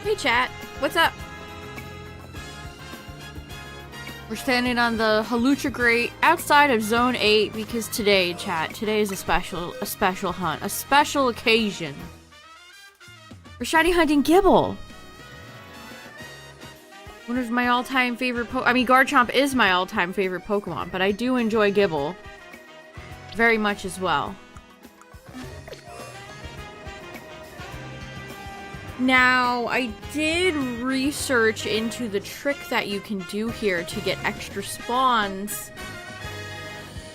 Hey chat, what's up? We're standing on the Halucha Grate outside of Zone 8 because today, chat, today is a special hunt, a special occasion. We're shiny hunting GIBBLE. One of my all-time favorite Garchomp is my all-time favorite Pokemon, but I do enjoy GIBBLE very much as well. Now, I did research into the trick that you can do here to get extra spawns.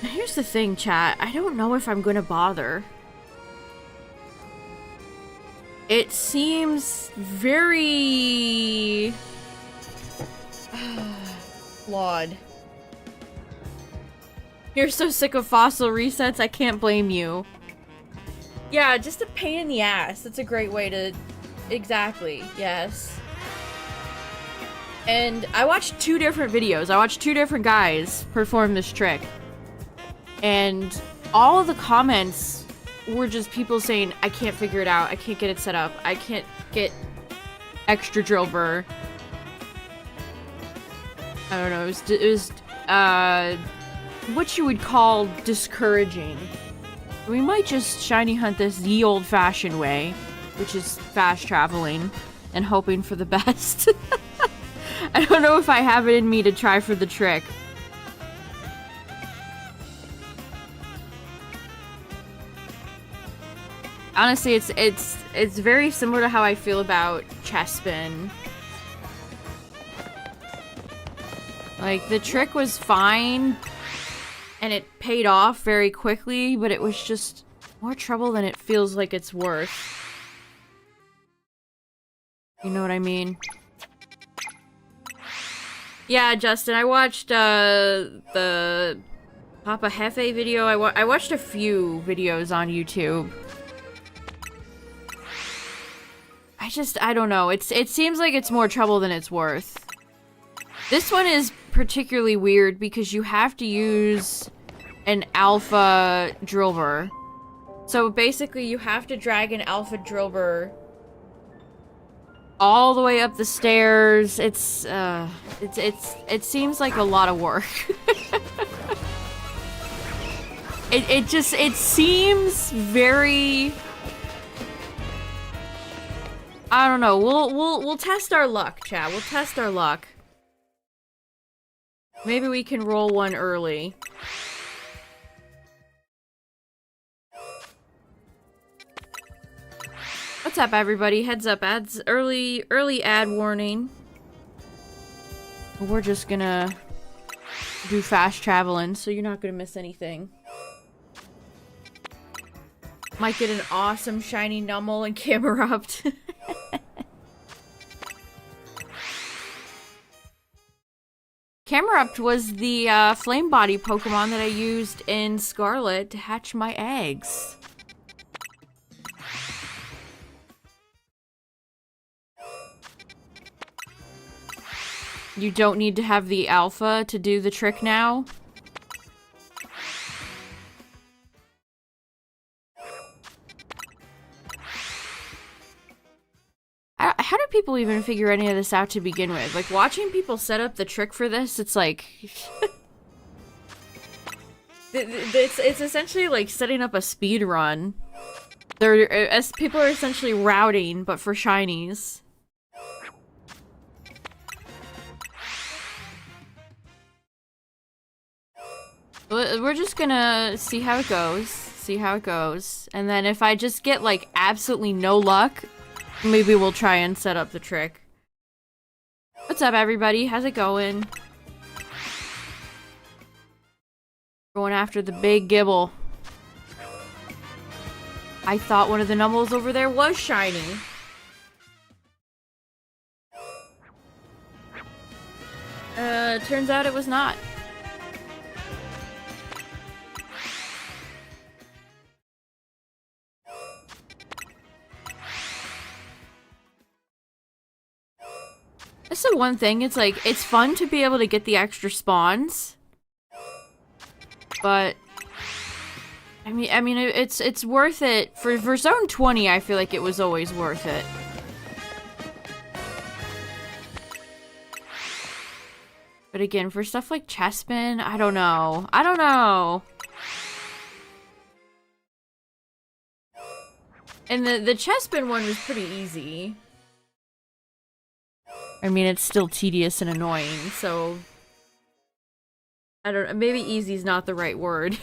Now, here's the thing, chat. I don't know if I'm gonna bother. It seems very... flawed. You're so sick of fossil resets, I can't blame you. Yeah, just a pain in the ass. That's a great way to... Exactly, yes. And I watched 2 different videos. I watched 2 different guys perform this trick. And all of the comments were just people saying, I can't figure it out. I can't get it set up. I can't get extra drill burr. I don't know. It was what you would call discouraging. We might just shiny hunt this the old-fashioned way, which is fast traveling and hoping for the best. I don't know if I have it in me to try for the trick. Honestly, it's very similar to how I feel about Chespin. Like, the trick was fine, and it paid off very quickly, but it was just more trouble than it feels like it's worth. You know what I mean? Yeah, Justin, I watched, the Papa Hefe video. I watched a few videos on YouTube. I don't know. It seems like it's more trouble than it's worth. This one is particularly weird because you have to use an alpha drill burr. So basically you have to drag an alpha drill burr all the way up the stairs. It seems like a lot of work. it seems very... I don't know. We'll test our luck, chat. We'll test our luck. Maybe we can roll one early. What's up, everybody? Heads up, ads, early ad warning. We're just gonna do fast traveling, so you're not gonna miss anything. Might get an awesome shiny Numel and Camerupt. Camerupt was the flame body Pokemon that I used in Scarlet to hatch my eggs. You don't need to have the alpha to do the trick now? How do people even figure any of this out to begin with? Like, watching people set up the trick for this, it's like... it's essentially like setting up a speed run. People are essentially routing, but for shinies. We're just gonna see how it goes. And then if I just get, like, absolutely no luck, maybe we'll try and set up the trick. What's up, everybody? How's it going? Going after the big GIBBLE. I thought one of the Numels over there was shiny. Turns out it was not. That's the one thing, it's like, it's fun to be able to get the extra spawns. But I mean it's worth it for zone 20. I feel like it was always worth it. But again, for stuff like Chespin, I don't know. I don't know. And the Chespin one was pretty easy. I mean, it's still tedious and annoying, so... I don't know, maybe easy's not the right word.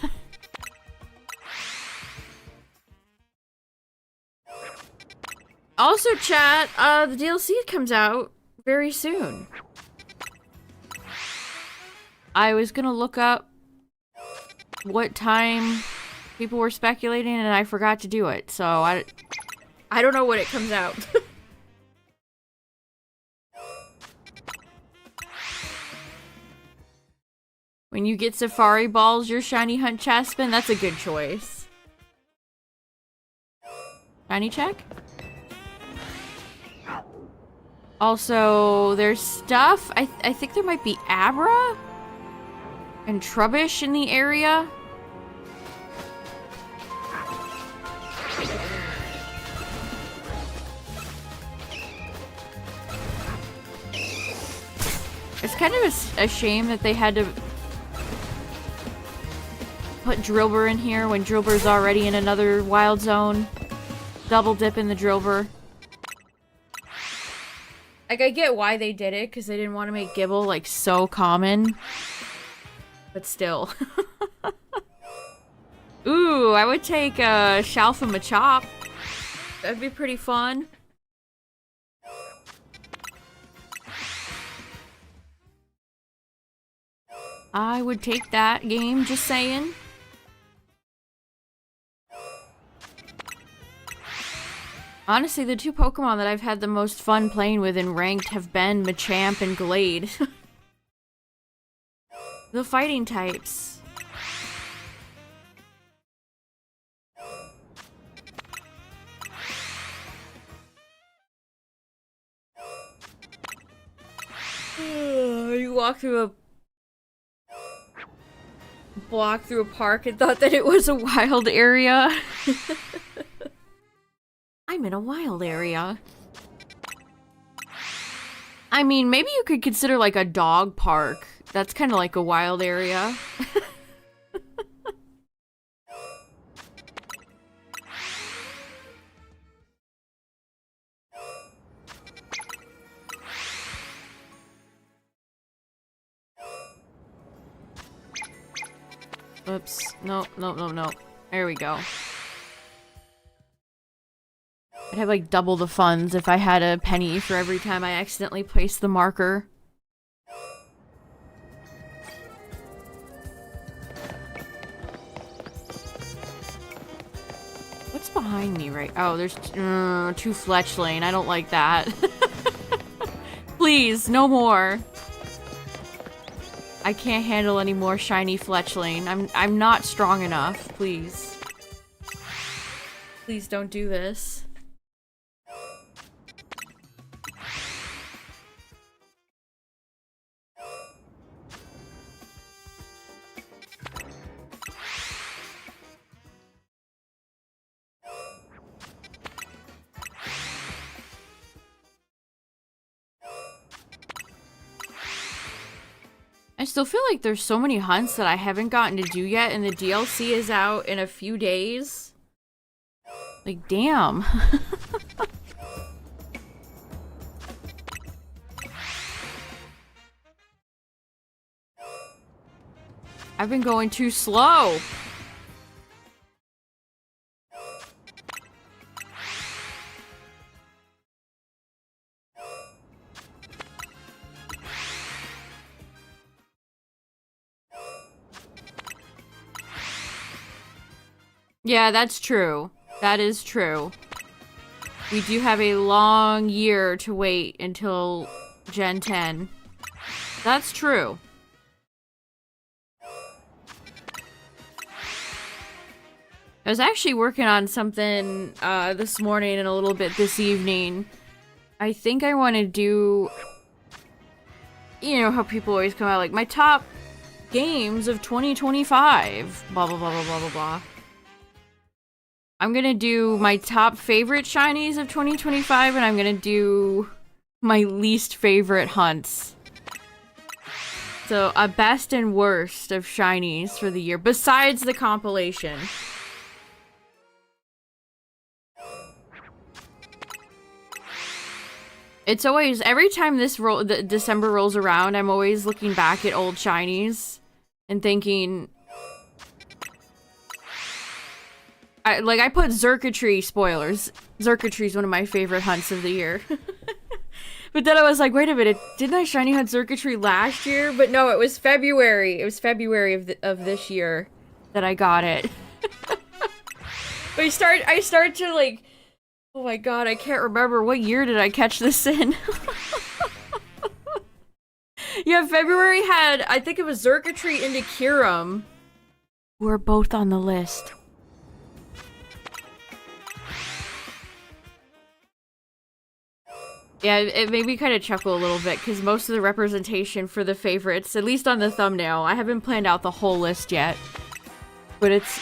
Also, chat, the DLC comes out very soon. I was gonna look up what time people were speculating, and I forgot to do it, so I don't know when it comes out. When you get Safari Balls, your Shiny Hunt Chespin, that's a good choice. Shiny check? Also, there's stuff. I think there might be Abra and Trubbish in the area. It's kind of a shame that they had to put Drillbur in here when Drillbur's already in another wild zone. Double dip in the Drillbur. Like, I get why they did it, because they didn't want to make Gible, like, so common. But still. Ooh, I would take Shalfa Machop. That'd be pretty fun. I would take that game, just saying. Honestly, the two Pokemon that I've had the most fun playing with in Ranked have been Machamp and Glade. The fighting types. You walk through a park and thought that it was a wild area. I'm in a wild area. I mean, maybe you could consider like a dog park. That's kind of like a wild area. Oops. No, no, no, no. There we go. I'd have like double the funds if I had a penny for every time I accidentally placed the marker. What's behind me right? Oh, there's two Fletchling. I don't like that. Please, no more. I can't handle any more shiny Fletchling. I'm not strong enough. Please. Please don't do this. I still feel like there's so many hunts that I haven't gotten to do yet, and the DLC is out in a few days. Like, damn. I've been going too slow. Yeah, that's true. That is true. We do have a long year to wait until Gen 10. That's true. I was actually working on something this morning and a little bit this evening. I think I want to do... You know how people always come out like, my top games of 2025. Blah, blah, blah, blah, blah, blah, blah. I'm gonna do my top favorite shinies of 2025, and I'm gonna do my least favorite hunts. So, a best and worst of shinies for the year, besides the compilation. It's always, every time the December rolls around, I'm always looking back at old shinies and thinking... I put Xurkitree spoilers. Xurkitree's one of my favorite hunts of the year. But then I was like, wait a minute, didn't I shiny hunt Xurkitree last year? But no, it was February. It was February of this year that I got it. But I start to like... Oh my god, I can't remember. What year did I catch this in? Yeah, February had, I think it was Xurkitree into Kyurem. We're both on the list. Yeah, it made me kind of chuckle a little bit, because most of the representation for the favorites, at least on the thumbnail, I haven't planned out the whole list yet. But it's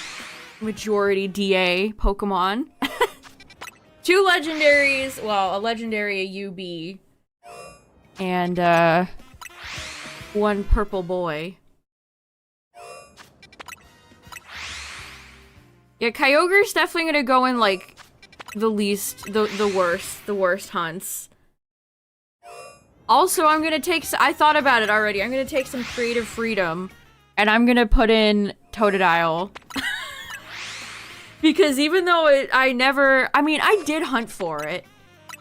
majority DA Pokemon. 2 legendaries, well, a legendary, a UB, and 1 purple boy. Yeah, Kyogre's definitely gonna go in, like, the worst hunts. Also, I'm gonna take, I thought about it already, I'm gonna take some creative freedom, and I'm gonna put in Totodile. Because even though I did hunt for it.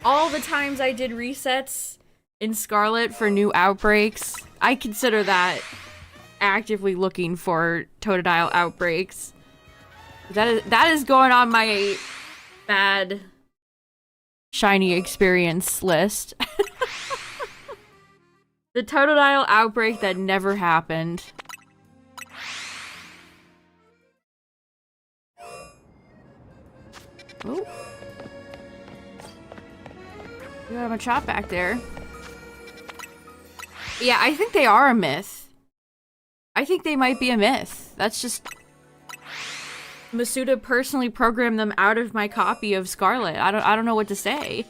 All the times I did resets in Scarlet for new outbreaks, I consider that actively looking for Totodile outbreaks. That is going on my bad shiny experience list. The Totodile outbreak that never happened. Oh. You have a chop back there. Yeah, I think they are a myth. I think they might be a myth. That's just... Masuda personally programmed them out of my copy of Scarlet. I don't know what to say.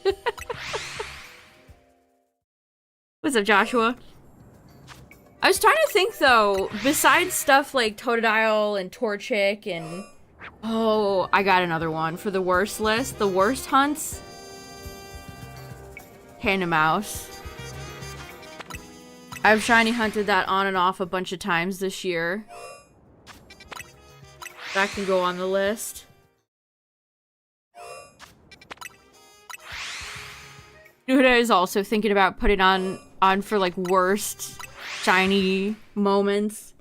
What's up, Joshua? I was trying to think, though, besides stuff like Totodile and Torchic and... Oh, I got another one for the worst list. The worst hunts. Panda Mouse. I've shiny hunted that on and off a bunch of times this year. That can go on the list. Nuda is also thinking about putting on for like worst shiny moments.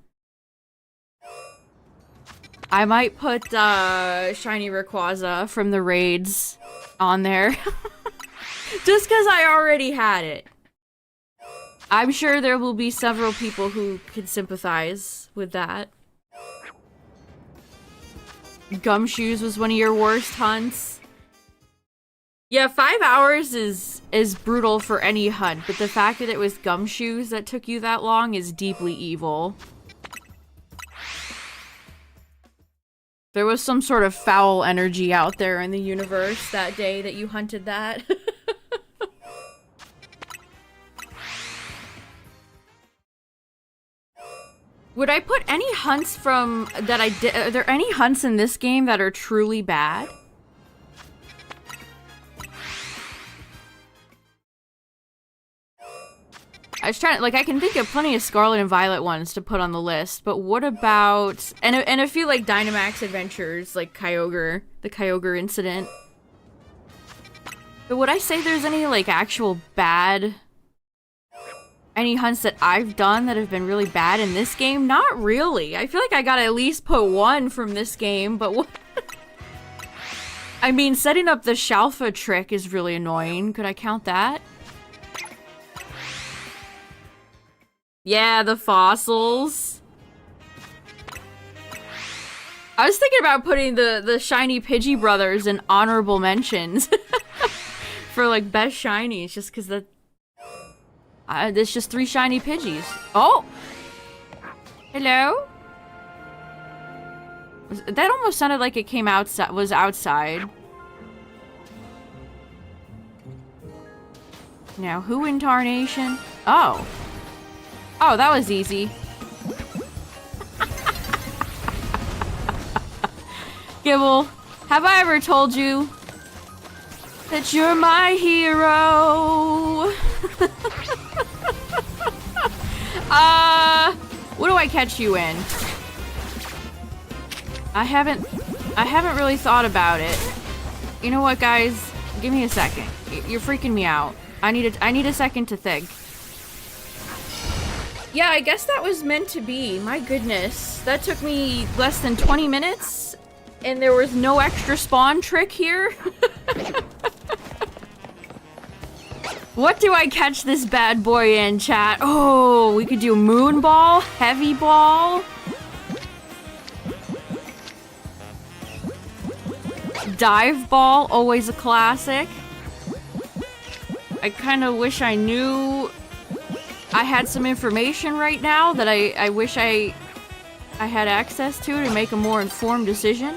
I might put shiny Rayquaza from the raids on there. Just because I already had it. I'm sure there will be several people who can sympathize with that. Gumshoes was one of your worst hunts. Yeah, 5 hours is brutal for any hunt, but the fact that it was Gumshoes that took you that long is deeply evil. There was some sort of foul energy out there in the universe that day that you hunted that. Would I put any hunts from that I did? Are there any hunts in this game that are truly bad? I was trying to, like, I can think of plenty of Scarlet and Violet ones to put on the list, but what about, and a few, like, Dynamax adventures, like Kyogre, the Kyogre incident. But would I say there's any, like, actual bad, any hunts that I've done that have been really bad in this game? Not really. I feel like I gotta at least put one from this game, but what? I mean, setting up the Shalfa trick is really annoying. Could I count that? Yeah, the fossils. I was thinking about putting the shiny Pidgey brothers in honorable mentions. For, like, best shinies, just because there's just 3 shiny Pidgeys. Oh! Hello? That almost sounded like it came outside, was outside. Now, who in tarnation? Oh. Oh, that was easy. Gibble, have I ever told you that you're my hero? What do I catch you in? I haven't really thought about it. You know what, guys? Give me a second. You're freaking me out. I need a second to think. Yeah, I guess that was meant to be. My goodness. That took me less than 20 minutes, and there was no extra spawn trick here. What do I catch this bad boy in, chat? Oh, we could do moon ball, heavy ball. Dive ball, always a classic. I kind of wish I knew I had some information right now that I wish I had access to make a more informed decision.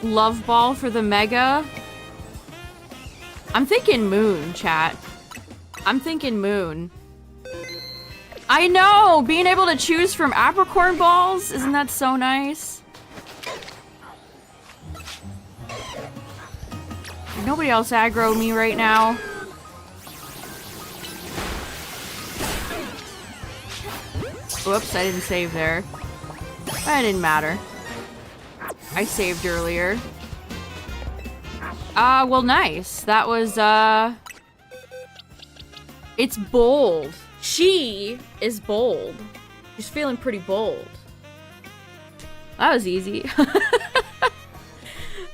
Love ball for the mega. I'm thinking moon, chat. I'm thinking moon. I know! Being able to choose from apricorn balls, isn't that so nice? Nobody else aggroed me right now. Whoops, I didn't save there. That didn't matter. I saved earlier. Well, nice. That was, it's bold. She is bold. She's feeling pretty bold. That was easy.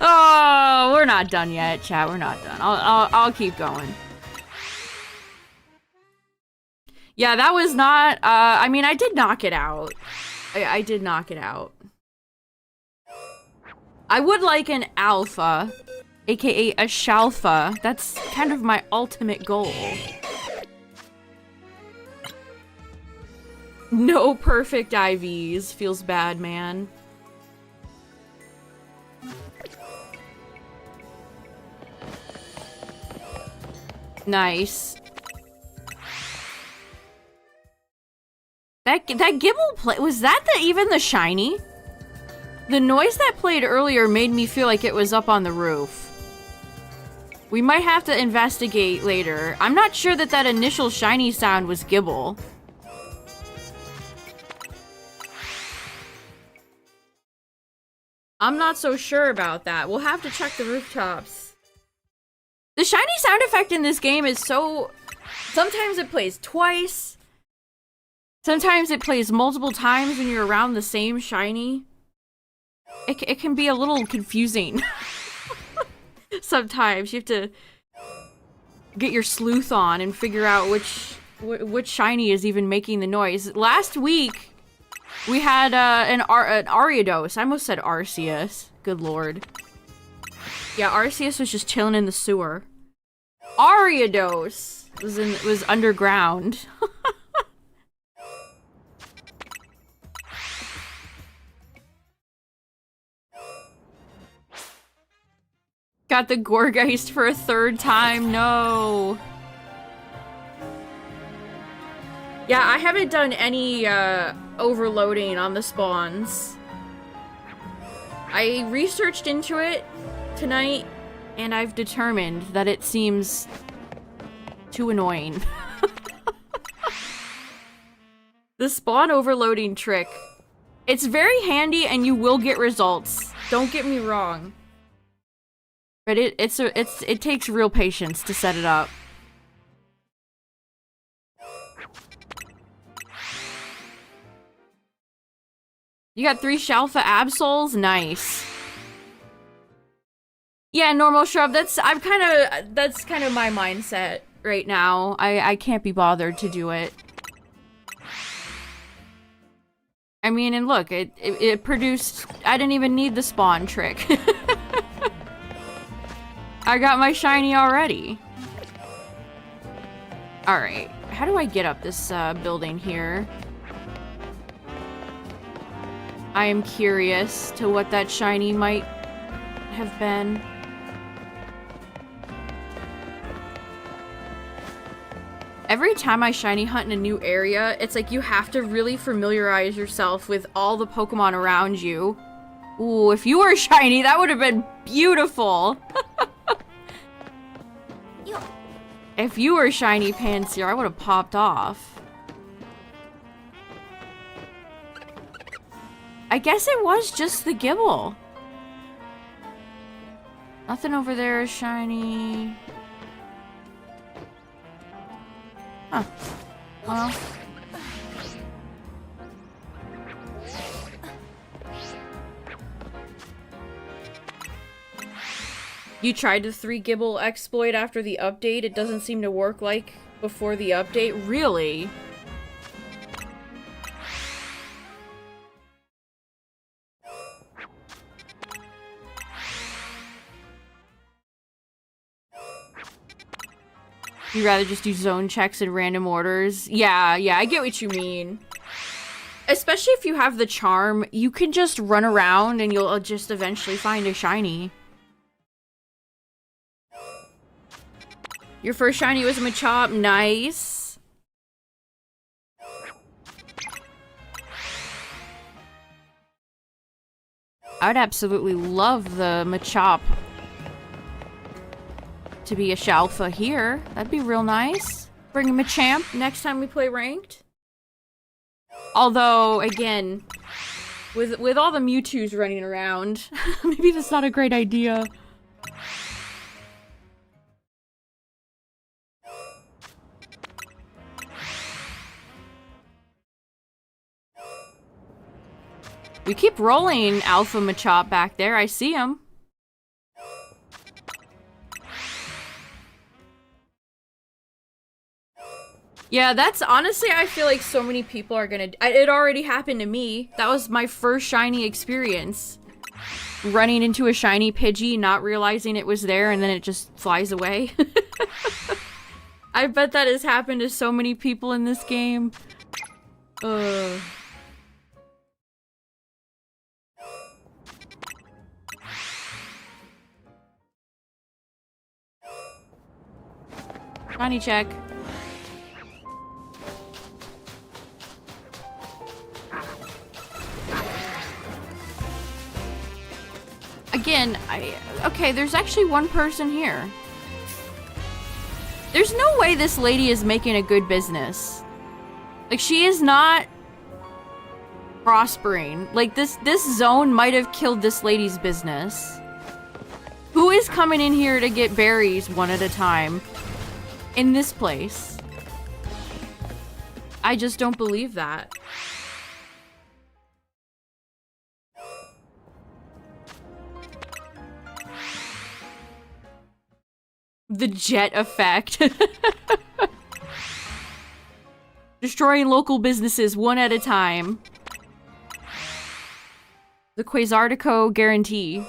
Oh, we're not done yet, chat. We're not done. I'll keep going. Yeah, that was not, I mean, I did knock it out. I did knock it out. I would like an alpha, aka a shalfa. That's kind of my ultimate goal. No perfect IVs. Feels bad, man. Nice. That GIBBLE play, was that even the shiny? The noise that played earlier made me feel like it was up on the roof. We might have to investigate later. I'm not sure that initial shiny sound was GIBBLE. I'm not so sure about that. We'll have to check the rooftops. The shiny sound effect in this game is so... Sometimes it plays twice. Sometimes it plays multiple times when you're around the same shiny. It can be a little confusing. Sometimes you have to get your sleuth on and figure out which shiny is even making the noise. Last week, we had an Ariados. I almost said Arceus. Good lord. Yeah, Arceus was just chilling in the sewer. Ariados was underground. Got the Gorgeist for a third time. No. Yeah, I haven't done any overloading on the spawns. I researched into it tonight, and I've determined that it seems too annoying. The spawn overloading trick. It's very handy and you will get results. Don't get me wrong. But it takes real patience to set it up. You got 3 Shalfa Absols? Nice. Yeah, normal shrub. That's kind of my mindset right now. I can't be bothered to do it. I mean, and look, it produced... I didn't even need the spawn trick. I got my shiny already. Alright, how do I get up this building here? I am curious to what that shiny might have been. Every time I shiny hunt in a new area, it's like you have to really familiarize yourself with all the Pokemon around you. Ooh, if you were shiny, that would have been beautiful. If you were shiny Pansear, I would have popped off. I guess it was just the Gible. Nothing over there is shiny. Huh. Well. You tried the 3 Gible exploit after the update? It doesn't seem to work like before the update? Really? You'd rather just do zone checks and random orders? Yeah, I get what you mean. Especially if you have the charm, you can just run around and you'll just eventually find a shiny. Your first shiny was a Machop. Nice. I would absolutely love the Machop to be a Shalfa here. That'd be real nice. Bring him a champ next time we play ranked. Although, again, with all the Mewtwo's running around, maybe that's not a great idea. We keep rolling Alpha Machop back there. I see him. Yeah, that's honestly, I feel like so many people are gonna... It already happened to me. That was my first shiny experience. Running into a shiny Pidgey, not realizing it was there, and then it just flies away. I bet that has happened to so many people in this game. Shiny check. Again, okay, there's actually one person here. There's no way this lady is making a good business. Like, she is not prospering. Like, this zone might have killed this lady's business. Who is coming in here to get berries one at a time? In this place. I just don't believe that. The jet effect. Destroying local businesses one at a time. The Quasartico guarantee.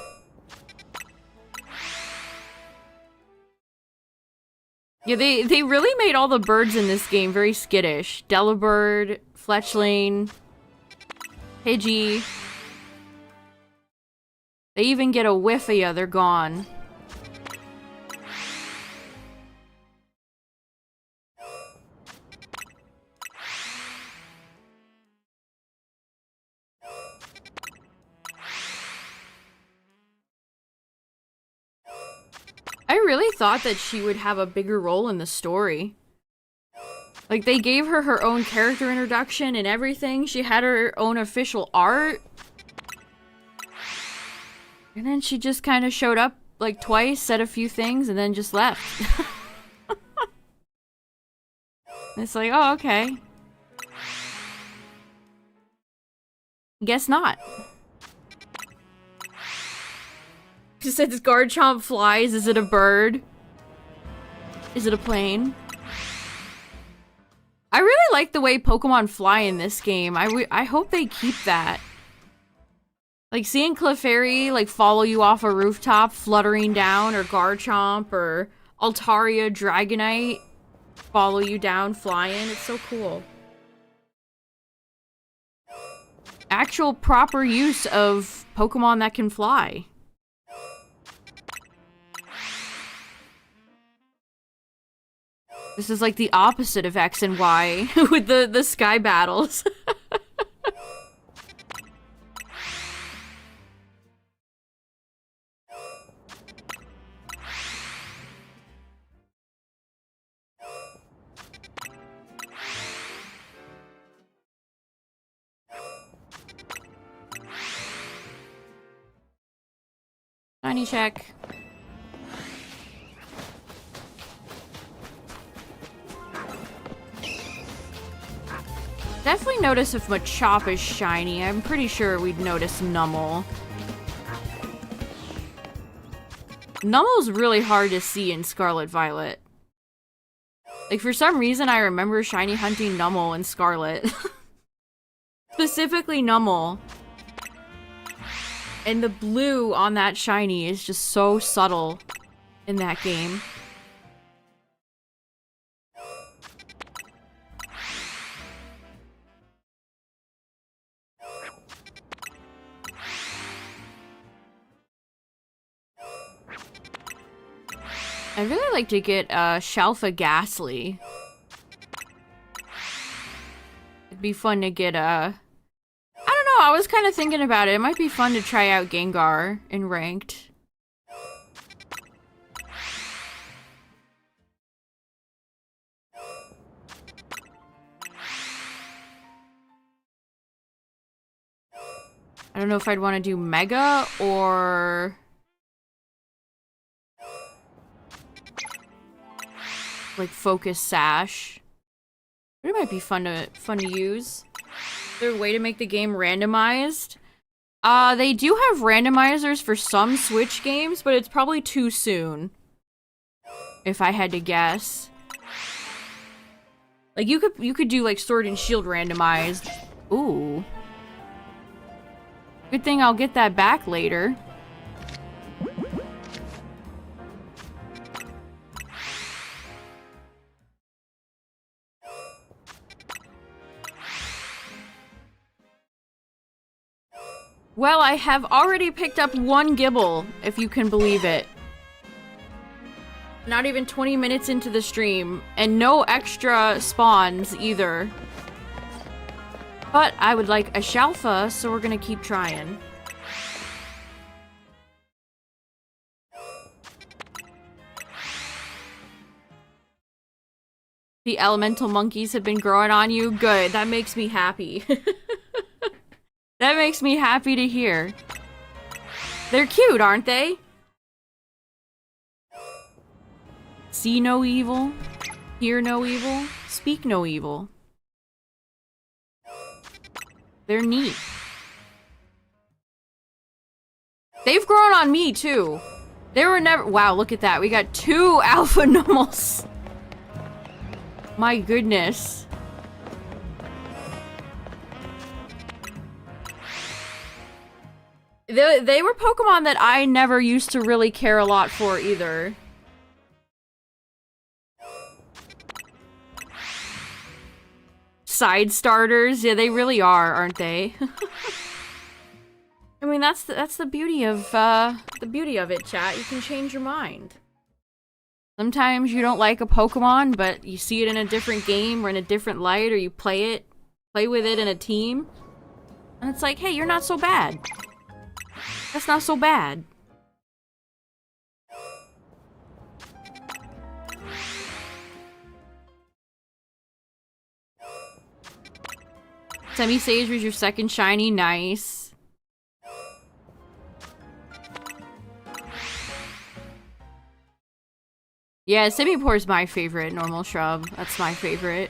Yeah, they really made all the birds in this game very skittish. Delibird, Fletchling, Pidgey. They even get a whiff of ya, they're gone. I really thought that she would have a bigger role in the story. Like, they gave her her own character introduction and everything. She had her own official art. And then she just kind of showed up, like, twice, said a few things, and then just left. It's like, oh, okay. Guess not. Since Garchomp flies, is it a bird? Is it a plane? I really like the way Pokemon fly in this game. I hope they keep that. Like, seeing Clefairy, like, follow you off a rooftop, fluttering down, or Garchomp, or Altaria Dragonite follow you down, flying. It's so cool. Actual proper use of Pokemon that can fly. This is like the opposite of X and Y with the sky battles. Shiny check. Definitely notice if Machop is shiny. I'm pretty sure we'd notice Numel. Numel's really hard to see in Scarlet Violet. Like, for some reason, I remember shiny hunting Numel in Scarlet. Specifically Numel. And the blue on that shiny is just so subtle in that game. I'd really like to get Shalfa Ghastly. It'd be fun to get I don't know, I was kind of thinking about it. It might be fun to try out Gengar in ranked. I don't know if I'd want to do Mega or like Focus Sash. It might be fun to use. Is there a way to make the game randomized? They do have randomizers for some Switch games, but it's probably too soon. If I had to guess. Like you could do like Sword and Shield randomized. Ooh. Good thing I'll get that back later. Well, I have already picked up one GIBBLE, if you can believe it. Not even 20 minutes into the stream, and no extra spawns either. But I would like a Shalfa, so we're gonna keep trying. The elemental monkeys have been growing on you? Good, that makes me happy. That makes me happy to hear. They're cute, aren't they? See no evil, hear no evil, speak no evil. They're neat. They've grown on me, too. They were never- wow, look at that. We got 2 alpha Numels. My goodness. They were Pokemon that I never used to really care a lot for either. Side starters, yeah, they really are, aren't they? I mean, that's the beauty of it, chat. You can change your mind. Sometimes you don't like a Pokemon, but you see it in a different game or in a different light, or you play with it in a team, and it's like, hey, you're not so bad. That's not so bad. Semi-Sage was your second shiny, nice. Yeah, Simipour is my favorite normal shrub. That's my favorite.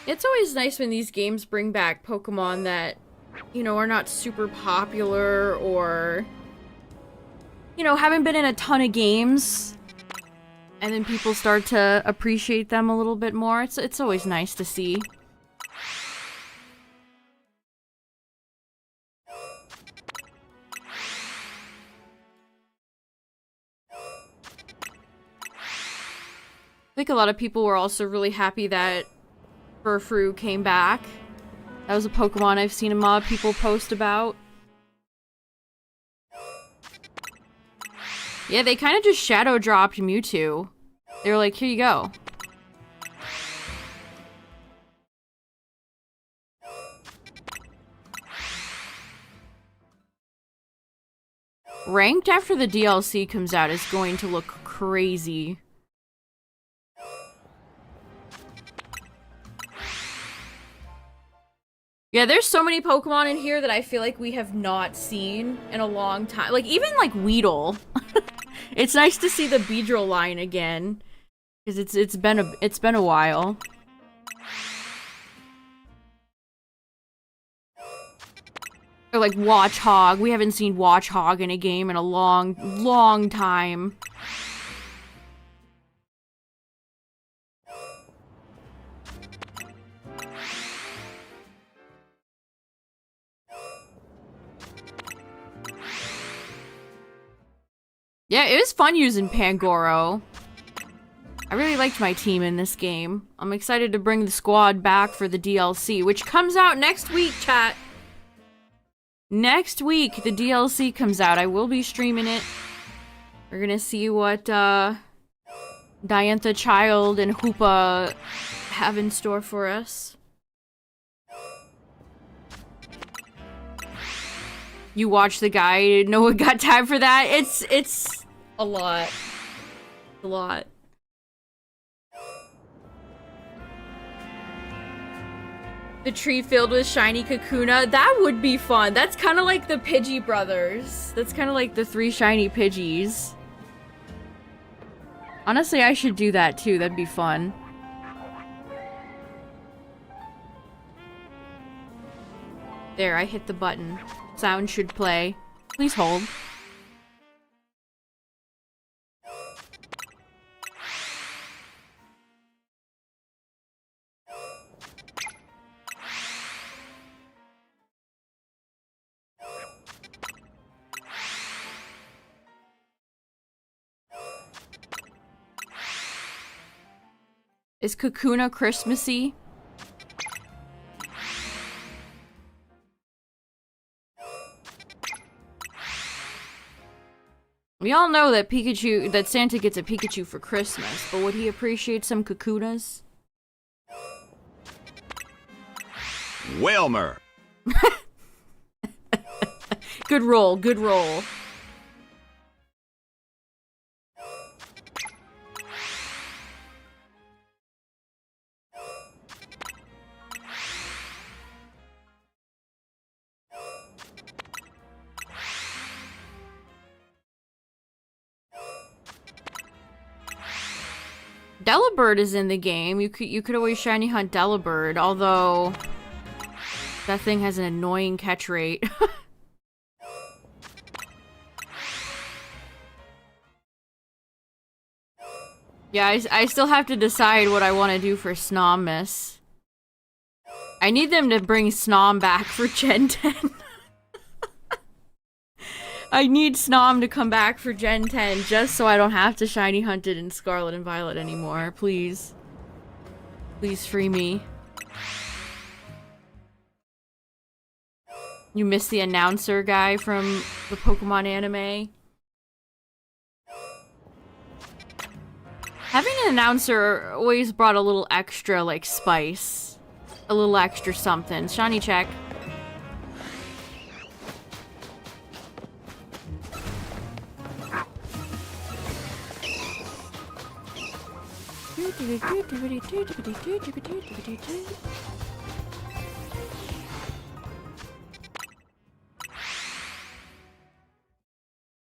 It's always nice when these games bring back Pokemon that, you know, are not super popular or, you know, haven't been in a ton of games. And then people start to appreciate them a little bit more. It's always nice to see. I think a lot of people were also really happy that Furfrou came back. That was a Pokemon I've seen a lot of people post about. Yeah, they kind of just shadow dropped Mewtwo. They were like, here you go. Ranked after the DLC comes out is going to look crazy. Yeah, there's so many Pokemon in here that I feel like we have not seen in a long time. Like, even like Weedle. It's nice to see the Beedrill line again. Because it's been a while. Or like Watchog. We haven't seen Watchog in a game in a long time. Yeah, it was fun using Pangoro. I really liked my team in this game. I'm excited to bring the squad back for the DLC, which comes out next week, chat. Next week, the DLC comes out. I will be streaming it. We're gonna see what, Diantha Child and Hoopa have in store for us. You watch the guy, no one got time for that. It's a lot. A lot. The tree filled with shiny Kakuna. That would be fun. That's kind of like the Pidgey brothers. That's kind of like the 3 shiny Pidgeys. Honestly, I should do that too. That'd be fun. There, I hit the button. Sound should play. Please hold. Is Kakuna Christmassy? We all know that that Santa gets a Pikachu for Christmas, but would he appreciate some Kakunas? Wilmer. Good roll, good roll. Delibird is in the game. You could always shiny hunt Delibird, although that thing has an annoying catch rate. Yeah, I still have to decide what I want to do for Snommus. I need them to bring Snom back for Gen 10. I need Snom to come back for Gen 10 just so I don't have to shiny hunt it in Scarlet and Violet anymore. Please. Please free me. You missed the announcer guy from the Pokemon anime. Having an announcer always brought a little extra, like, spice. A little extra something. Shiny check.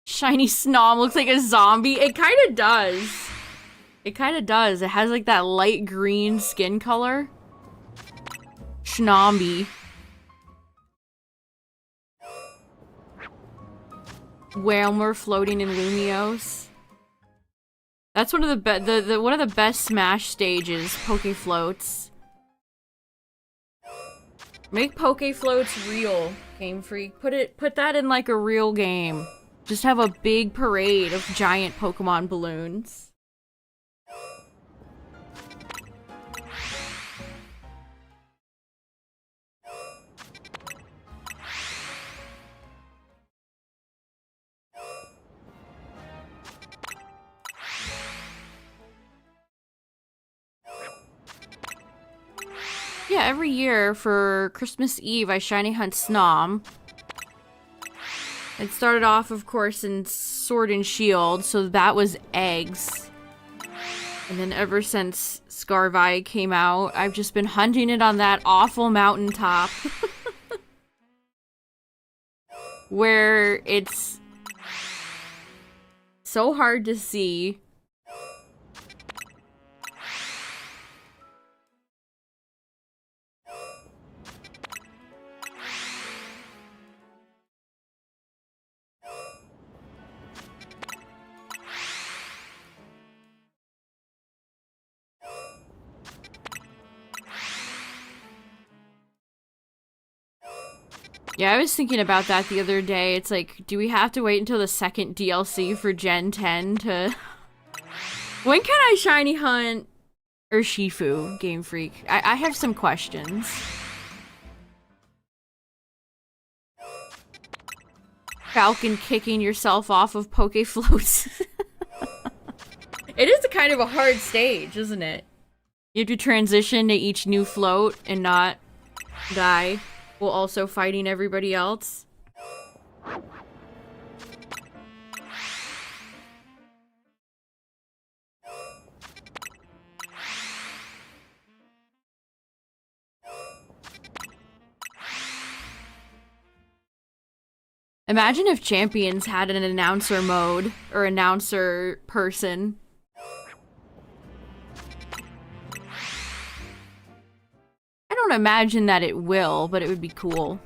Shiny Snom looks like a zombie. It kind of does. It kind of does. It has like that light green skin color. Schnombi. Whalmer floating in Lumiose. That's one of the one of the best Smash stages, Poke Floats. Make Poke Floats real, Game Freak. Put that in like a real game. Just have a big parade of giant Pokemon balloons. every year for Christmas Eve, I shiny hunt Snom. It started off, of course, in Sword and Shield, so that was eggs. And then ever since Scarvi came out, I've just been hunting it on that awful mountaintop. Where it's so hard to see. Yeah, I was thinking about that the other day. It's like, do we have to wait until the second DLC for Gen 10 to... When can I shiny hunt Urshifu, Game Freak? I have some questions. Falcon kicking yourself off of Poke Floats. It is a kind of a hard stage, isn't it? You have to transition to each new float and not die, while also fighting everybody else. Imagine if Champions had an announcer mode, or announcer person. I don't imagine that it will, but it would be cool.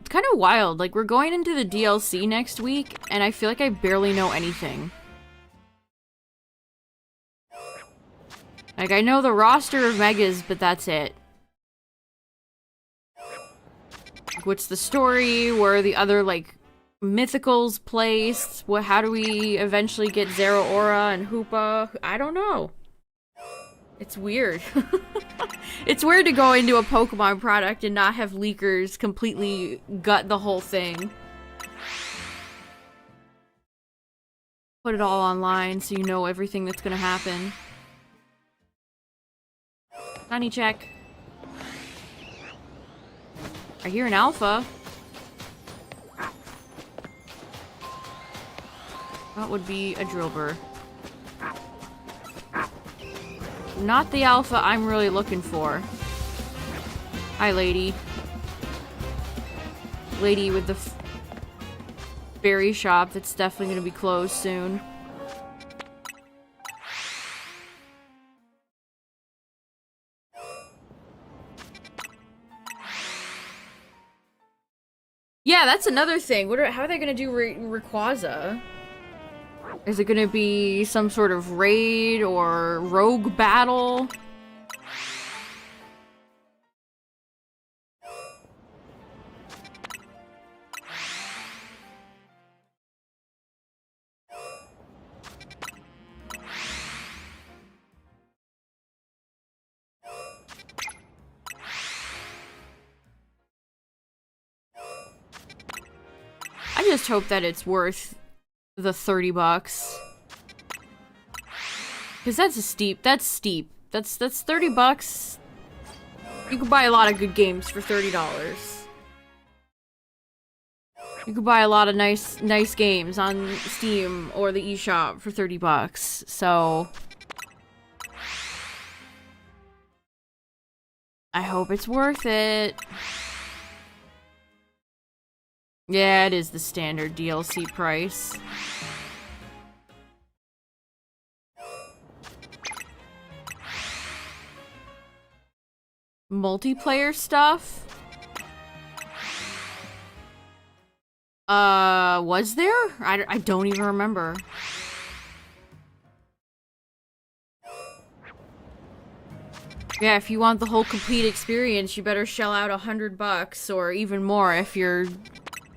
It's kind of wild. Like, we're going into the DLC next week, and I feel like I barely know anything. Like, I know the roster of Megas, but that's it. What's the story? Where are the other, like, mythicals placed? How do we eventually get Zeraora and Hoopa? I don't know. It's weird. It's weird to go into a Pokemon product and not have leakers completely gut the whole thing. Put it all online so you know everything that's gonna happen. Honey check. I hear an alpha. That would be a Drillbur. Not the alpha I'm really looking for. Hi, lady. Lady with the berry shop that's definitely gonna be closed soon. Yeah, that's another thing. How are they gonna do Rayquaza? Is it gonna be some sort of raid or rogue battle? I just hope that it's worth the 30 bucks. Cause that's steep. That's 30 bucks. You could buy a lot of good games for $30. You could buy a lot of nice games on Steam or the eShop for 30 bucks. So I hope it's worth it. Yeah, it is the standard DLC price. Multiplayer stuff? Was there? I don't even remember. Yeah, if you want the whole complete experience, you better shell out $100 or even more if you're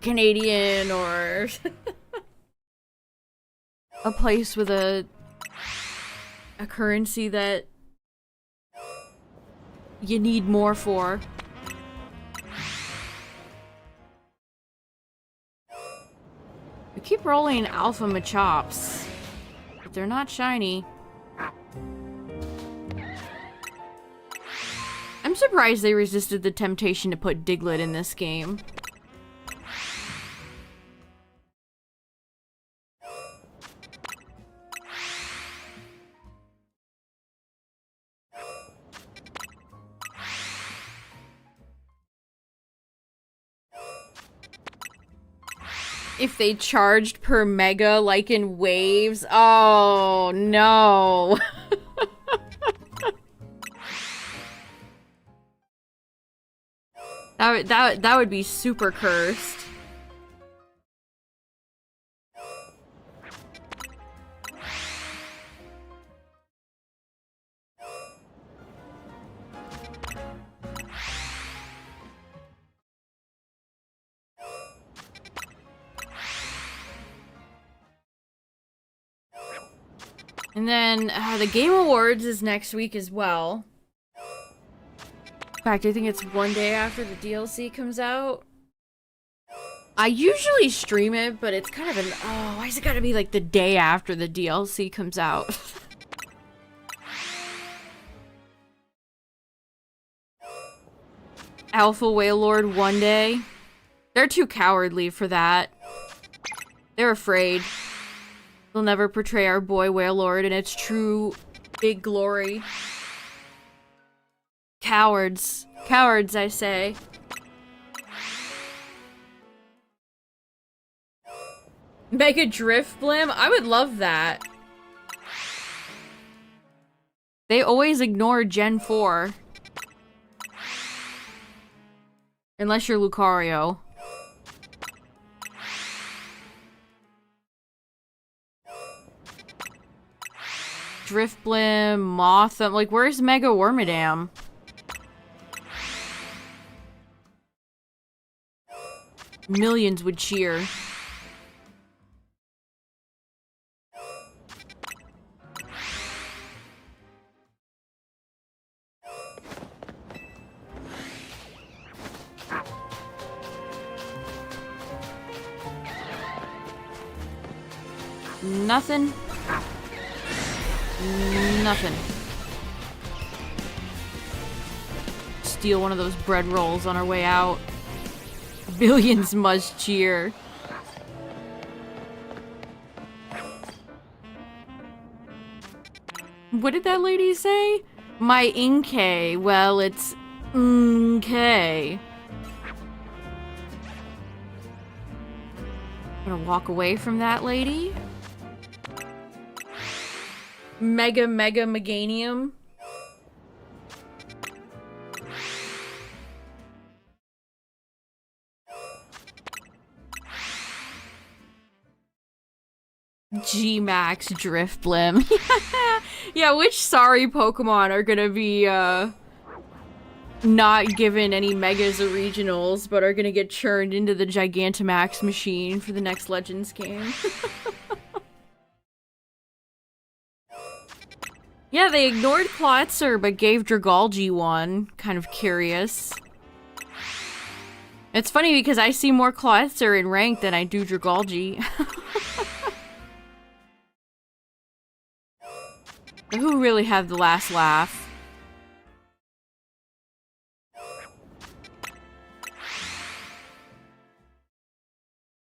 Canadian or a place with a currency that you need more for. We keep rolling alpha Machops, but they're not shiny. I'm surprised they resisted the temptation to put Diglett in this game. If they charged per mega like in waves, oh no. That would be super cursed. And then the Game Awards is next week as well. In fact, I think it's one day after the DLC comes out. I usually stream it, but it's kind of an... Oh, why is it gotta be like the day after the DLC comes out? Alpha Whale Lord one day. They're too cowardly for that. They're afraid. They'll never portray our boy Whale Lord in its true big glory. Cowards. Cowards, I say. Mega Drift Blim? I would love that. They always ignore Gen 4. Unless you're Lucario. Driftblim, Motham, like where's Mega Wormadam? Millions would cheer. Nothing. Nothing. Steal one of those bread rolls on our way out. Billions must cheer. What did that lady say? My Inkay. Well, it's Inkay. I'm gonna walk away from that lady. Mega Meganium. G-Max Driftblim. Yeah, which sorry Pokemon are gonna be, not given any Megas or Regionals, but are gonna get churned into the Gigantamax machine for the next Legends game? Yeah, they ignored Clawitzer, but gave Dragalge one. Kind of curious. It's funny because I see more Clawitzer in rank than I do Dragalge. Who really had the last laugh?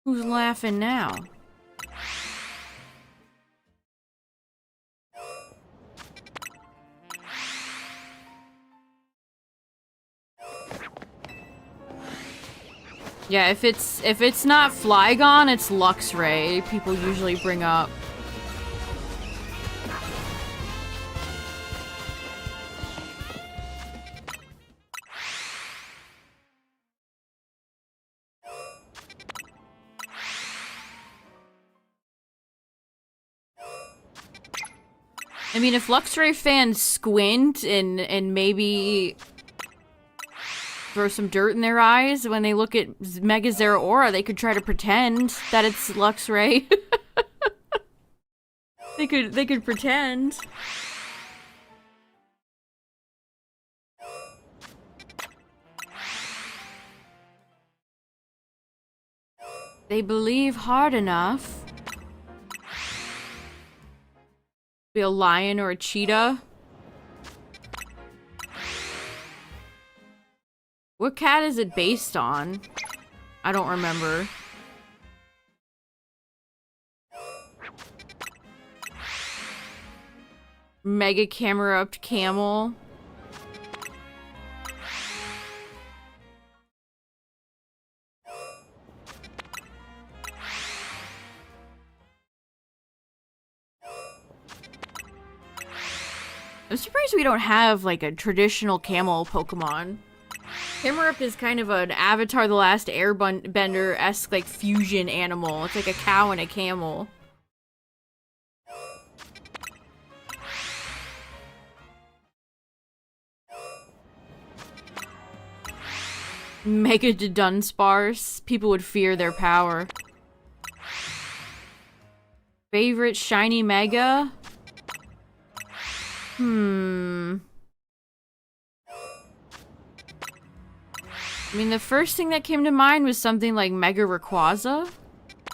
Who's laughing now? Yeah, if it's not Flygon, it's Luxray. People usually bring up. I mean, if Luxray fans squint and maybe throw some dirt in their eyes when they look at Mega Zeraora, they could try to pretend that it's Luxray. They could pretend. They believe hard enough. Be a lion or a cheetah. What cat is it based on? I don't remember. Mega camera up camel. I'm surprised we don't have like a traditional camel Pokemon. Camerupt is kind of an Avatar the Last Airbender-esque like fusion animal. It's like a cow and a camel. Mega Dunsparce. People would fear their power. Favorite shiny Mega? I mean, the first thing that came to mind was something like Mega Rayquaza.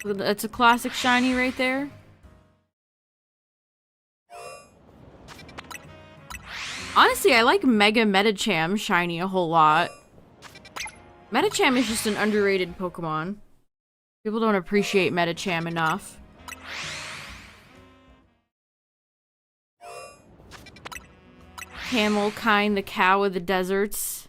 That's a classic shiny right there. Honestly, I like Mega Medicham shiny a whole lot. Medicham is just an underrated Pokemon. People don't appreciate Medicham enough. Camelkind, the cow of the deserts.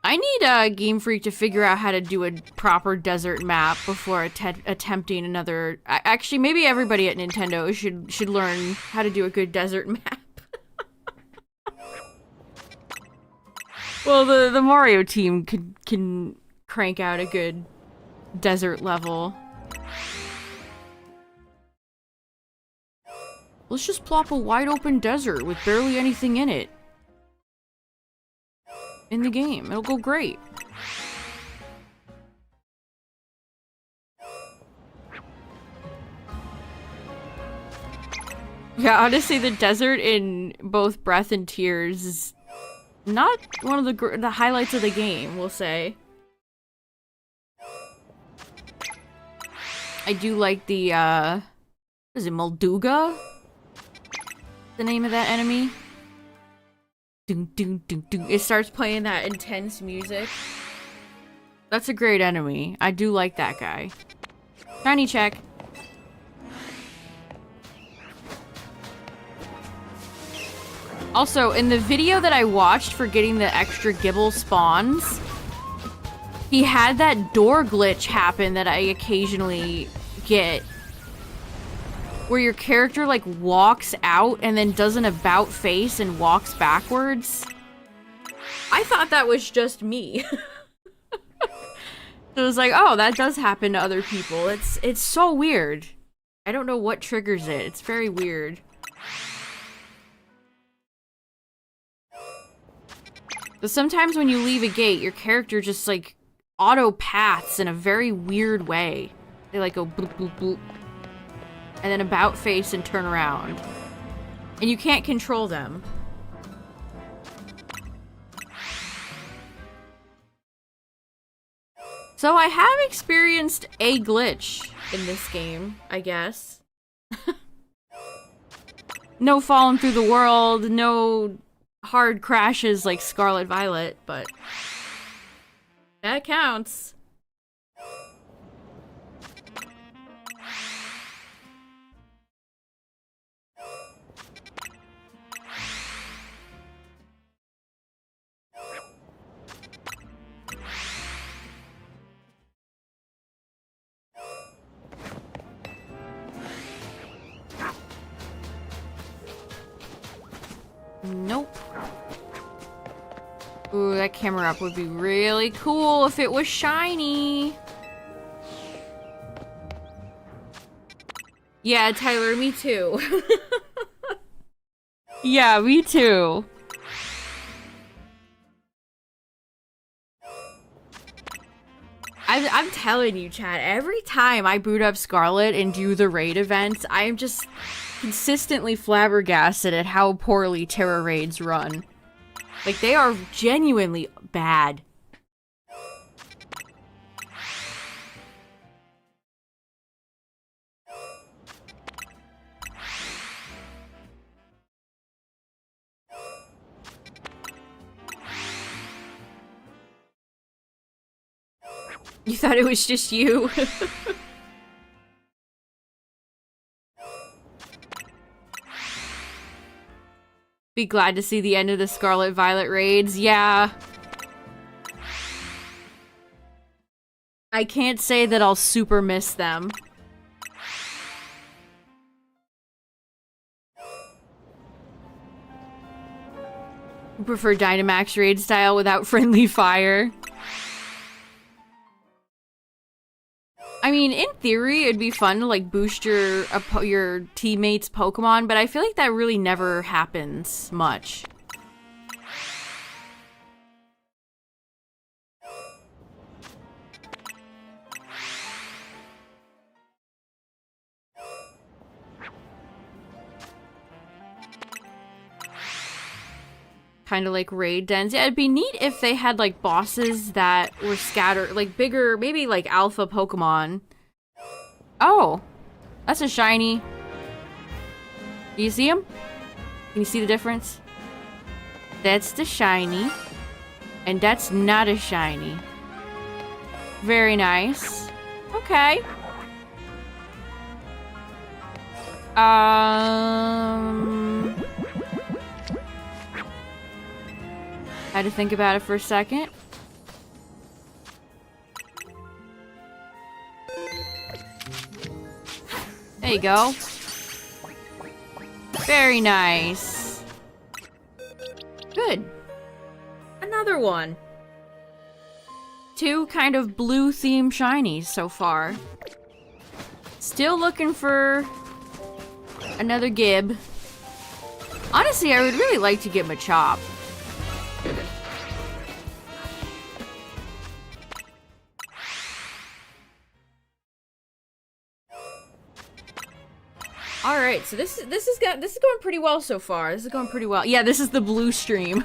I need Game Freak to figure out how to do a proper desert map before attempting another. Actually, maybe everybody at Nintendo should learn how to do a good desert map. Well, the Mario team can crank out a good desert level. Let's just plop a wide open desert with barely anything in it. In the game. It'll go great. Yeah, honestly, the desert in both Breath and Tears is not one of the highlights of the game, we'll say. I do like the, what is it, Molduga? The name of that enemy? Ding, ding, ding, ding. It starts playing that intense music. That's a great enemy. I do like that guy. Shiny check. Also, in the video that I watched for getting the extra GIBBLE spawns, he had that door glitch happen that I occasionally get. Where your character, like, walks out and then does an about face and walks backwards. I thought that was just me. It was like, oh, that does happen to other people. It's so weird. I don't know what triggers it. It's very weird. But sometimes when you leave a gate, your character just, like, auto-paths in a very weird way. They, like, go bloop, bloop, bloop. And then about face and turn around. And you can't control them. So I have experienced a glitch in this game, I guess. No falling through the world, no hard crashes like Scarlet Violet, but that counts. Nope. Ooh, that camera up would be really cool if it was shiny. Yeah, Tyler, me too. Yeah, me too. I'm telling you, chat, every time I boot up Scarlet and do the raid events, I am just consistently flabbergasted at how poorly Terra raids run. Like, they are genuinely bad. You thought it was just you? Be glad to see the end of the Scarlet Violet raids. Yeah. I can't say that I'll super miss them. Prefer Dynamax raid style without friendly fire. I mean, in theory, it'd be fun to like boost your teammates' Pokemon, but I feel like that really never happens much. Kind of like raid dens. Yeah, it'd be neat if they had like bosses that were scattered, like bigger, maybe like alpha Pokemon. Oh, that's a shiny. Do you see him? Can you see the difference? That's the shiny, and that's not a shiny. Very nice. Okay. Had to think about it for a second. There you go. Very nice. Good. Another one. Two kind of blue themed shinies so far. Still looking for another Gib. Honestly, I would really like to get Machop. All right, so this is going pretty well so far. This is going pretty well. Yeah, this is the blue stream.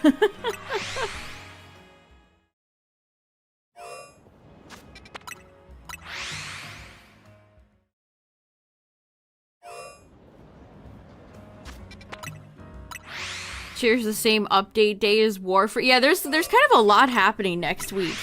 Cheers, the same update day as Warfare. Yeah, there's kind of a lot happening next week.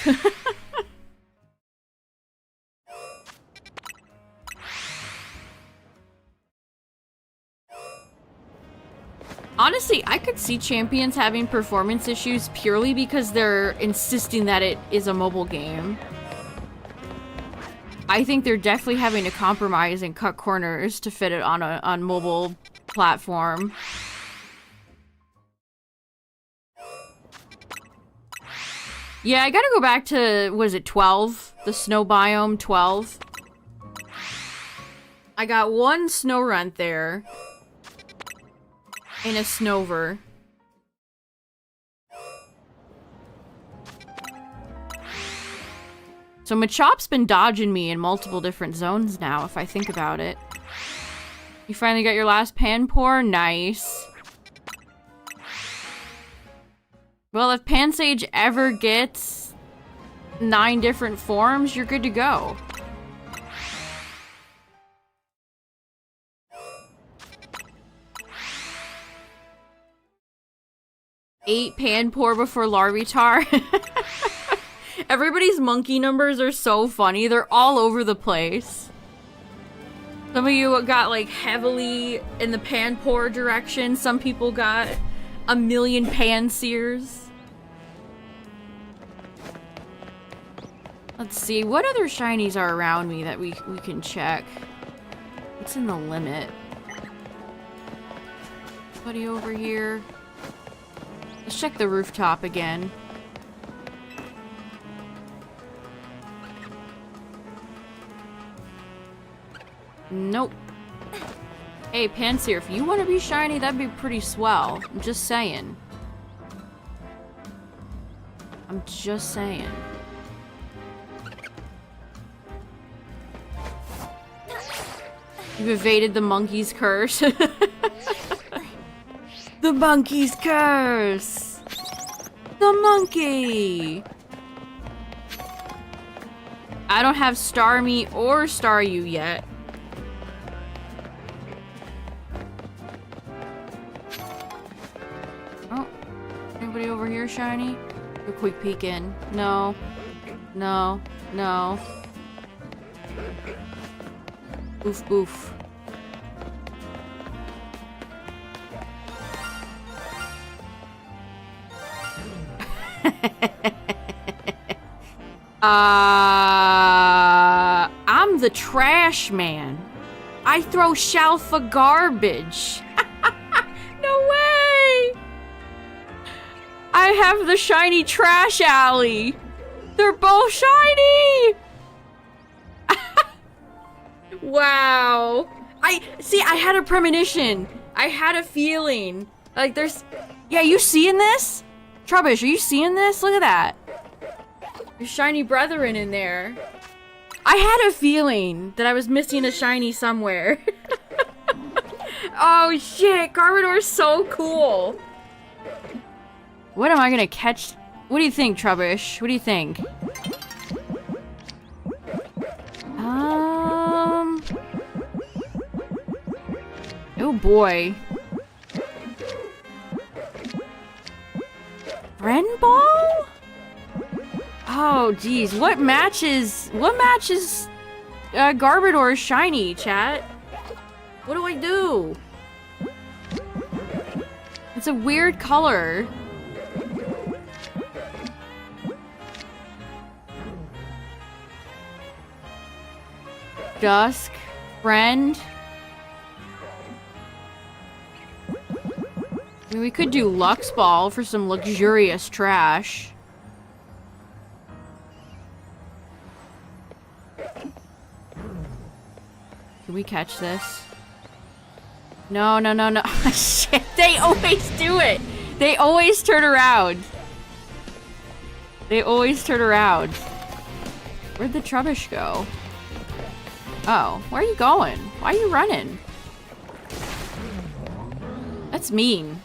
Honestly, I could see Champions having performance issues purely because they're insisting that it is a mobile game. I think they're definitely having to compromise and cut corners to fit it on a mobile platform. Yeah, I gotta go back to, was it 12? The snow biome 12? I got one snow runt there. And a Snover. So Machop's been dodging me in multiple different zones now, if I think about it. You finally got your last Panpour? Nice. Well, if Pansage ever gets 9 different forms, you're good to go. Eight Panpour before Larvitar. Everybody's monkey numbers are so funny. They're all over the place. Some of you got like heavily in the Panpour direction. Some people got a million Panseers. Let's see, what other shinies are around me that we can check? What's in the limit? Buddy over here. Let's check the rooftop again. Nope. Hey, Panseer, if you want to be shiny, that'd be pretty swell. I'm just saying. I'm just saying. You've evaded the monkey's curse. The monkey's curse! The monkey! I don't have Starmie or Staryu yet. Oh, anybody over here shiny? A quick peek in. No. No. No. Oof, oof. I'm the trash man. I throw shelf of garbage. No way! I have the shiny trash alley. They're both shiny! Wow. I had a premonition. I had a feeling. Like there's... Yeah, you seeing this? Trubbish, are you seeing this? Look at that. Your shiny brethren in there. I had a feeling that I was missing a shiny somewhere. Oh shit, Garbodor's so cool. What am I gonna catch? What do you think, Trubbish? What do you think? Oh boy. Friend ball? Oh geez, what matches Garbodor's shiny, chat? What do I do? It's a weird color. Dusk, friend. I mean, we could do Lux Ball for some luxurious trash. Can we catch this? No, no, no, no. Shit, they always do it. They always turn around. They always turn around. Where'd the Trubbish go? Oh, where are you going? Why are you running? That's mean.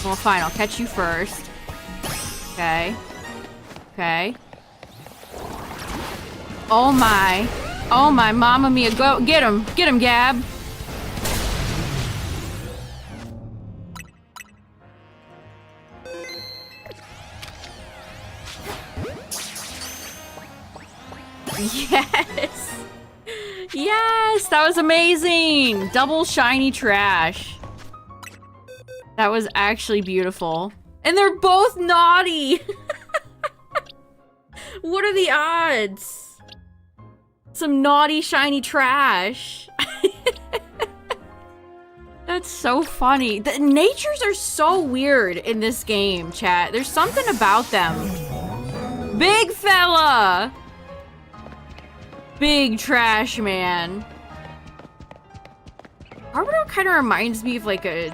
Well, fine, I'll catch you first. Okay. Okay. Oh my. Oh my, mamma mia. Go, get him. Get him, Gab. Yes! Yes! That was amazing! Double shiny trash. That was actually beautiful. And they're both naughty! What are the odds? Some naughty shiny trash. That's so funny. The natures are so weird in this game, chat. There's something about them. Big fella! Big trash man. Garbodor kind of reminds me of like a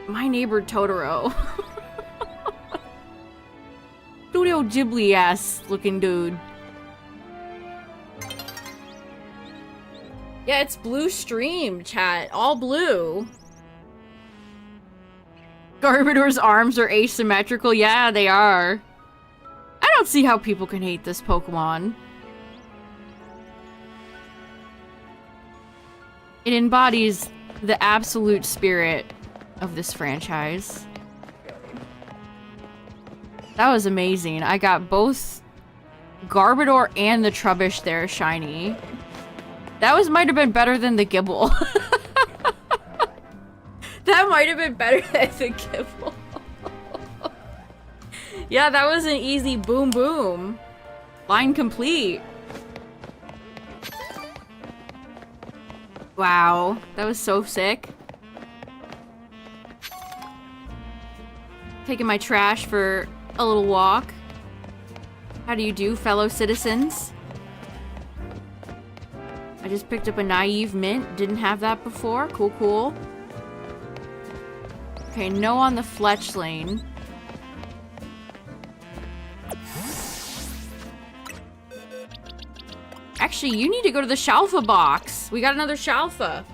My Neighbor Totoro. Studio Ghibli ass looking dude. Yeah, it's blue stream, chat. All blue. Garbodor's arms are asymmetrical. Yeah, they are. I don't see how people can hate this Pokemon. It embodies the absolute spirit of this franchise. That was amazing. I got both Garbodor and the Trubbish there shiny. That might have been better than the Gible. That might have been better than the Gible. Yeah, that was an easy boom boom. Line complete. Wow, that was so sick. Taking my trash for a little walk. How do you do, fellow citizens? I just picked up a naive mint. Didn't have that before. Cool, cool. Okay, no on the Fletchling. Actually, you need to go to the Shalfa box. We got another Shalfa.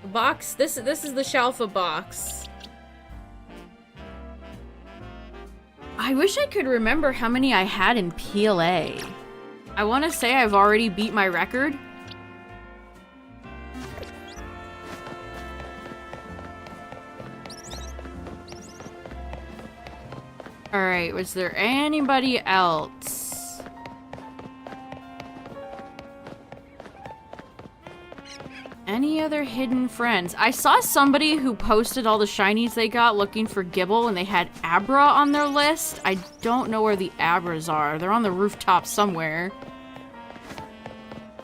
The box. This is the Shalfa box. I wish I could remember how many I had in PLA. I want to say I've already beat my record. Alright, was there anybody else? Any other hidden friends? I saw somebody who posted all the shinies they got looking for GIBBLE, and they had Abra on their list. I don't know where the Abras are. They're on the rooftop somewhere.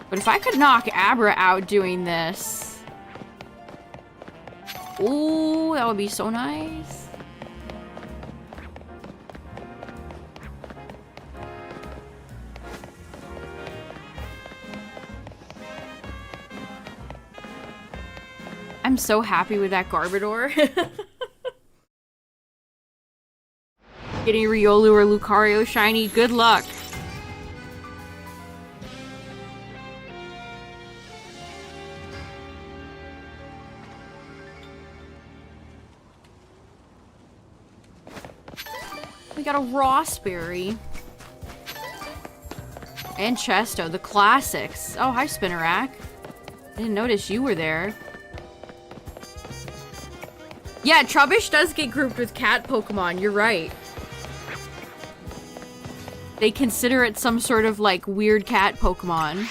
But if I could knock Abra out doing this... Ooh, that would be so nice. I'm so happy with that Garbodor. Getting Riolu or Lucario shiny, good luck. We got a Rossberry. And Chesto, the classics. Oh, hi, Spinnerack. I didn't notice you were there. Yeah, Trubbish does get grouped with cat Pokemon, you're right. They consider it some sort of, like, weird cat Pokemon.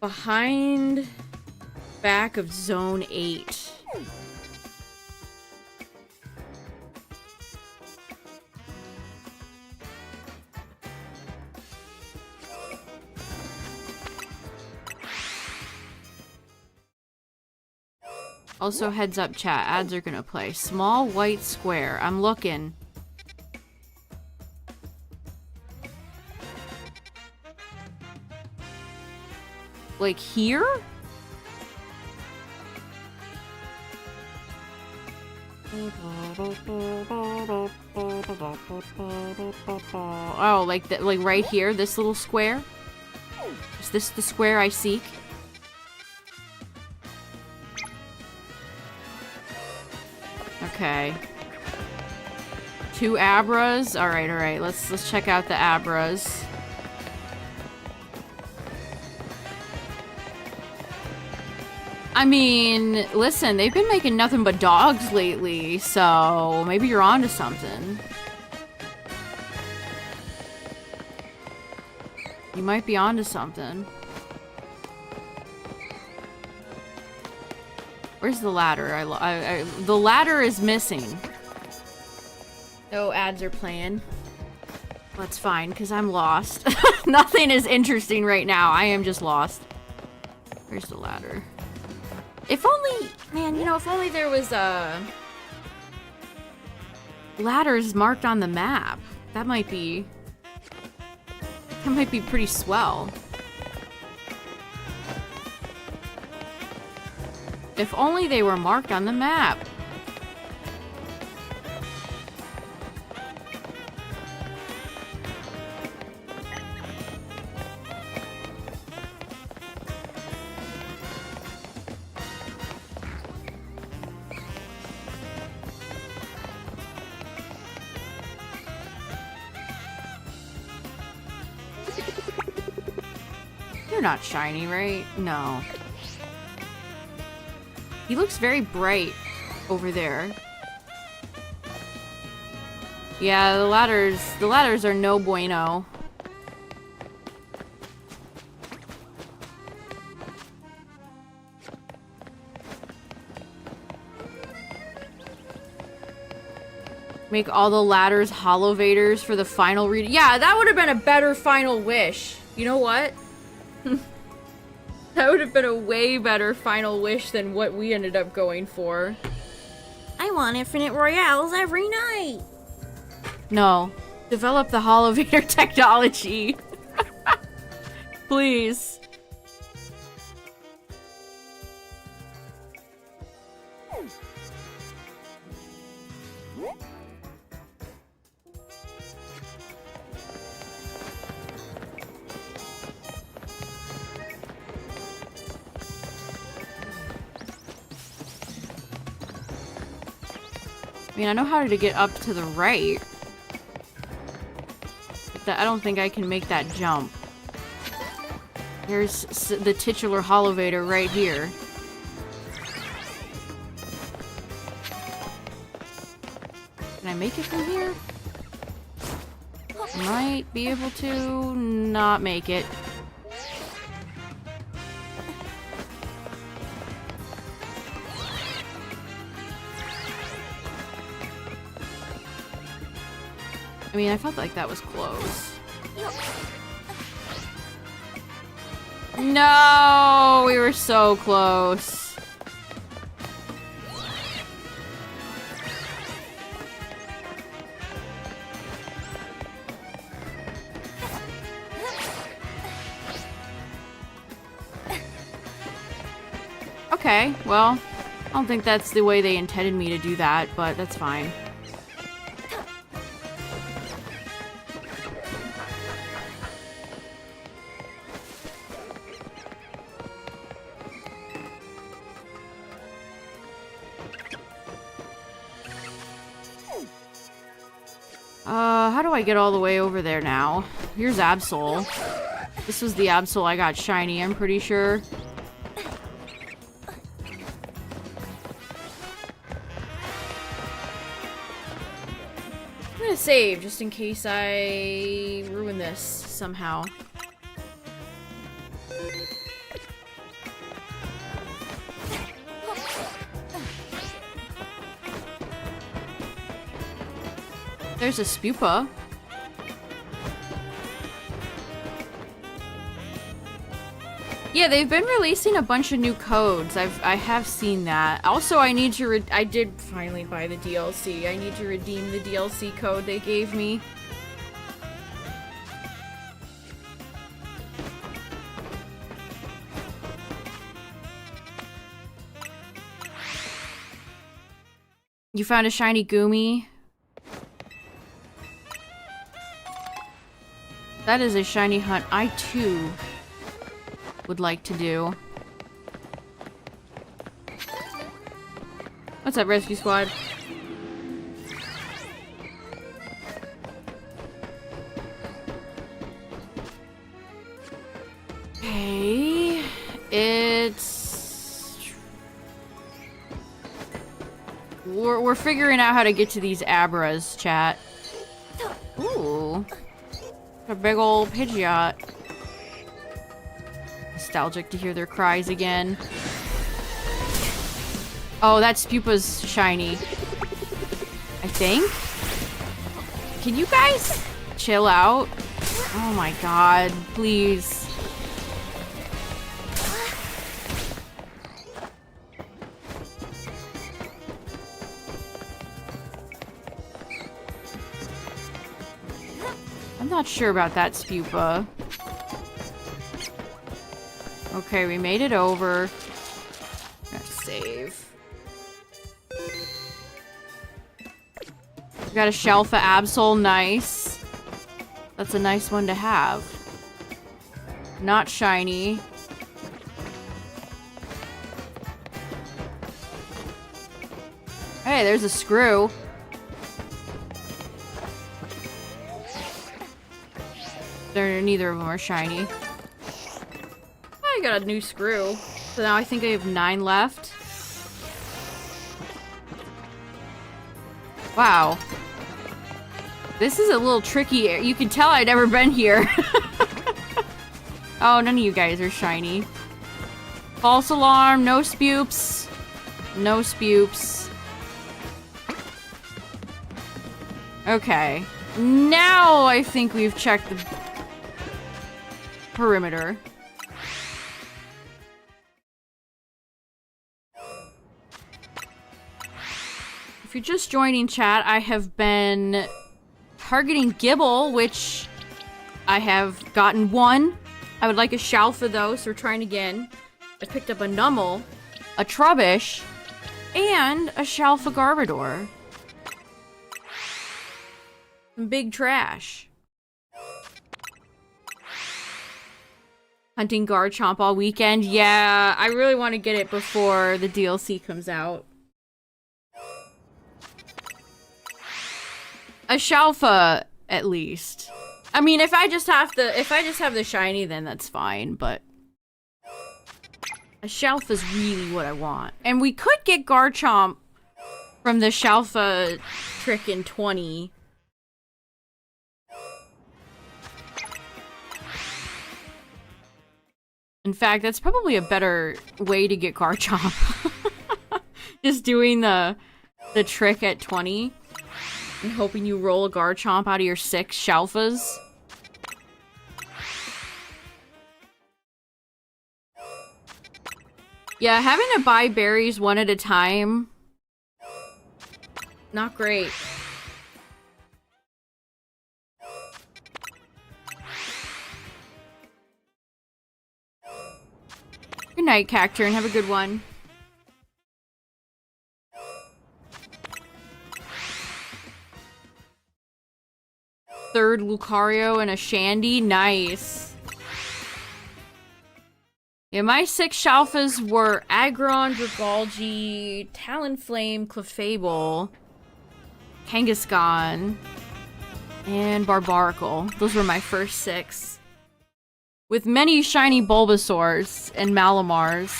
Behind back of Zone 8. Also, heads up, chat. Ads are gonna play. Small white square. I'm looking. Like here? Oh, like that, like right here, this little square? Is this the square I seek? Okay. 2 Abras. Alright, alright. Let's check out the Abras. I mean, listen, they've been making nothing but dogs lately, so maybe you're onto something. You might be onto something. Where's the ladder? The ladder is missing. Oh, ads are playing. That's fine, because I'm lost. Nothing is interesting right now. I am just lost. Where's the ladder? If only... Man, you know, if only there was, ladders marked on the map. That might be... That might be pretty swell. If only they were marked on the map. You're not shiny, right? No. He looks very bright over there. Yeah, the ladders are no bueno. Make all the ladders holovators for the final read. Yeah, that would have been a better final wish. You know what? That would have been a way better final wish than what we ended up going for. I want infinite royales every night. No. Develop the holovator technology. Please. I mean, I know how to get up to the right. But I don't think I can make that jump. There's the titular Holovator right here. Can I make it from here? Might be able to not make it. I mean, I felt like that was close. No, we were so close. Okay, well, I don't think that's the way they intended me to do that, but that's fine. How do I get all the way over there now? Here's Absol. This was the Absol I got shiny, I'm pretty sure. I'm gonna save, just in case I ruin this somehow. There's a Spupa. Yeah, they've been releasing a bunch of new codes. I have seen that. Also, I need to I did finally buy the DLC. I need to redeem the DLC code they gave me. You found a shiny Gimmie? That is a shiny hunt I too would like to do. What's up, Rescue Squad? Okay, it's... We're figuring out how to get to these Abras, chat. Ooh. A big old Pidgeot. Nostalgic to hear their cries again. Oh, that Spupa's shiny. I think? Can you guys chill out? Oh my god, please. I'm not sure about that Spupa. Okay, we made it over. Let's save. We got a Shelfa Absol, nice. That's a nice one to have. Not shiny. Hey, there's a Screw. Neither of them are shiny. I got a new Screw. So now I think I have 9 left. Wow. This is a little tricky. You can tell I've never been here. Oh, none of you guys are shiny. False alarm. No Spoops. No Spoops. Okay. Now I think we've checked the perimeter. If you're just joining chat, I have been targeting GIBLE, which I have gotten 1. I would like a Shalfa though, so we're trying again. I picked up a Numel, a Trubbish, and a Shalfa Garbodor. Some big trash. Hunting Garchomp all weekend. Yeah, I really want to get it before the DLC comes out. A Shalfa, at least. I mean, if I just have the shiny, then that's fine, but A Shalfa is really what I want. And we could get Garchomp from the Shalfa trick in 20. In fact, that's probably a better way to get Garchomp. Just doing the trick at 20 and hoping you roll a Garchomp out of your 6 Shalfas. Yeah, having to buy berries one at a time, not great. Good night, Cacturn. Have a good one. Third Lucario and a Shandy. Nice. Yeah, my 6 Shalfas were Aggron, Dragalge, Talonflame, Clefable, Kangaskhan, and Barbaracle. Those were my first 6. With many shiny Bulbasaurs and Malamars.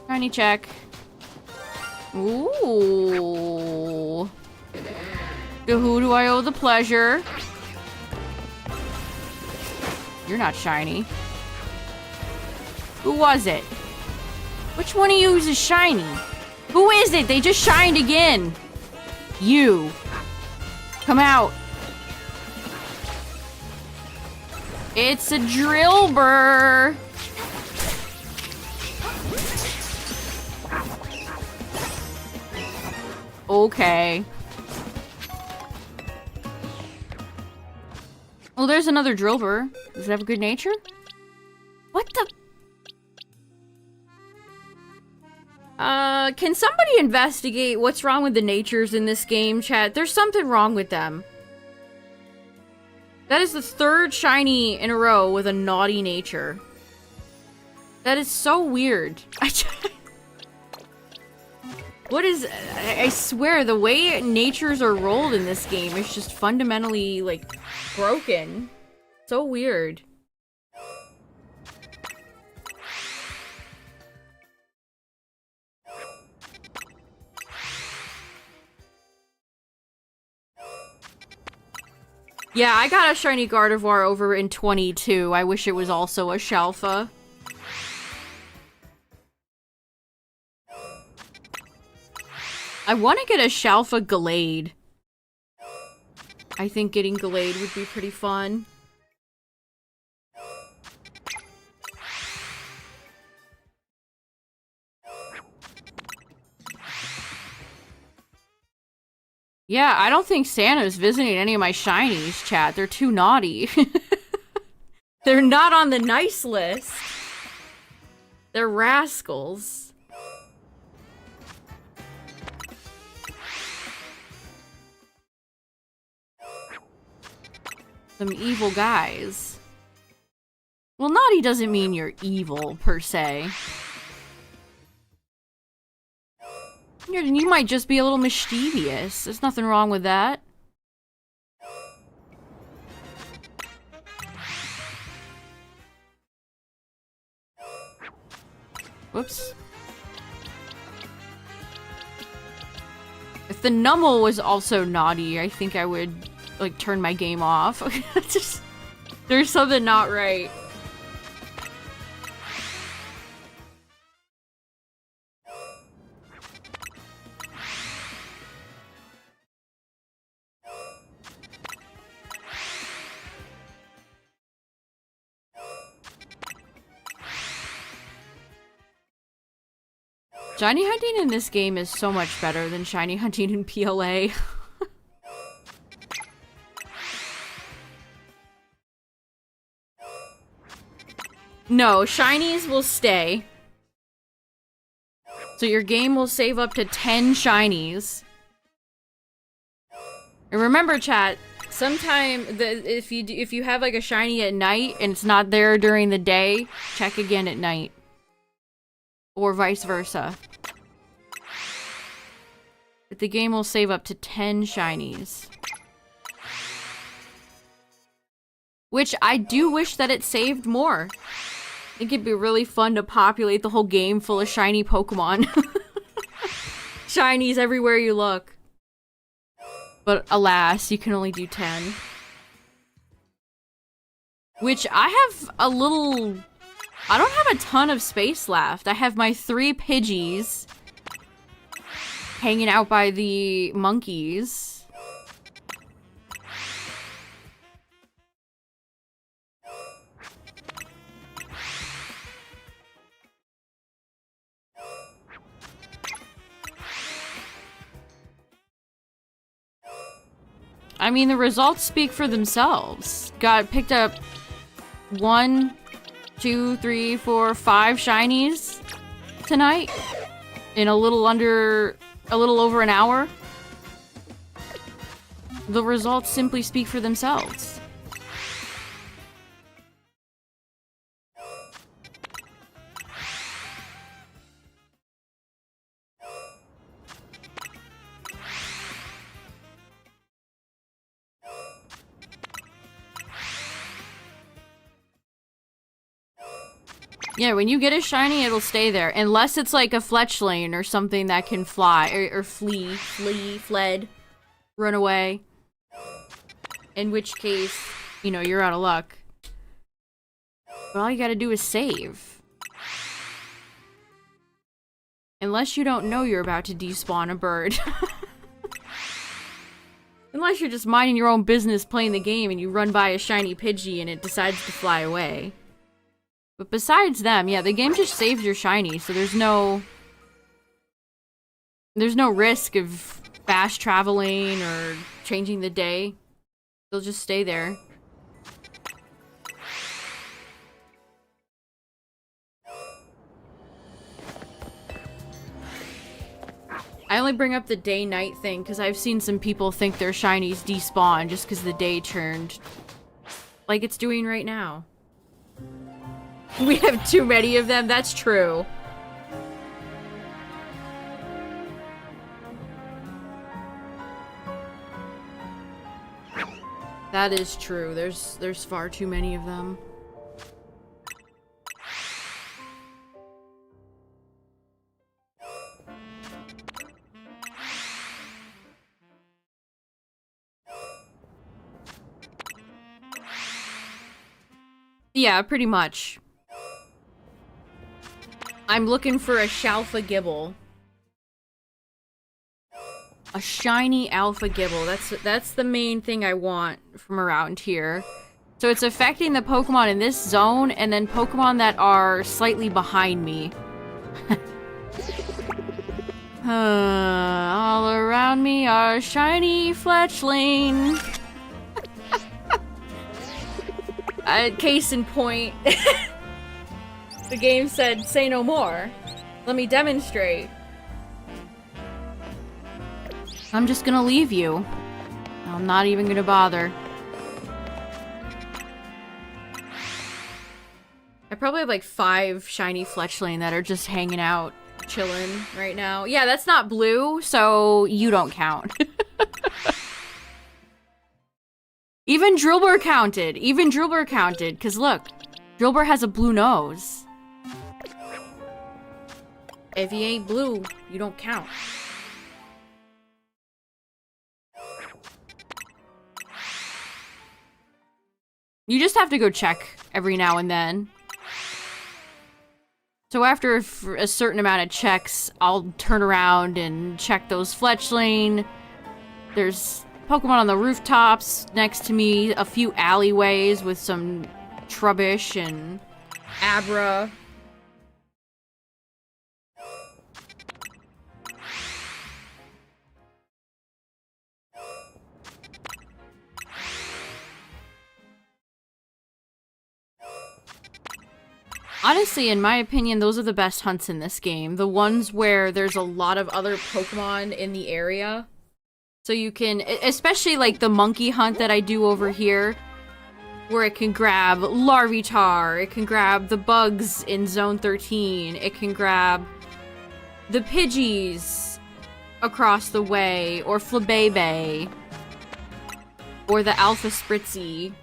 Shiny check. Ooh. To who do I owe the pleasure? You're not shiny. Who was it? Which one of you is shiny? Who is it? They just shined again. You. Come out. It's a Drillbur. Okay. Well, there's another Drillbur. Does it have a good nature? What the? Can somebody investigate what's wrong with the natures in this game, chat? There's something wrong with them. That is the 3rd shiny in a row with a naughty nature. That is so weird. What is... I swear, the way natures are rolled in this game is just fundamentally, like, broken. So weird. Yeah, I got a shiny Gardevoir over in 22. I wish it was also a Shalfa. I want to get a Shalfa Gallade. I think getting Gallade would be pretty fun. Yeah, I don't think Santa's visiting any of my shinies, chat. They're too naughty. They're not on the nice list. They're rascals. Some evil guys. Well, naughty doesn't mean you're evil, per se. You might just be a little mischievous. There's nothing wrong with that. Whoops. If the Numble was also naughty, I think I would, like, turn my game off. Just, there's something not right. Shiny hunting in this game is so much better than shiny hunting in PLA. No, shinies will stay. So your game will save up to 10 shinies. And remember, chat, sometime if you have like a shiny at night and it's not there during the day, check again at night. Or vice versa. But the game will save up to 10 shinies. Which I do wish that it saved more. I think it'd be really fun to populate the whole game full of shiny Pokemon. Shinies everywhere you look. But alas, you can only do 10. Which I have a little... I don't have a ton of space left. I have my 3 Pidgeys hanging out by the monkeys. I mean, the results speak for themselves. Picked up 1, 2, 3, 4, 5 shinies tonight in a little over an hour. The results simply speak for themselves. Yeah, when you get a shiny, it'll stay there. Unless it's like a Fletchling or something that can fly, or fled, run away. In which case, you know, you're out of luck. But all you gotta do is save. Unless you don't know you're about to despawn a bird. Unless you're just minding your own business playing the game and you run by a shiny Pidgey and it decides to fly away. But besides them, yeah, the game just saves your shiny, so there's no risk of fast traveling or changing the day. They'll just stay there. I only bring up the day-night thing because I've seen some people think their shinies despawn just because the day turned like it's doing right now. We have too many of them, that's true. That is true. There's far too many of them. Yeah, pretty much. I'm looking for a Shalfa Gible. A shiny Alpha Gible. That's the main thing I want from around here. So it's affecting the Pokemon in this zone, and then Pokemon that are slightly behind me. All around me are shiny Fletchling. Case in point. The game said, say no more. Let me demonstrate. I'm just gonna leave you. I'm not even gonna bother. I probably have like 5 shiny Fletchling that are just hanging out, chilling right now. Yeah, that's not blue, so you don't count. Even Drillbur counted. Even Drillbur counted, because look, Drillbur has a blue nose. If he ain't blue, you don't count. You just have to go check every now and then. So after a certain amount of checks, I'll turn around and check those Fletchling. There's Pokemon on the rooftops next to me, a few alleyways with some Trubbish and Abra. Honestly, in my opinion, those are the best hunts in this game. The ones where there's a lot of other Pokemon in the area. So you can, especially like the monkey hunt that I do over here, where it can grab Larvitar, it can grab the bugs in Zone 13, it can grab the Pidgeys across the way, or Flabebe, or the Alpha Spritzy.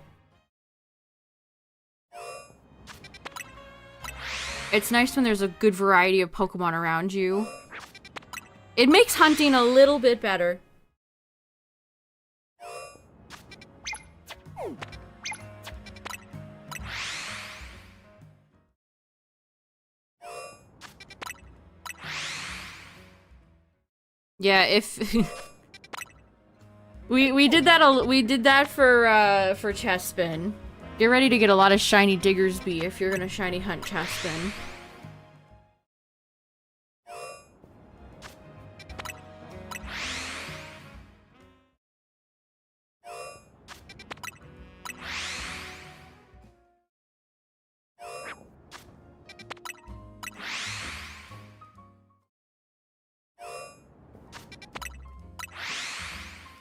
It's nice when there's a good variety of Pokemon around you. It makes hunting a little bit better. Yeah, if we did that for Chespin. Get ready to get a lot of shiny Diggersby if you're gonna shiny hunt Chespin.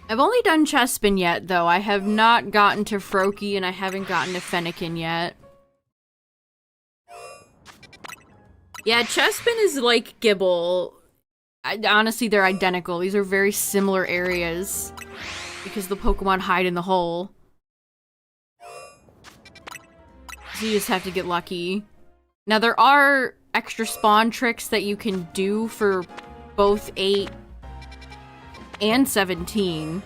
I've only done Chespin yet, though. I have not gotten to Froakie, and I haven't gotten to Fennekin yet. Yeah, Chespin is like Gible. Honestly, they're identical. These are very similar areas. Because the Pokemon hide in the hole. So you just have to get lucky. Now, there are extra spawn tricks that you can do for both 8 and 17.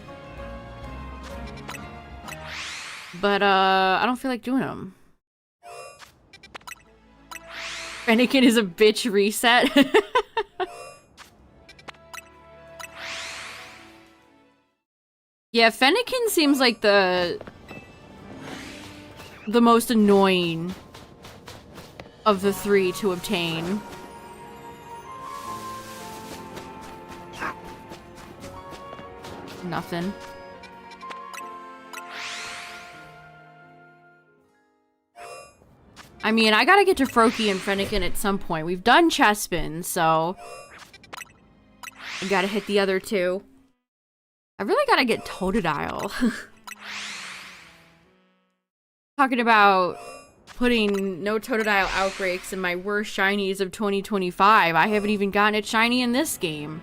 But, I don't feel like doing them. Fennekin is a bitch reset. Yeah, Fennekin seems like the most annoying of the 3 to obtain. Nothing. I mean, I gotta get to Froakie and Fennekin at some point. We've done Chespin, so I gotta hit the other 2. I really gotta get Totodile. Talking about putting no Totodile outbreaks in my worst shinies of 2025. I haven't even gotten it shiny in this game.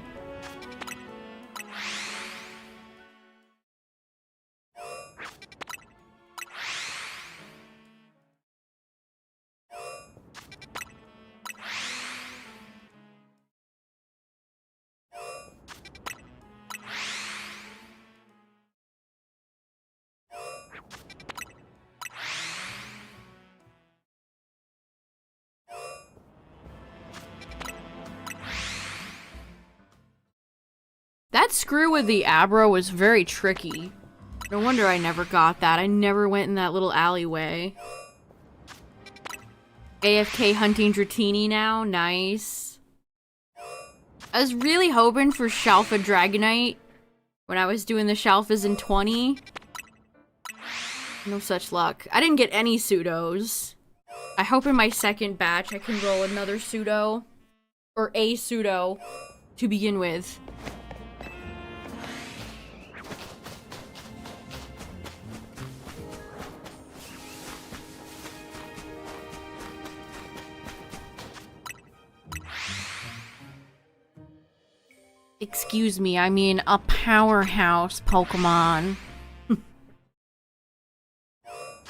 That screw with the Abra was very tricky. No wonder I never got that. I never went in that little alleyway. AFK hunting Dratini now. Nice. I was really hoping for Shalfa Dragonite when I was doing the Shalfas in 20. No such luck. I didn't get any pseudos. I hope in my second batch I can roll another pseudo. Or a pseudo to begin with. Excuse me, I mean a powerhouse Pokemon.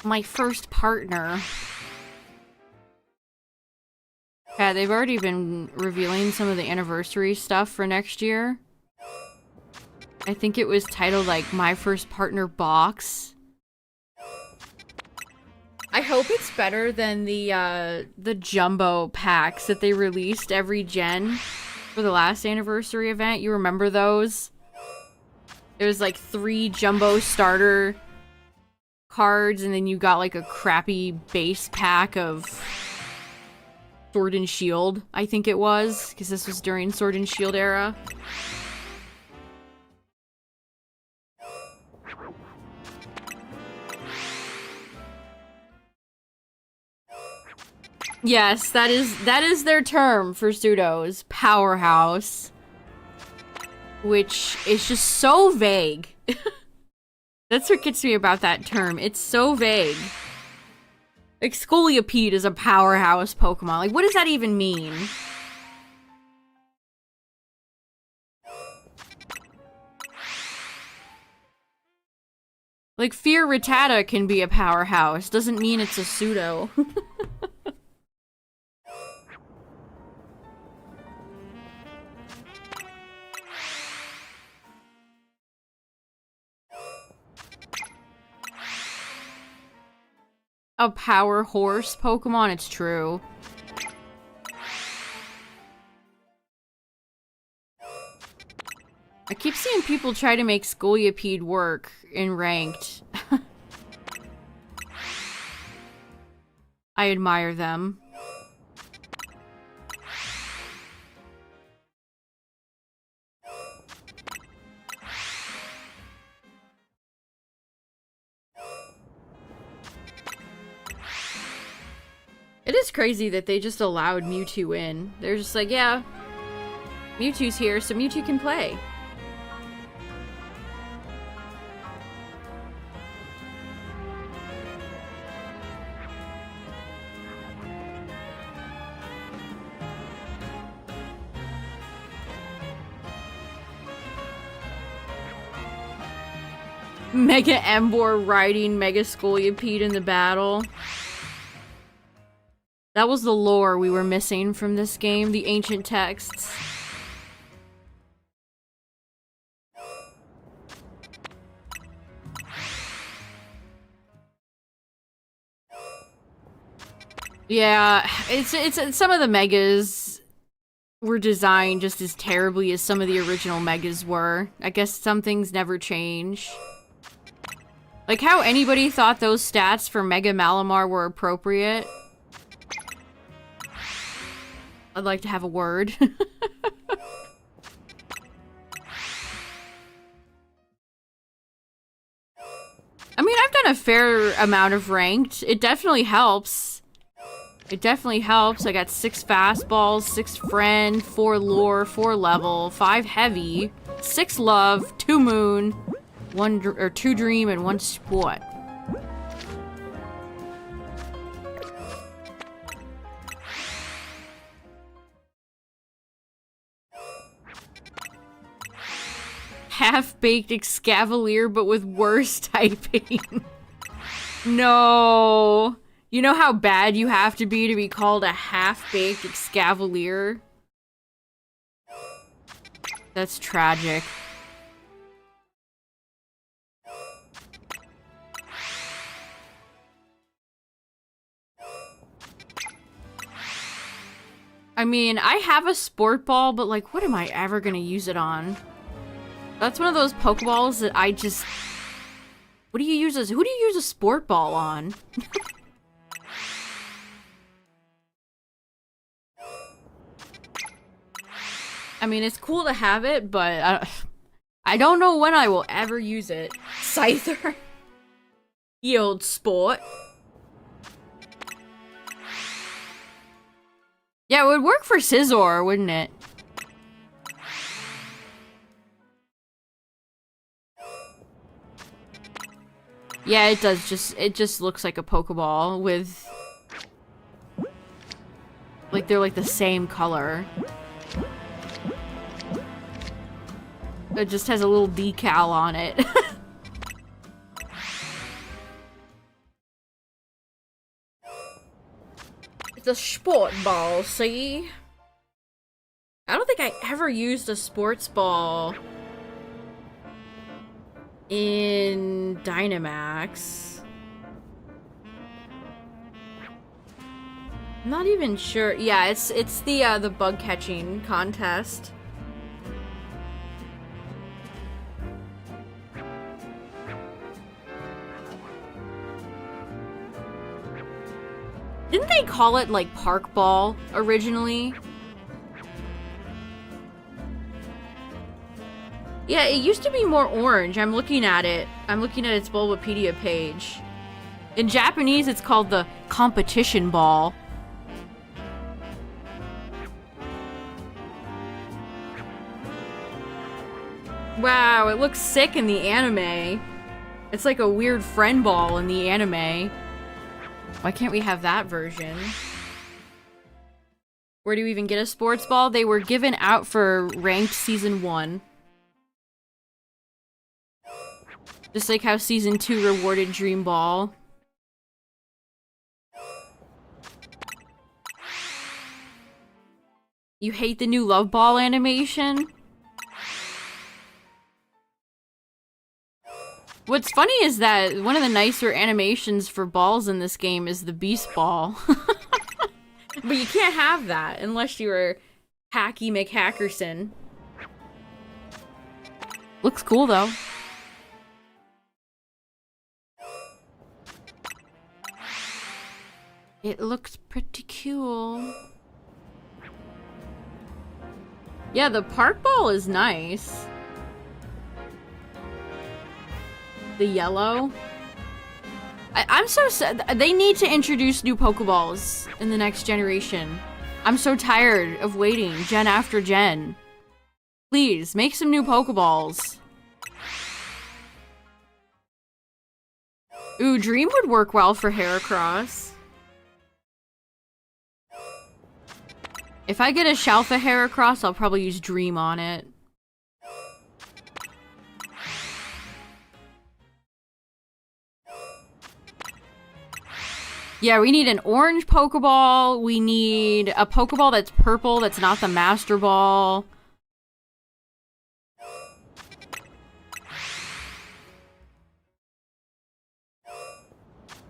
My first partner. Yeah, they've already been revealing some of the anniversary stuff for next year. I think it was titled, like, My First Partner Box. I hope it's better than the jumbo packs that they released every gen. For the last anniversary event, you remember those? It was like 3 jumbo starter cards, and then you got like a crappy base pack of Sword and Shield, I think it was, because this was during Sword and Shield era. Yes, that is their term for pseudos. Powerhouse. Which is just so vague. That's what gets me about that term. It's so vague. Like, Scolipede is a powerhouse Pokemon. Like, what does that even mean? Like, Fear Rattata can be a powerhouse. Doesn't mean it's a pseudo. a power horse Pokemon, it's true. I keep seeing people try to make Scolipede work in ranked. I admire them. It is crazy that they just allowed Mewtwo in. They're just like, yeah, Mewtwo's here, so Mewtwo can play. Mega Emboar riding Mega Scolipede in the battle. That was the lore we were missing from this game, the ancient texts. Yeah, it's some of the megas were designed just as terribly as some of the original megas were. I guess some things never change. Like how anybody thought those stats for Mega Malamar were appropriate. I'd like to have a word. I mean, I've done a fair amount of ranked. It definitely helps. It definitely helps. I got 6 fastballs, 6 friend, 4 lore, 4 level, 5 heavy, 6 love, 2 moon, 2 dream, and 1 sport. Half-baked Excavalier, but with worse typing. No. You know how bad you have to be called a half-baked Excavalier? That's tragic. I mean, I have a sport ball, but like, what am I ever gonna use it on? That's one of those Pokeballs that I just... What do you use as... Who do you use a sport ball on? I mean, it's cool to have it, but I don't know when I will ever use it. Scyther. Yield sport. Yeah, it would work for Scizor, wouldn't it? Yeah, it does it just looks like a Pokeball with... Like, they're like the same color. It just has a little decal on it. It's a sport ball, see? I don't think I ever used a sports ball in Dynamax. I'm not even sure. Yeah, it's the bug catching contest. Didn't they call it like Park Ball originally? Yeah, it used to be more orange. I'm looking at it. I'm looking at its Bulbapedia page. In Japanese, it's called the competition ball. Wow, it looks sick in the anime. It's like a weird friend ball in the anime. Why can't we have that version? Where do you even get a sports ball? They were given out for ranked season 1. Just like how season 2 rewarded Dream Ball. You hate the new Love Ball animation? What's funny is that one of the nicer animations for balls in this game is the beast ball. But you can't have that unless you're Hacky McHackerson. Looks cool though. It looks pretty cool. Yeah, the park ball is nice. The yellow. I'm so sad. They need to introduce new Pokeballs in the next generation. I'm so tired of waiting gen after gen. Please, make some new Pokeballs. Ooh, Dream would work well for Heracross. If I get a Shalfa Heracross, I'll probably use Dream on it. Yeah, we need an orange Pokeball. We need a Pokeball that's purple, that's not the Master Ball.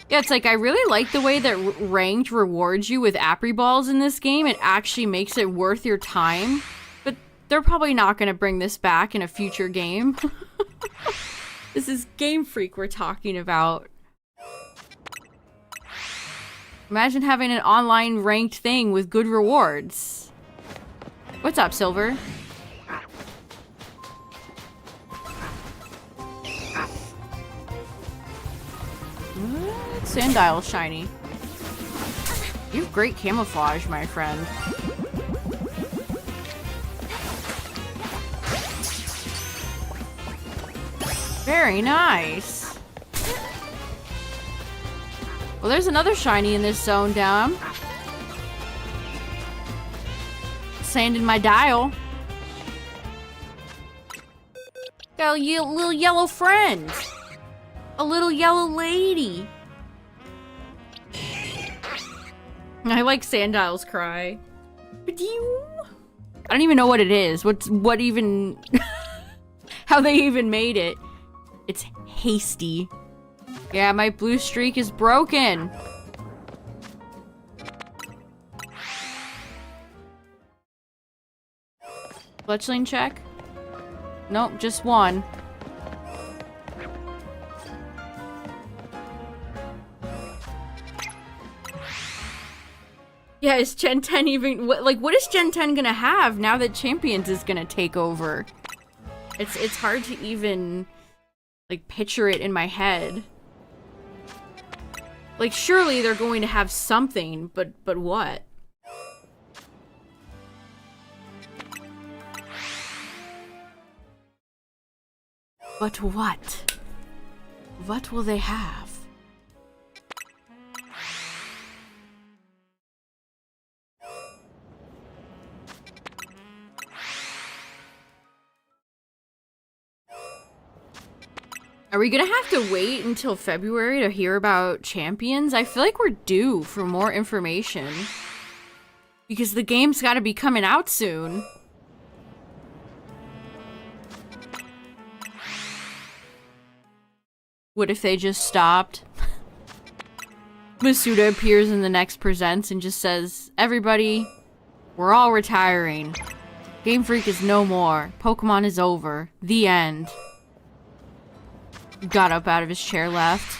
Yeah, it's like, I really like the way that Ranked rewards you with Appy Balls in this game. It actually makes it worth your time. But they're probably not going to bring this back in a future game. This is Game Freak we're talking about. Imagine having an online ranked thing with good rewards. What's up, Silver? What? Sandile shiny. You have great camouflage, my friend. Very nice. Well, there's another shiny in this zone down. Sand in my dial. Got a little yellow friend. A little yellow lady. I like Sandile's cry. I don't even know what it is. What even... how they even made it. It's hasty. Yeah, my blue streak is broken. Fletchling check? Nope, just one. Yeah, is Gen 10 even... what is Gen 10 gonna have now that Champions is gonna take over? It's hard to even, like, picture it in my head. Like, surely they're going to have something, but what? But what? What will they have? Are we gonna have to wait until February to hear about Champions? I feel like we're due for more information. Because the game's gotta be coming out soon. What if they just stopped? Masuda appears in the next Presents and just says, everybody, we're all retiring. Game Freak is no more. Pokemon is over. The end. Got up out of his chair, left.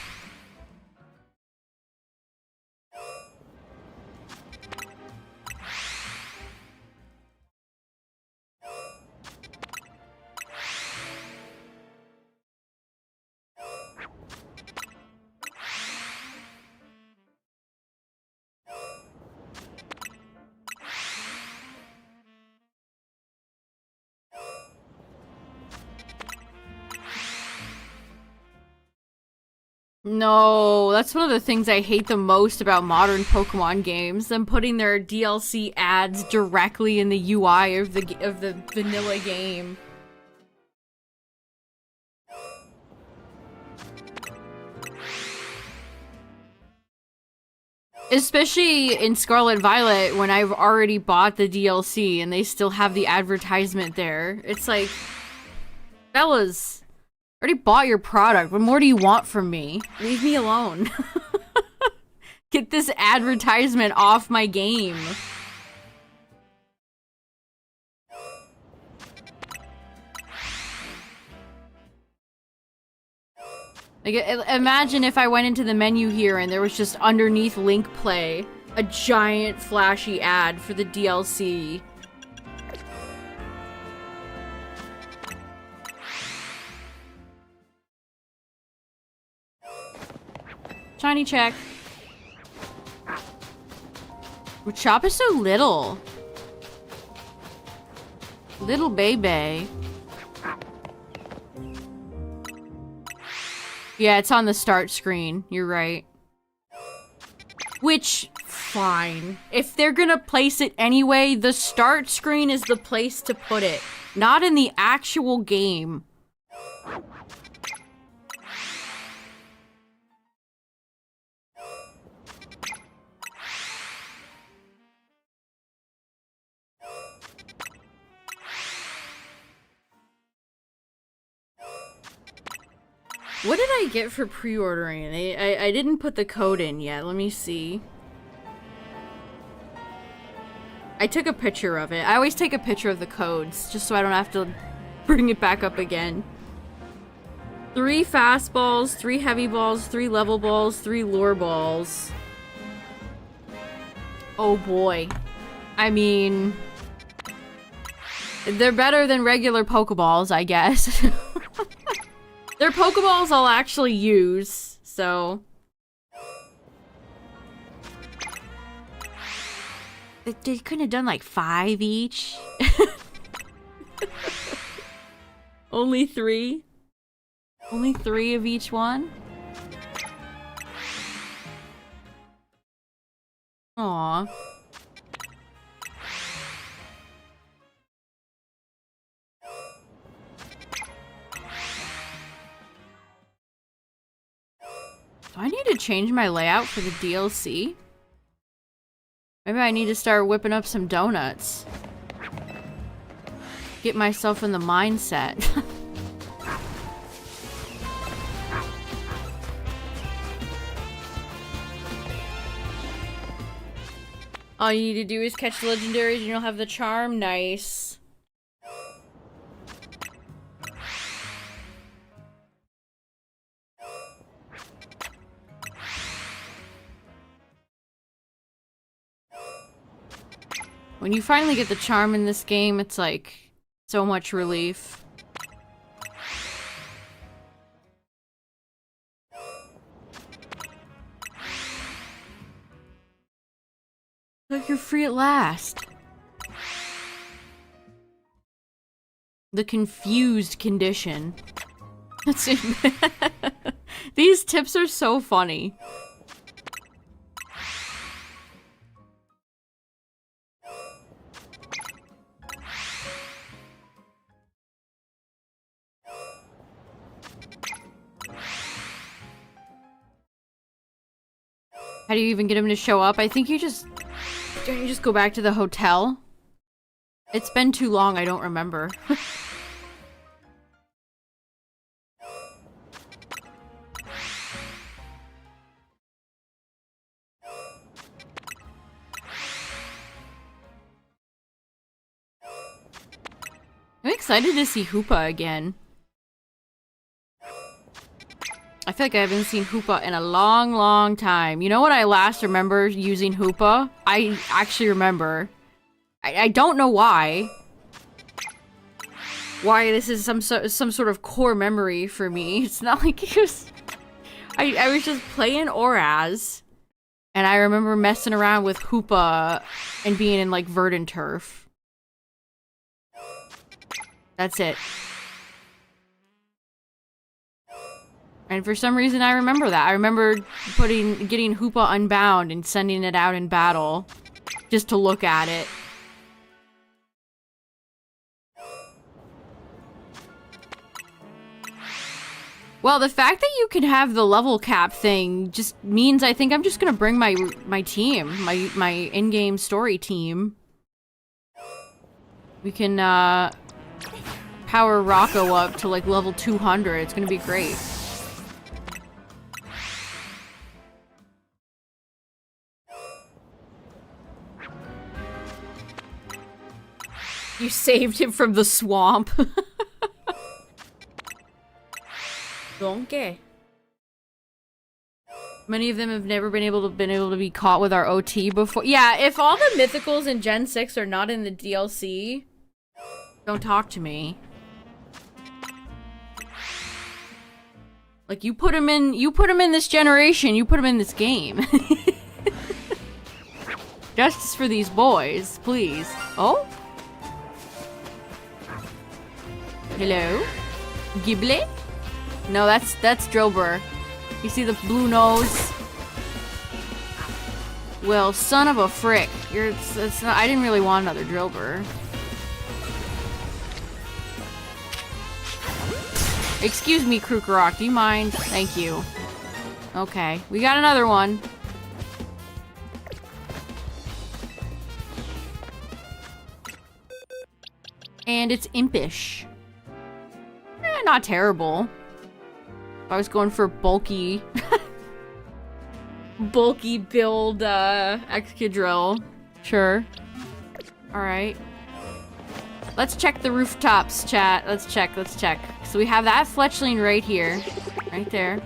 No, that's one of the things I hate the most about modern Pokemon games. Them putting their DLC ads directly in the UI of the vanilla game. Especially in Scarlet Violet, when I've already bought the DLC and they still have the advertisement there. It's like, fellas, Already bought your product. What more do you want from me? Leave me alone. Get this advertisement off my game. Like, imagine if I went into the menu here and there was just underneath link play a giant flashy ad for the DLC. Shiny check. Well, Chop is so little. Little baby. Yeah, it's on the start screen. You're right. Which, fine. If they're gonna place it anyway, the start screen is the place to put it. Not in the actual game. What did I get for pre-ordering? I didn't put the code in yet. Let me see. I took a picture of it. I always take a picture of the codes, just so I don't have to bring it back up again. 3 fast balls, 3 heavy balls, 3 level balls, 3 lure balls. Oh boy. I mean... they're better than regular Pokeballs, I guess. They're Pokeballs I'll actually use, so... They couldn't have done like 5 each? Only 3? Only 3 of each one? Aww. Do I need to change my layout for the DLC? Maybe I need to start whipping up some donuts. Get myself in the mindset. All you need to do is catch the legendaries and you'll have the charm. Nice. When you finally get the charm in this game, it's like so much relief. Look, you're free at last. The confused condition. That's it. These tips are so funny. How do you even get him to show up? I think you just... Don't you just go back to the hotel? It's been too long, I don't remember. I'm excited to see Hoopa again. I feel like I haven't seen Hoopa in a long, long time. You know what I last remember using Hoopa? I actually remember. I don't know why. Why this is some sort of core memory for me. It's not like it was... I was just playing Oraz. And I remember messing around with Hoopa and being in like Verdant Turf. That's it. And for some reason I remember that. I remember getting Hoopa Unbound and sending it out in battle. Just to look at it. Well, the fact that you can have the level cap thing just means I think I'm just gonna bring my team. My in-game story team. We can, power Rocco up to like level 200. It's gonna be great. You saved him from the swamp. Donkey. Many of them have never been able to be caught with our OT before. Yeah, if all the mythicals in Gen 6 are not in the DLC, don't talk to me. Like, you put them in this generation, you put them in this game. Justice for these boys, please. Oh? Hello? GIBLE? No, that's Drober. You see the blue nose? Well, son of a frick. It's not, I didn't really want another Drober. Excuse me, Krukarok, do you mind? Thank you. Okay, we got another one. And it's impish. Not terrible. I was going for bulky... bulky build, Excadrill. Sure. Alright. Let's check the rooftops, chat. Let's check. So we have that fletchling right here. Right there.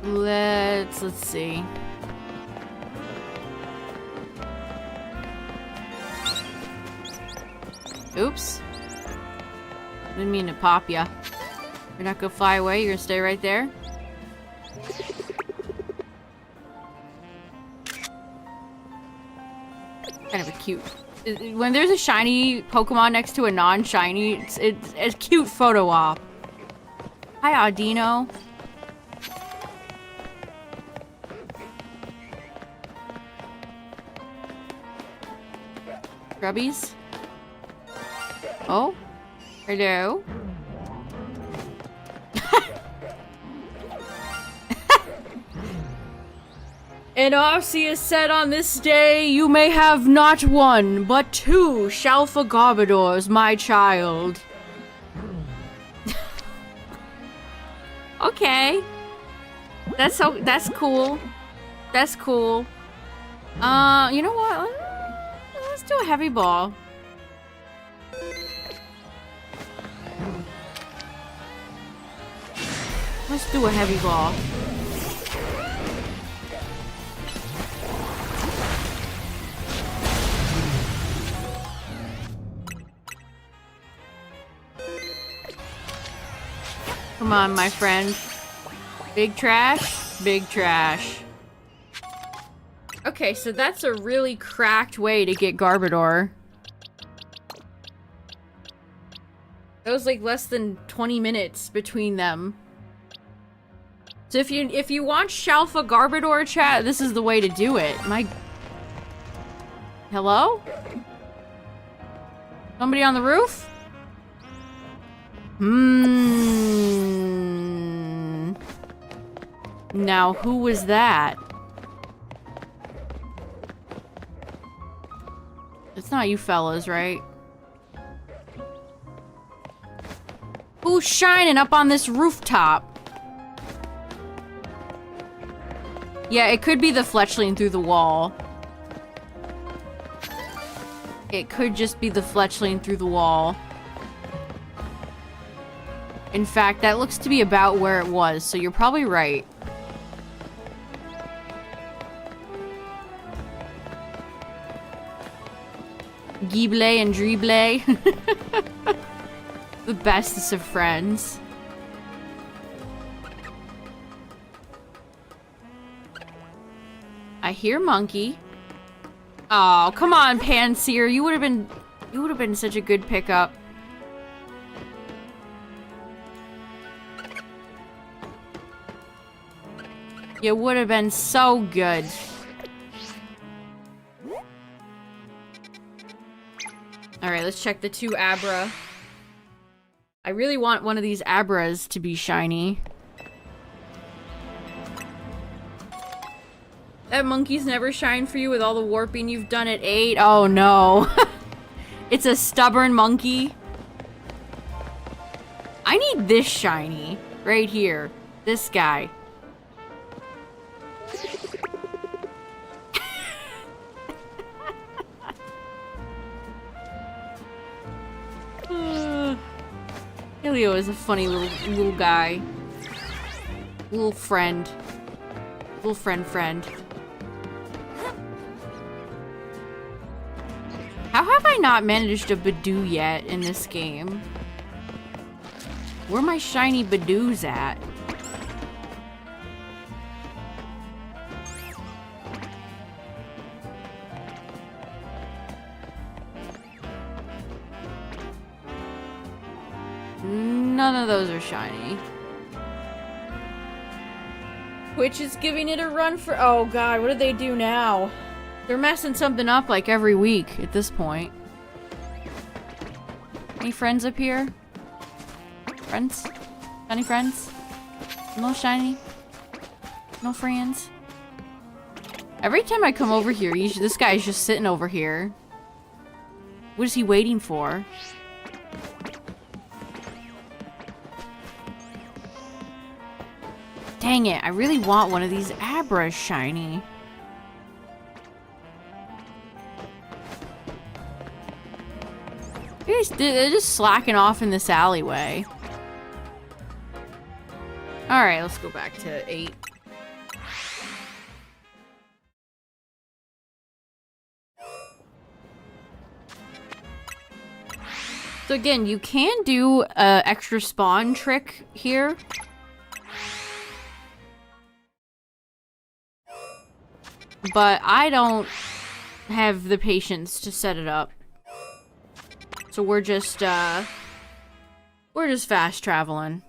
Let's see. Oops. Didn't mean to pop ya. You're not gonna fly away, you're gonna stay right there? Kind of a cute... When there's a shiny Pokemon next to a non-shiny, it's a cute photo op. Hi, Audino. Grubbies? Oh? Hello? And Arceus said, on this day, you may have not one, but two Shalfa Garbodors, my child. Okay. That's cool. That's cool. You know what? Let's do a heavy ball. Let's do a heavy ball. Come on, my friend. Big trash, big trash. Okay, so that's a really cracked way to get Garbodor. That was like less than 20 minutes between them. So if you want Shalfa Garbodor, chat, this is the way to do it. Hello? Somebody on the roof? Now, who was that? It's not you fellas, right? Who's shining up on this rooftop? Yeah, it could be the fletchling through the wall. It could just be the fletchling through the wall. In fact, that looks to be about where it was, so you're probably right. Gible and Drible. The bestest of friends. I hear monkey. Oh, come on, Panseer. You would have been such a good pickup. You would have been so good. Alright, let's check the two Abra. I really want one of these Abras to be shiny. monkeys never shine for you with all the warping you've done at 8? Oh no. It's a stubborn monkey. I need this shiny. Right here. This guy. Helio is a funny little guy. Little friend. Little friend. How have I not managed a Badoo yet in this game? Where are my shiny Badoos at? None of those are shiny. Twitch is giving it a run for— oh god, what did they do now? They're messing something up like every week at this point. Any friends up here? Friends? Any friends? No shiny? No friends? Every time I come over here, this guy's just sitting over here. What is he waiting for? Dang it, I really want one of these Abras shiny. They're just slacking off in this alleyway. Alright, let's go back to 8. So again, you can do an extra spawn trick here. But I don't have the patience to set it up. So we're just fast traveling.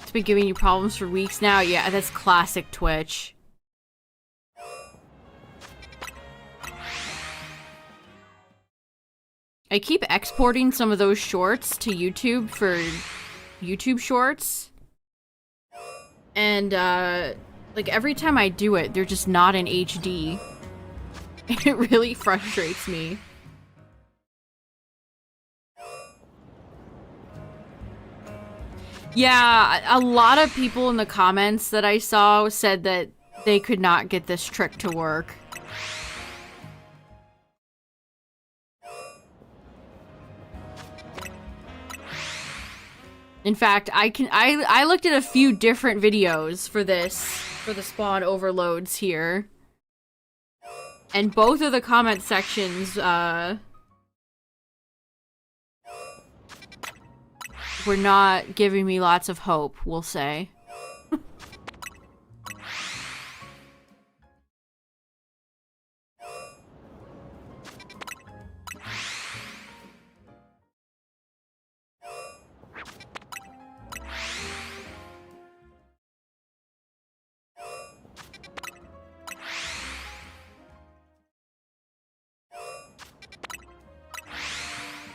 It's been giving you problems for weeks now. Yeah, that's classic Twitch. I keep exporting some of those shorts to YouTube for YouTube shorts. And, like, every time I do it, they're just not in HD. It really frustrates me. Yeah, a lot of people in the comments that I saw said that they could not get this trick to work. In fact, I looked at a few different videos for this, for the spawn overloads here. And both of the comment sections, were not giving me lots of hope, we'll say.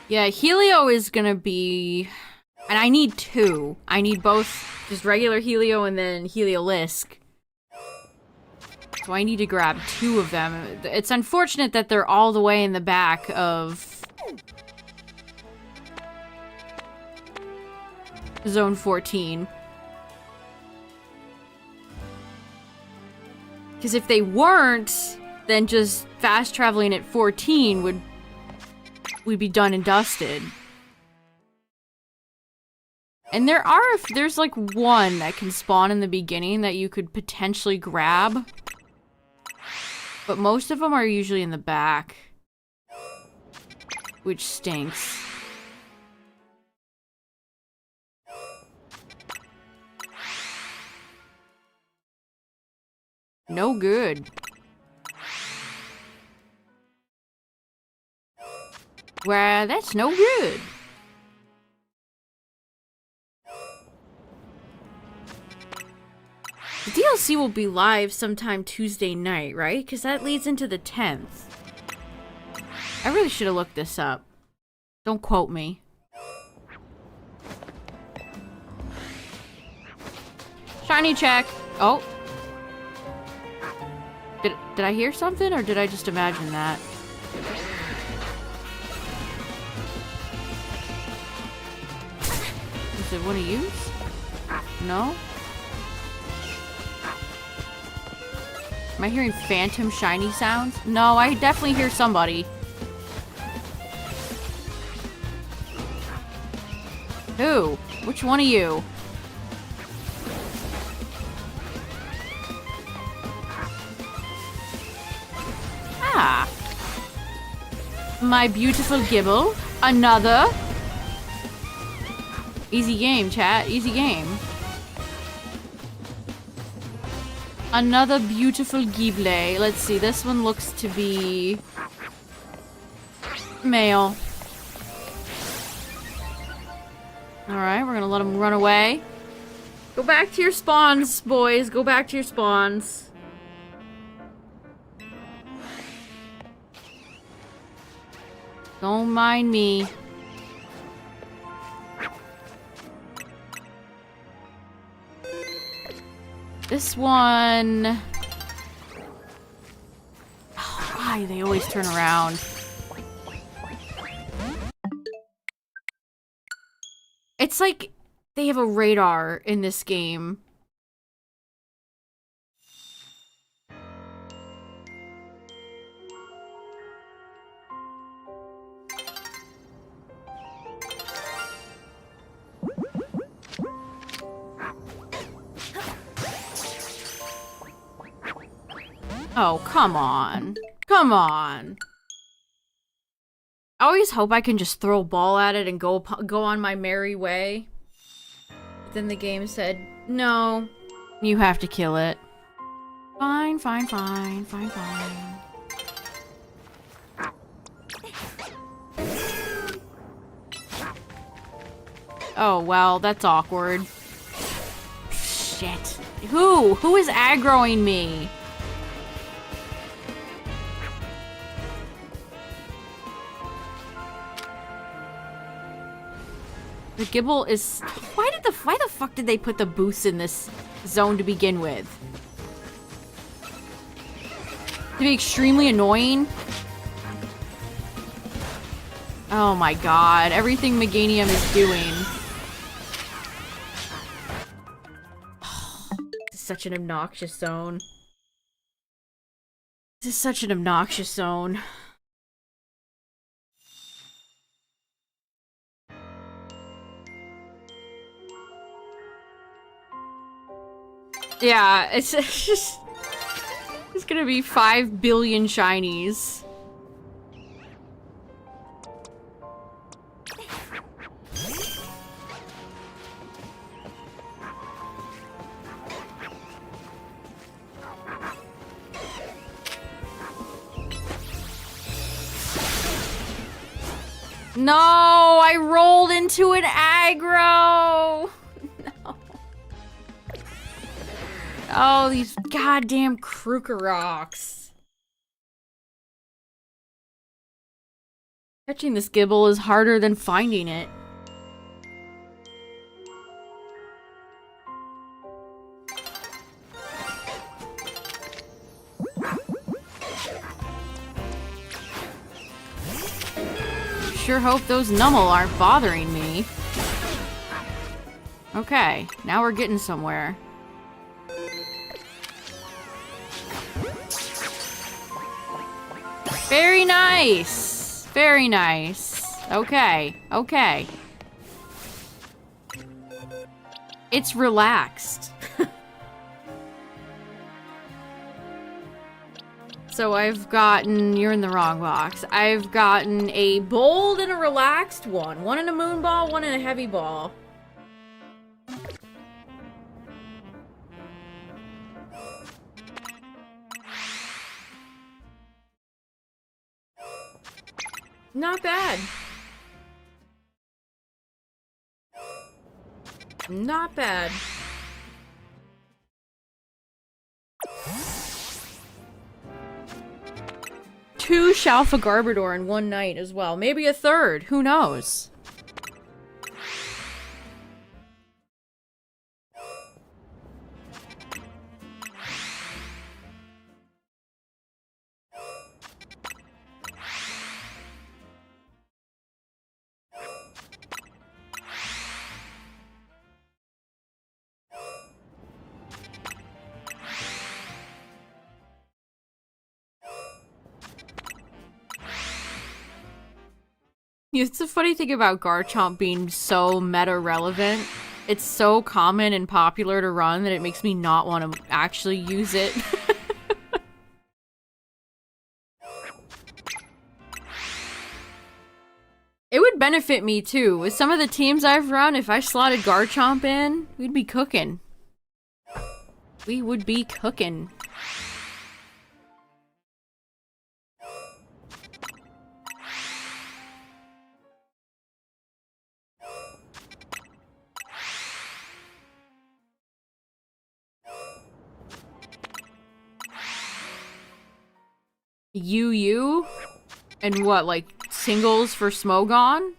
Yeah, Helio is gonna be... and I need 2. I need both just regular Helio and then Heliolisk. So I need to grab 2 of them. It's unfortunate that they're all the way in the back of Zone 14. Because if they weren't, then just fast traveling at 14 we'd be done and dusted. And there's like one that can spawn in the beginning that you could potentially grab. But most of them are usually in the back. Which stinks. No good. Well, that's no good. The DLC will be live sometime Tuesday night, right? Because that leads into the 10th. I really should have looked this up. Don't quote me. Shiny check. Oh. Did I hear something, or did I just imagine that? Is it one of you? No? Am I hearing phantom shiny sounds? No, I definitely hear somebody. Who? Which one of you? Ah. My beautiful GIBBLE. Another. Easy game, chat. Easy game. Another beautiful GIBLE. Let's see. This one looks to be male. Alright, we're gonna let him run away. Go back to your spawns, boys. Go back to your spawns. Don't mind me. This one... Oh, why do they always turn around? It's like they have a radar in this game. Oh, come on. Come on. I always hope I can just throw a ball at it and go on my merry way. But then the game said, no, you have to kill it. Fine, fine, fine, fine, fine. Oh, well, that's awkward. Shit. Who? Who is aggroing me? The GIBBLE is... Why the fuck did they put the boosts in this zone to begin with? To be extremely annoying? Oh my god, everything Meganium is doing. This is such an obnoxious zone. This is such an obnoxious zone. Yeah, it's just... It's gonna be 5 billion shinies. No, I rolled into an aggro. No. Oh, these goddamn Krugeroks. Catching this GIBBLE is harder than finding it. Sure hope those Numel aren't bothering me. Okay, now we're getting somewhere. Very nice! Very nice. Okay, okay. It's relaxed. So I've gotten... You're in the wrong box. I've gotten a bold and a relaxed one. One in a moon ball, one in a heavy ball. Not bad. Not bad. Two Shalfa Garbodor in one night as well. Maybe a third. Who knows? It's the funny thing about Garchomp being so meta-relevant. It's so common and popular to run that it makes me not want to actually use it. It would benefit me too. With some of the teams I've run, if I slotted Garchomp in, we'd be cooking. We would be cooking. UU? And what, like, singles for Smogon?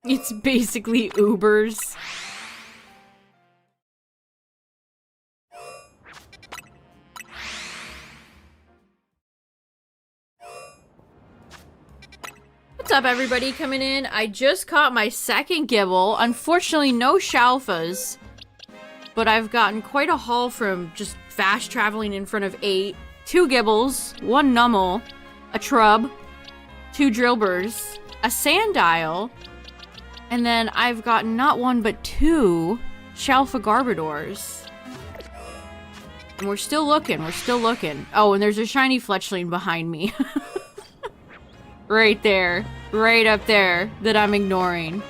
It's basically Ubers. What's up, everybody coming in? I just caught my second Gible. Unfortunately, no Shalfas. But I've gotten quite a haul from just fast traveling in front of 8. 2 Gibbles, 1 Nummel, a Trub, 2 Drillburs, a Sandile, and then I've gotten not 1 but 2 Shalfa Garbodors. And we're still looking, we're still looking. Oh, and there's a shiny Fletchling behind me. Right there. Right up there. That I'm ignoring.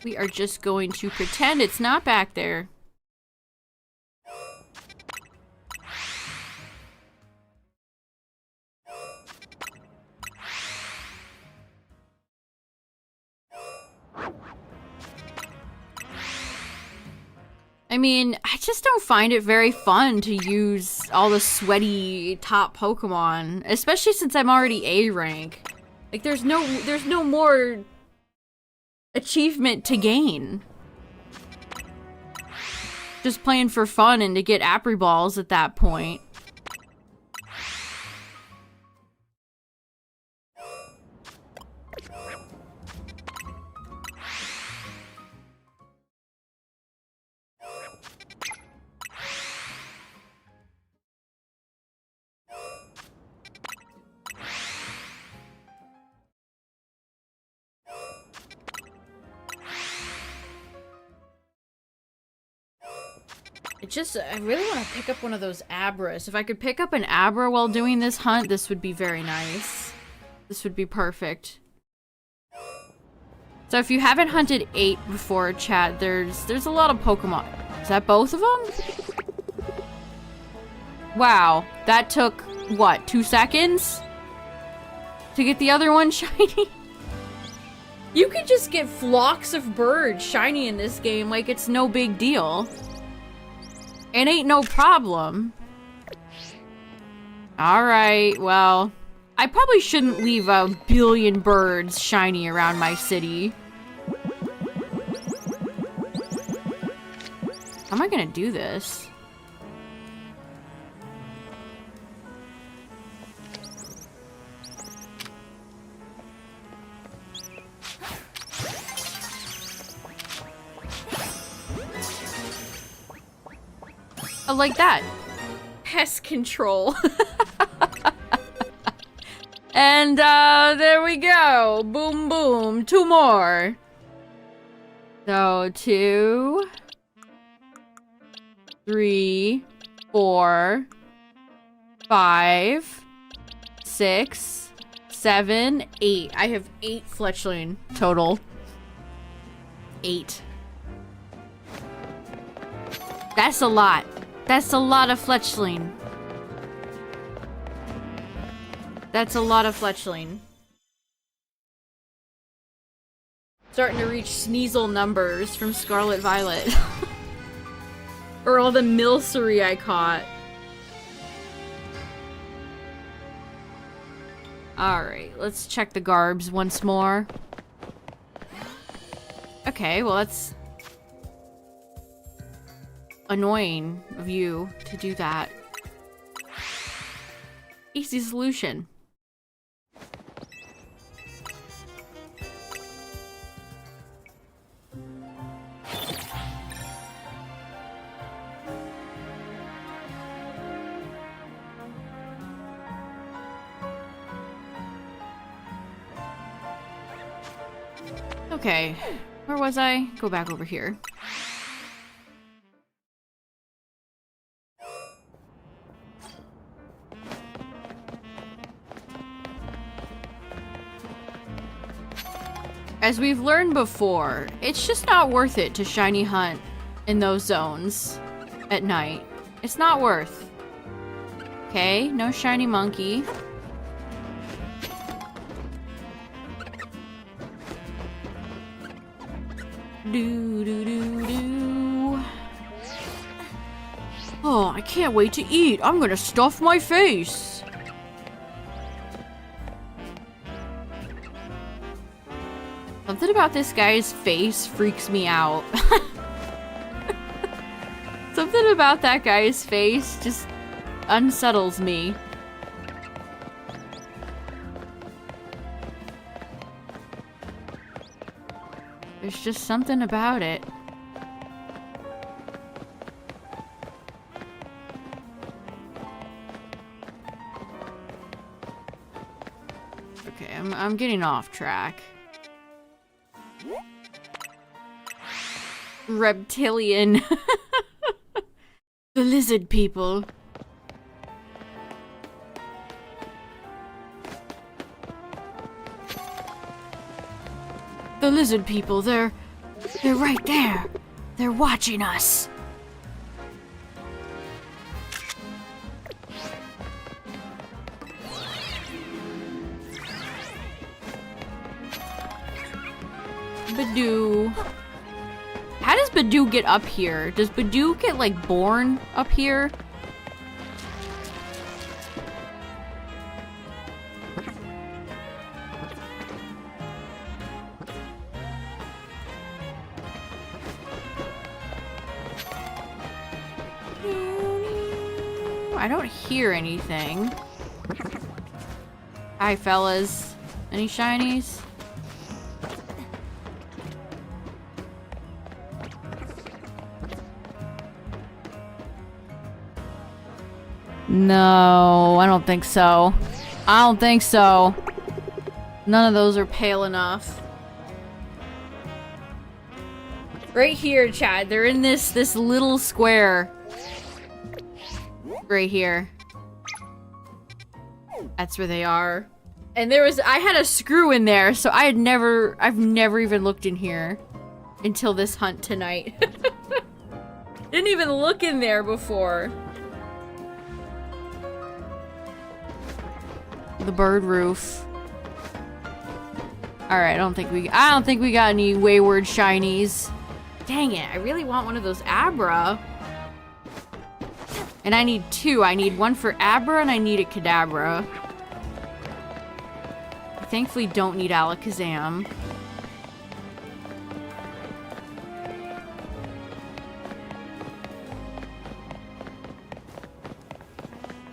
We are just going to pretend it's not back there. I mean, I just don't find it very fun to use all the sweaty top Pokemon, especially since I'm already A rank. Like, there's no more achievement to gain. Just playing for fun and to get Apri Balls at that point. I really want to pick up one of those Abras. If I could pick up an Abra while doing this hunt, this would be very nice. This would be perfect. So if you haven't hunted 8 before, chat, there's a lot of Pokemon. Is that both of them? Wow, that took, what, 2 seconds? To get the other one shiny? You could just get flocks of birds shiny in this game like it's no big deal. It ain't no problem. Alright, well, I probably shouldn't leave a billion birds shiny around my city. How am I gonna do this? Oh, like that. Pest control. And, there we go. Boom, boom. 2 more. So, 2, 3, 4, 5, 6, 7, 8. I have 8 Fletchling total. 8. That's a lot. That's a lot of Fletchling. That's a lot of Fletchling. Starting to reach Sneasel numbers from Scarlet Violet. Or all the Milcery I caught. Alright, let's check the Garbs once more. Okay, well that's annoying of you to do that. Easy solution. Okay, where was I? Go back over here. As we've learned before, it's just not worth it to shiny hunt in those zones at night. It's not worth. Okay, no shiny monkey. Do. Oh, I can't wait to eat. I'm gonna stuff my face. Something about this guy's face freaks me out. Something about that guy's face just unsettles me. There's just something about it. Okay, I'm getting off track. Reptilian. The lizard people. The lizard people, they're right there. They're watching us. Badoo. How does Badoo get up here? Does Badoo get, like, born up here? I don't hear anything. Hi, fellas. Any shinies? No, I don't think so. I don't think so. None of those are pale enough. Right here, Chad. They're in this little square. Right here. That's where they are. And I had a screw in there, so I've never even looked in here until this hunt tonight. Didn't even look in there before. The bird roof. Alright, I don't think we got any wayward shinies. Dang it, I really want one of those Abra. And I need two. I need one for Abra and I need a Kadabra. I thankfully don't need Alakazam.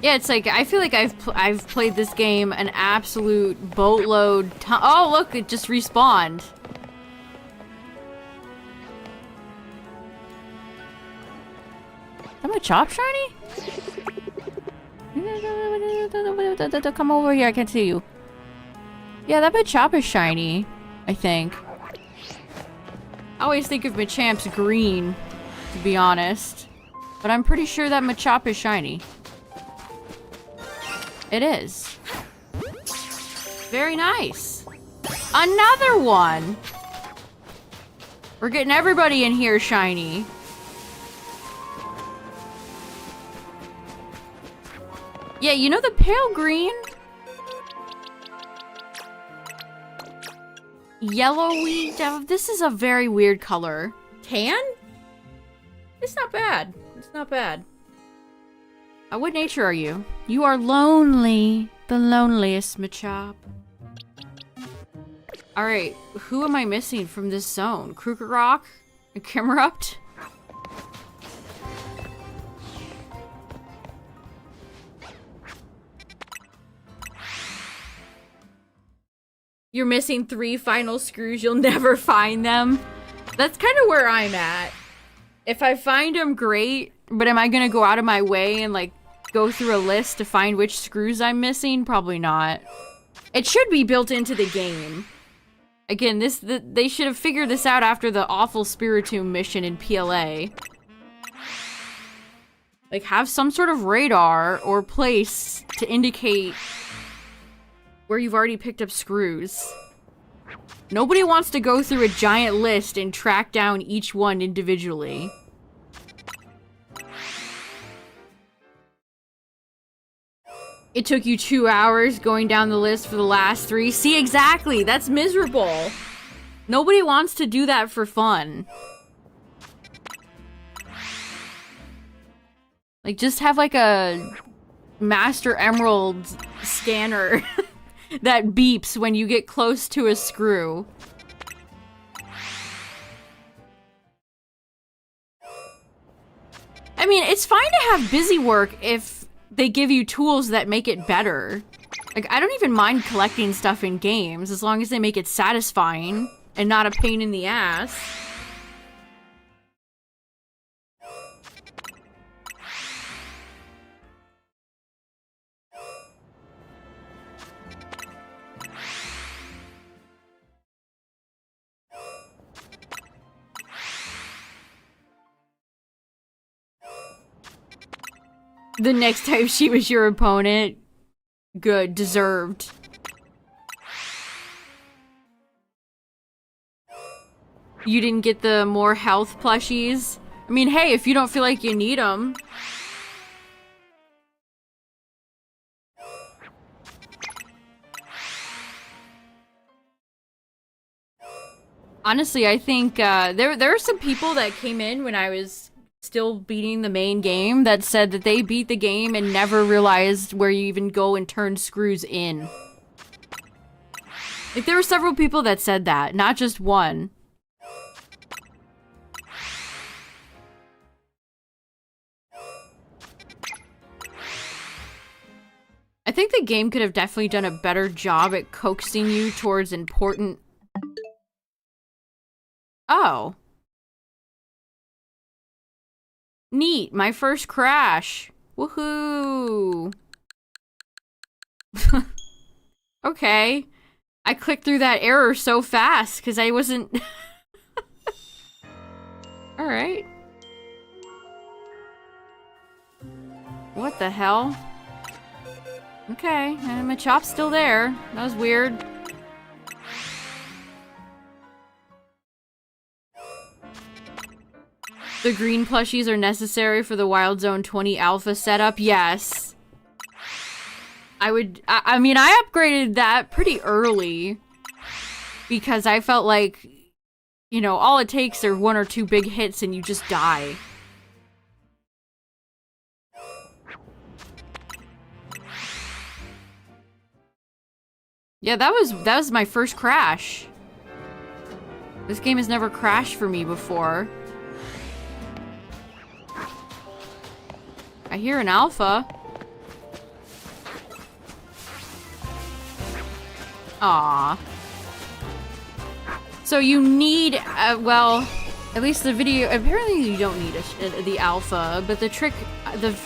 Yeah, it's like, I feel like I've played this game an absolute boatload oh, look, it just respawned. Am I Chop shiny? Come over here, I can't see you. Yeah, that Machop is shiny, I think. I always think of Machamp's green, to be honest. But I'm pretty sure that Machop is shiny. It is. Very nice. Another one! We're getting everybody in here shiny. Yeah, you know the pale green? Yellowy? This is a very weird color. Tan? It's not bad. It's not bad. What nature are you? You are lonely. The loneliest Machop. Alright, who am I missing from this zone? Kruger Rock? Kimmerupt? You're missing 3 final screws, you'll never find them. That's kind of where I'm at. If I find them, great, but am I gonna go out of my way and, like, go through a list to find which screws I'm missing? Probably not. It should be built into the game. Again, they should have figured this out after the awful Spiritomb mission in PLA. Like, have some sort of radar or place to indicate where you've already picked up screws. Nobody wants to go through a giant list and track down each one individually. It took you 2 hours going down the list for the last 3. See, exactly. That's miserable. Nobody wants to do that for fun. Like, just have like a Master Emerald scanner that beeps when you get close to a screw. I mean, it's fine to have busy work if they give you tools that make it better. Like, I don't even mind collecting stuff in games as long as they make it satisfying and not a pain in the ass. The next time she was your opponent. Good. Deserved. You didn't get the more health plushies? I mean, hey, if you don't feel like you need them. Honestly, I think there are some people that came in when I was still beating the main game that said that they beat the game and never realized where you even go and turn screws in. Like, there were several people that said that, not just one. I think the game could have definitely done a better job at coaxing you towards important... Oh. Neat, my first crash. Woohoo. Okay. I clicked through that error so fast because I wasn't... Alright. What the hell? Okay, and my chop's still there. That was weird. The green plushies are necessary for the Wild Zone 20 alpha setup? Yes. I mean, I upgraded that pretty early. Because I felt like, you know, all it takes are 1 or 2 big hits and you just die. Yeah, that was my first crash. This game has never crashed for me before. I hear an alpha. Aww. So you need, well, at least the video, apparently you don't need the alpha, but the trick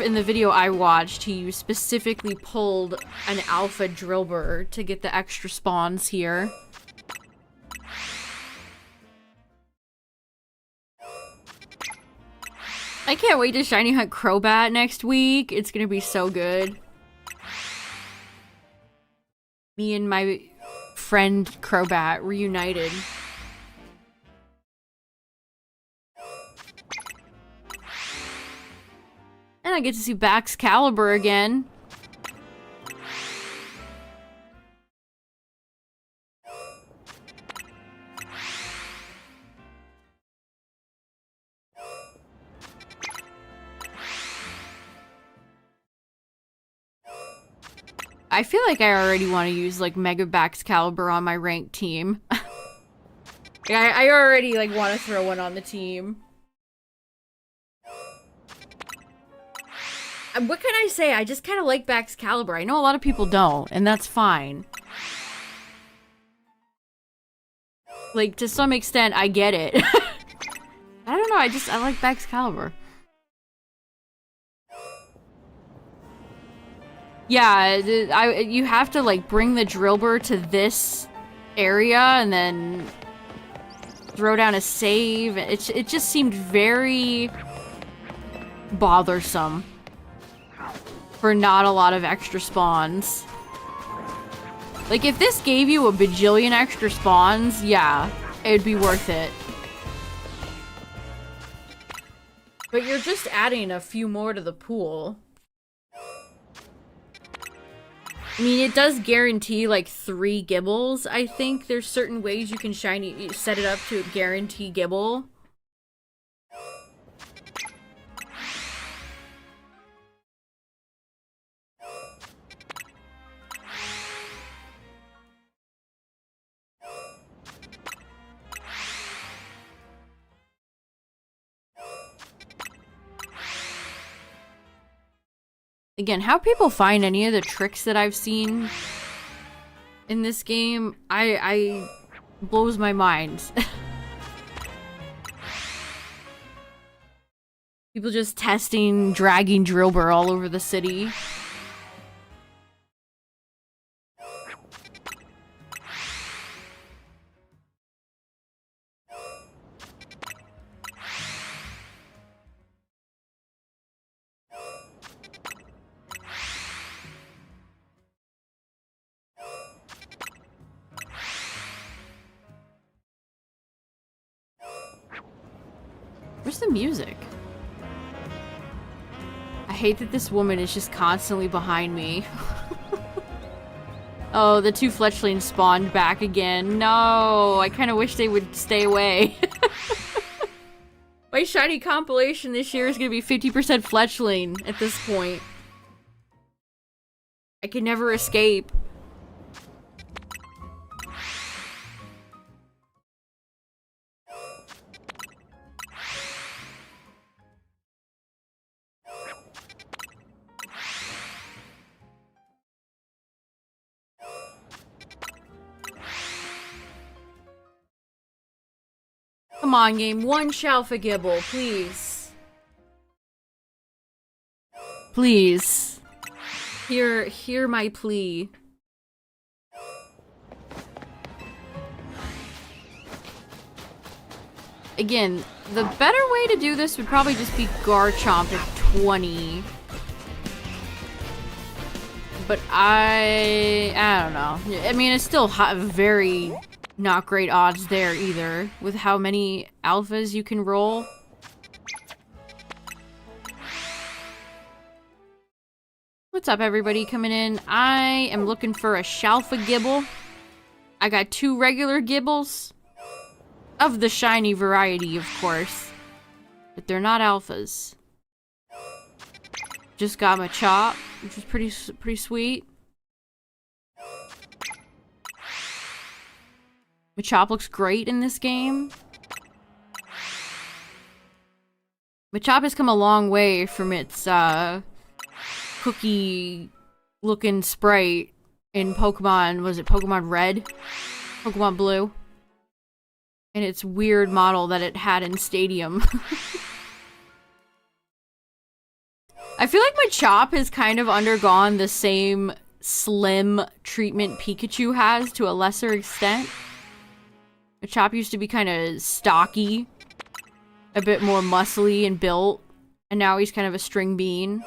in the video I watched, he specifically pulled an alpha drill burr to get the extra spawns here. I can't wait to shiny hunt Crobat next week. It's gonna be so good. Me and my friend Crobat reunited. And I get to see Baxcalibur again. I feel like I already want to use, like, Mega Baxcalibur on my ranked team. I already, like, want to throw one on the team. What can I say? I just kind of like Baxcalibur. I know a lot of people don't, and that's fine. Like, to some extent, I get it. I don't know, I like Baxcalibur. Yeah, you have to, like, bring the drill burr to this area and then throw down a save. It just seemed very bothersome for not a lot of extra spawns. Like, if this gave you a bajillion extra spawns, yeah, it'd be worth it. But you're just adding a few more to the pool. I mean, it does guarantee, like, 3 gibbles, I think. There's certain ways you can set it up to guarantee gibble. Again, how people find any of the tricks that I've seen in this game, I blows my mind. People just testing, dragging drill burr all over the city. Where's the music? I hate that this woman is just constantly behind me. Oh, the 2 fletchlings spawned back again. No, I kind of wish they would stay away. My shiny compilation this year is going to be 50% fletchling at this point. I can never escape. Come on, game. 1 Shalfa Gibble, please. Please. Hear my plea. Again, the better way to do this would probably just be Garchomp at 20. But I don't know. I mean, it's still very not great odds there either, with how many alphas you can roll. What's up, everybody coming in? I am looking for a Shalfa Gibble. I got 2 regular Gibbles. Of the shiny variety, of course. But they're not alphas. Just got my Chop, which is pretty sweet. Machop looks great in this game. Machop has come a long way from its cookie-looking sprite in Pokemon, was it Pokemon Red? Pokemon Blue? And its weird model that it had in Stadium. I feel like Machop has kind of undergone the same slim treatment Pikachu has to a lesser extent. Machop used to be kind of stocky, a bit more muscly and built, and now he's kind of a string bean.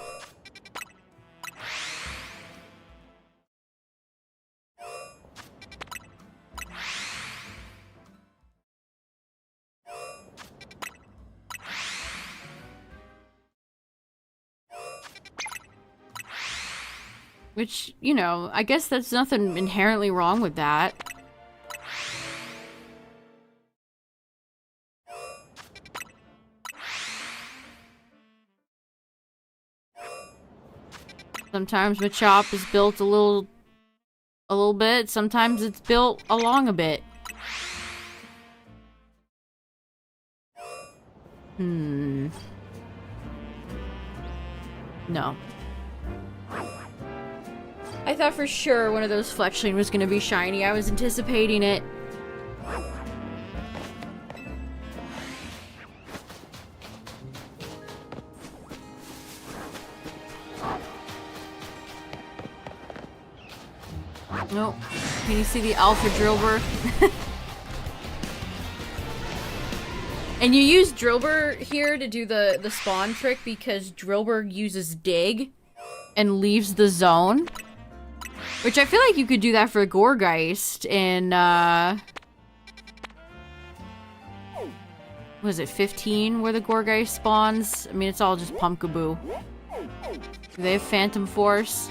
Which, you know, I guess there's nothing inherently wrong with that. Sometimes Machop is built a little bit, sometimes it's built along a bit. No. I thought for sure one of those fletchling was gonna be shiny. I was anticipating it. Nope. Can you see the alpha drillbur? And you use drillbur here to do the spawn trick because drillbur uses dig and leaves the zone. Which I feel like you could do that for Gorgeist in, was it 15 where the Gorgeist spawns? I mean, it's all just Pumpkaboo. Do they have Phantom Force?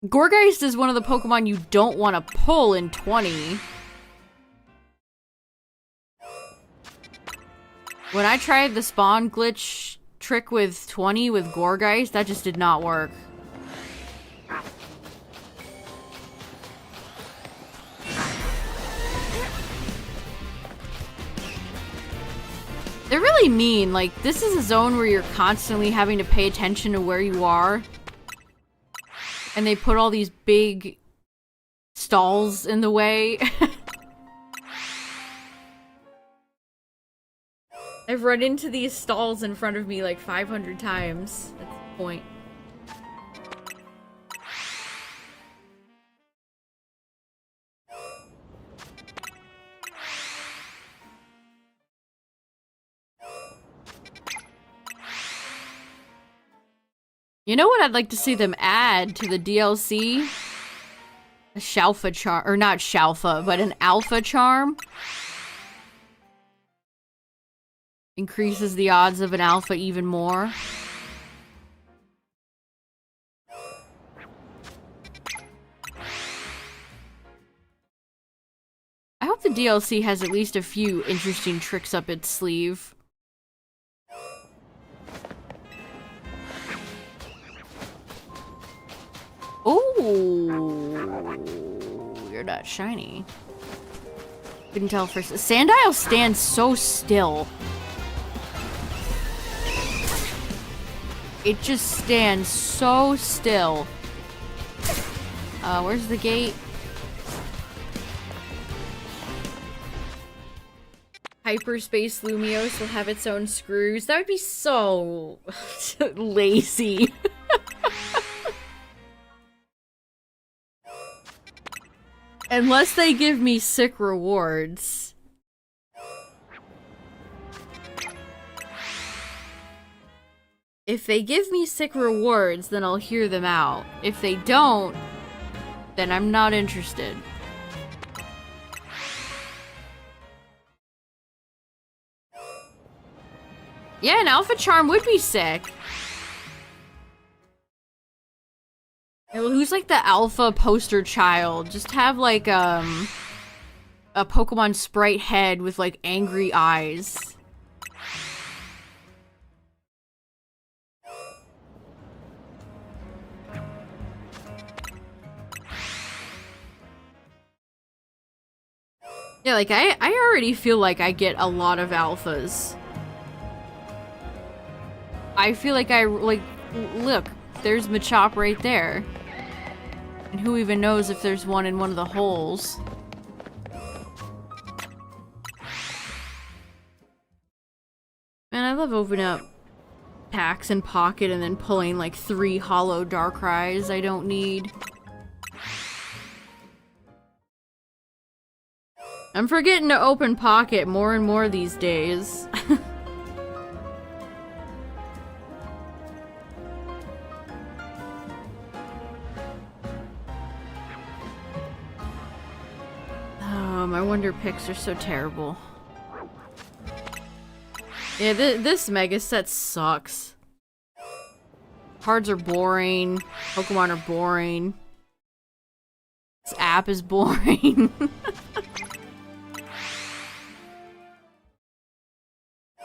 Gorgeist is one of the Pokemon you don't want to pull in 20. When I tried the spawn glitch trick with 20 with Gorgeist, that just did not work. They're really mean. Like, this is a zone where you're constantly having to pay attention to where you are. And they put all these big stalls in the way. I've run into these stalls in front of me like 500 times at this point. You know what I'd like to see them add to the DLC? A Shalfa charm, or not Shalfa, but an Alpha charm. Increases the odds of an Alpha even more. I hope the DLC has at least a few interesting tricks up its sleeve. Oh, you're not shiny. Couldn't tell first. Sandile stands so still. It just stands so still. Where's the gate? Hyperspace Lumiose will have its own screws. That would be so lazy. Unless they give me sick rewards. If they give me sick rewards, then I'll hear them out. If they don't, then I'm not interested. Yeah, an Alpha Charm would be sick. Well, who's like the alpha poster child? Just have like a Pokemon sprite head with like angry eyes. Yeah, like I already feel like I get a lot of alphas. I feel like look, there's Machop right there. And who even knows if there's one in one of the holes? Man, I love opening up packs and pocket and then pulling like 3 hollow Darkrai's I don't need. I'm forgetting to open pocket more and more these days. My Wonder Picks are so terrible. Yeah, this Mega Set sucks. Cards are boring. Pokemon are boring. This app is boring.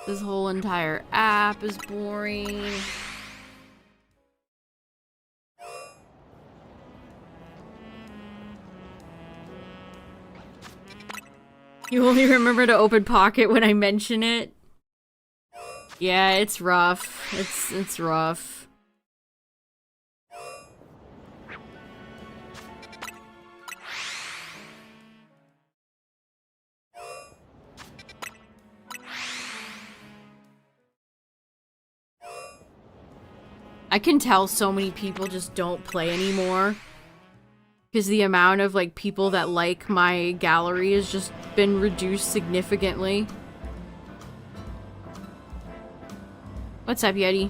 This whole entire app is boring. You only remember to open Pocket when I mention it? Yeah, it's rough. It's rough. I can tell so many people just don't play anymore. Because the amount of, like, people that like my gallery has just been reduced significantly. What's up, Yeti?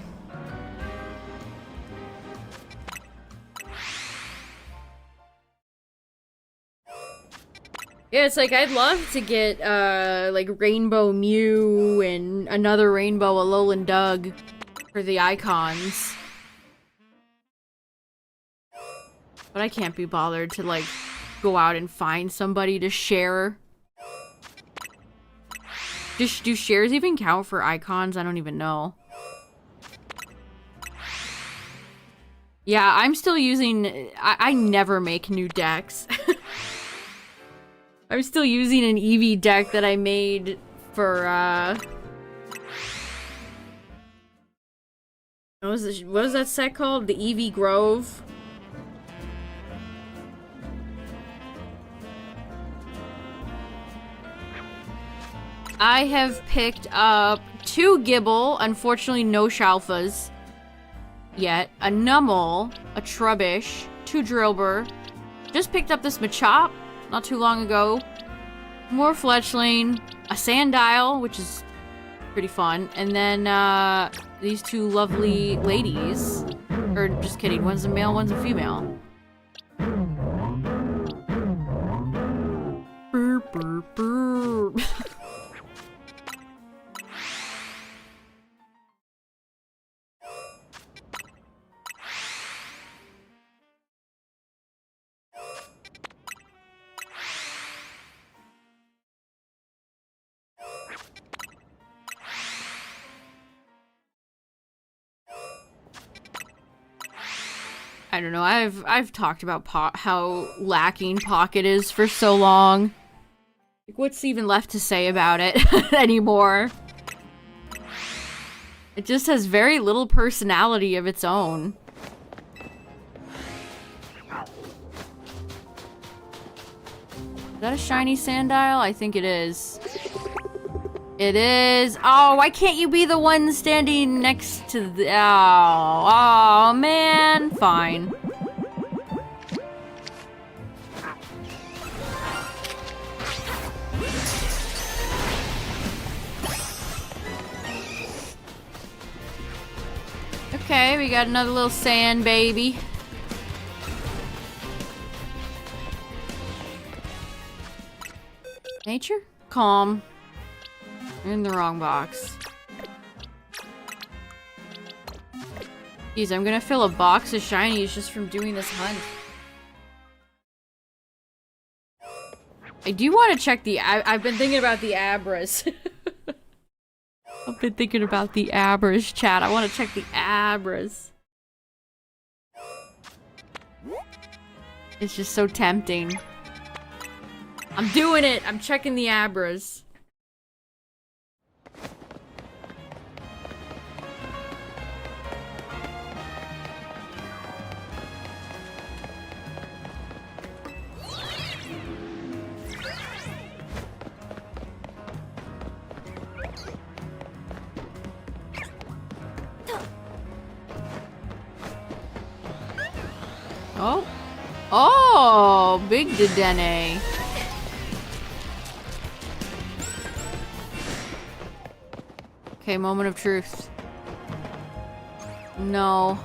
Yeah, it's like, I'd love to get, like, Rainbow Mew and another Rainbow Alolan Doug for the icons. But I can't be bothered to, like, go out and find somebody to share. Do shares even count for icons? I don't even know. Yeah, I'm still using... I never make new decks. I'm still using an Eevee deck that I made for, what was that set called? The Eevee Grove? I have picked up 2 GIBBLE, unfortunately no Shalfas yet, a Numel, a Trubbish, 2 Drillbur, just picked up this Machop not too long ago, more Fletchling, a Sandile, which is pretty fun, and then these 2 lovely ladies, or just kidding, one's a male, one's a female. Burr, burr, burr. I don't know, I've talked about how lacking Pocket is for so long. Like, what's even left to say about it anymore? It just has very little personality of its own. Is that a shiny Sandile? I think it is. It is. Oh, why can't you be the one standing next to the... Oh, man. Fine. Okay, we got another little sand baby. Nature? Calm. You're in the wrong box. Jeez, I'm gonna fill a box of shinies just from doing this hunt. I do want to check the... I've been thinking about the Abras. I've been thinking about the Abras, chat. I want to check the Abras. It's just so tempting. I'm doing it! I'm checking the Abras. Oh. Oh, big Dedenne. Okay, moment of truth. No.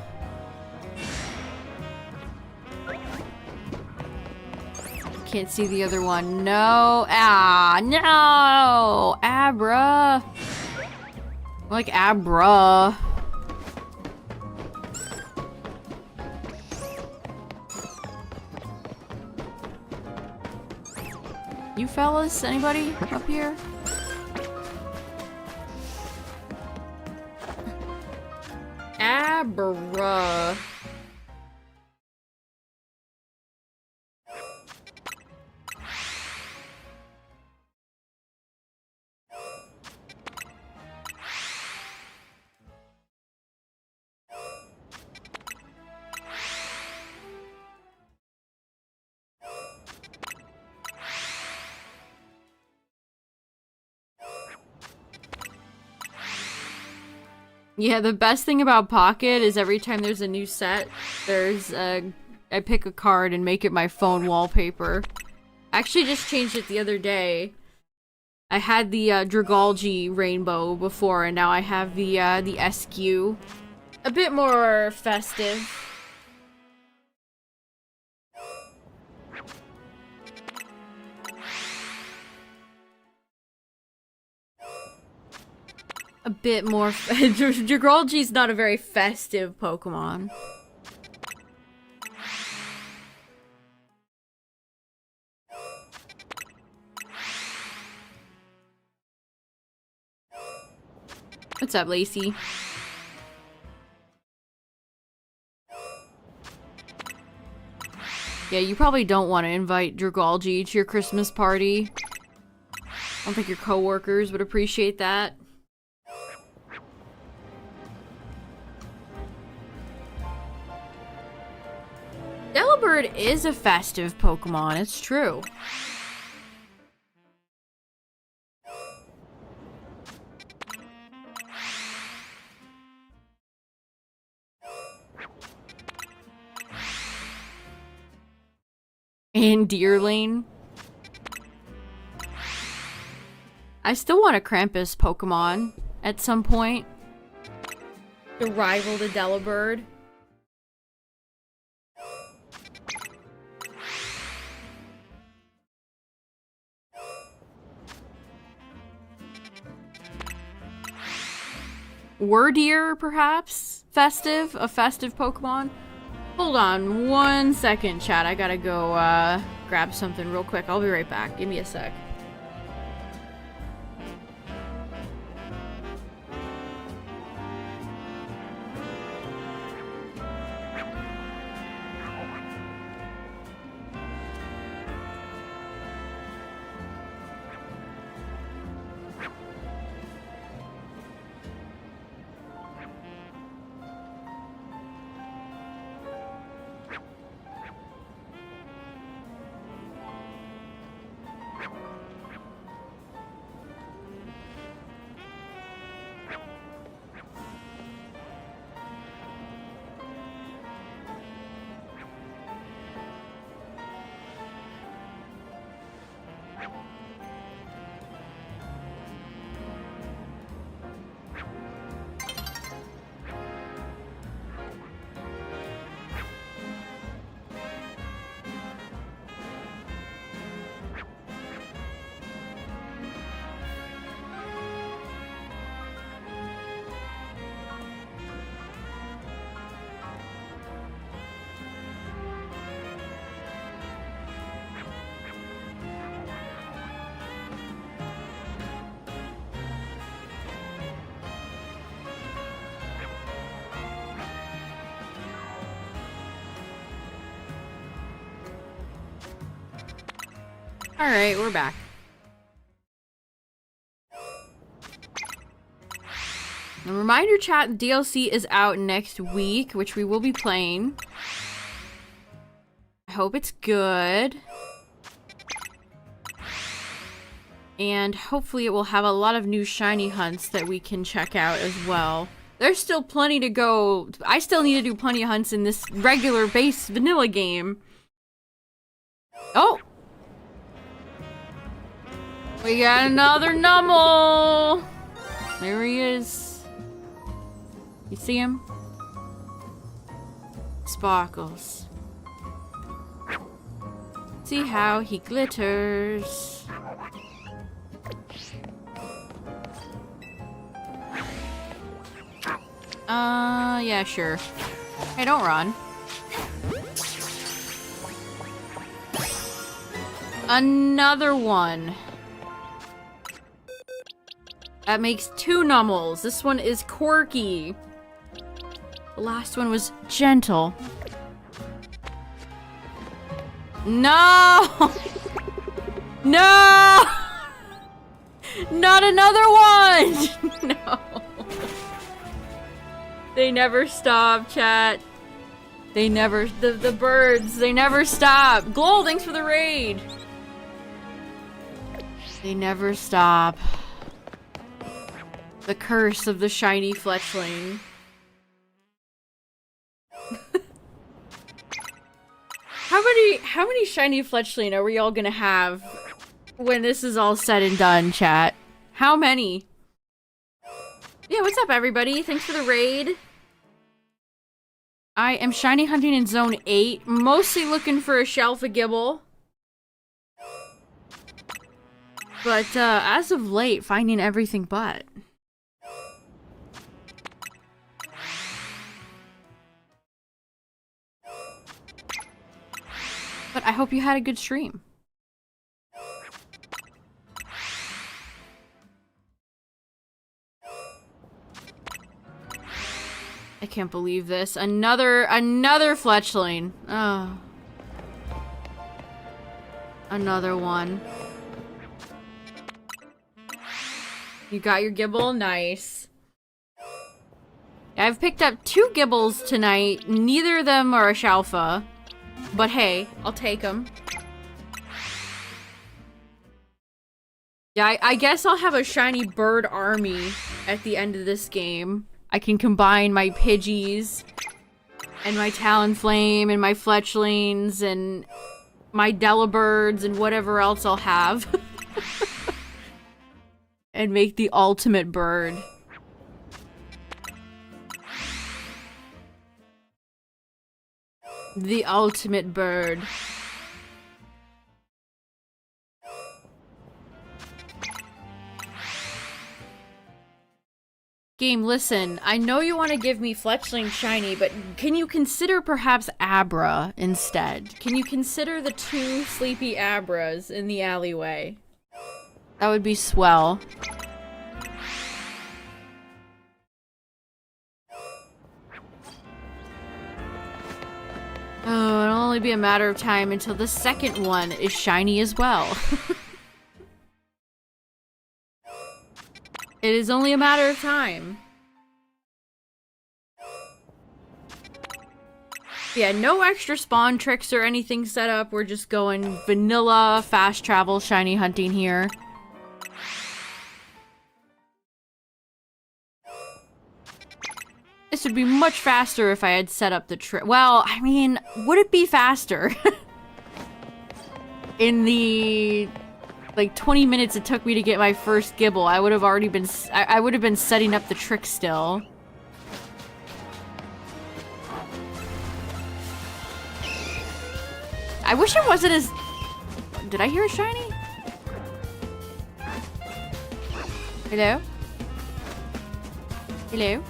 Can't see the other one. No. Ah, no. Abra. Like Abra. You fellas, anybody up here? Abra. Yeah, the best thing about Pocket is every time there's a new set, I pick a card and make it my phone wallpaper. I actually just changed it the other day. I had the Dragalge rainbow before, and now I have the SQ. A bit more festive. A bit more. Dragalge's not a very festive Pokemon. What's up, Lacey? Yeah, you probably don't want to invite Dragalge to your Christmas party. I don't think your coworkers would appreciate that. Delibird is a festive Pokemon, it's true. And Deerling. I still want a Krampus Pokemon at some point to rival the Delibird. Wordier, perhaps? Festive? A festive Pokemon? Hold on 1 second, chat. I gotta go, grab something real quick. I'll be right back. Give me a sec. Alright, we're back. A reminder, chat, DLC is out next week, which we will be playing. I hope it's good. And hopefully it will have a lot of new shiny hunts that we can check out as well. There's still plenty to go. I still need to do plenty of hunts in this regular base vanilla game. Oh! We got another Numble! There he is. You see him? Sparkles. See how he glitters. Yeah, sure. Hey, don't run. Another one. That makes 2 Nummels. This one is quirky. The last one was gentle. No! No! Not another one! No. They never stop, chat. They never, the birds, they never stop. Glow, thanks for the raid. They never stop. The curse of the shiny fletchling. How many shiny fletchling are we all gonna have when this is all said and done, chat? How many? Yeah, what's up, everybody? Thanks for the raid. I am shiny hunting in zone 8, mostly looking for a Shelfa Gibble. But, as of late, finding everything but. But I hope you had a good stream. I can't believe this. Another fletchling. Oh. Another one. You got your Gibble? Nice. I've picked up 2 Gibbles tonight. Neither of them are a Shalfa. But hey, I'll take them. Yeah, I guess I'll have a shiny bird army at the end of this game. I can combine my Pidgeys and my Talonflame and my Fletchlings and my Delibirds and whatever else I'll have. And make the ultimate bird. The ultimate bird. Game, listen, I know you want to give me Fletchling shiny, but can you consider perhaps Abra instead? Can you consider the 2 sleepy Abras in the alleyway? That would be swell. Oh, it'll only be a matter of time until the second one is shiny as well. It is only a matter of time. Yeah, no extra spawn tricks or anything set up. We're just going vanilla, fast travel, shiny hunting here. This would be much faster if I had set up the trick. Well, I mean, would it be faster? In the, like, 20 minutes it took me to get my first Gibble, I would have already been, I would have been setting up the trick still. I wish it wasn't as... Did I hear a shiny? Hello? Hello?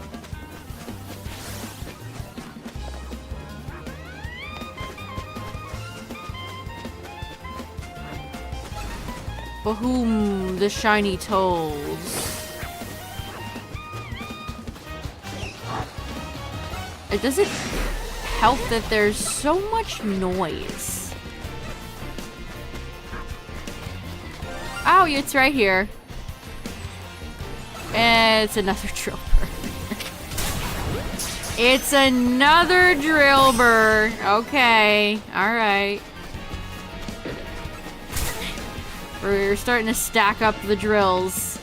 Boom, the shiny tolls. It doesn't help that there's so much noise. Oh, it's right here. It's another drill bird. It's another drill bird. Okay, alright. We're starting to stack up the drills.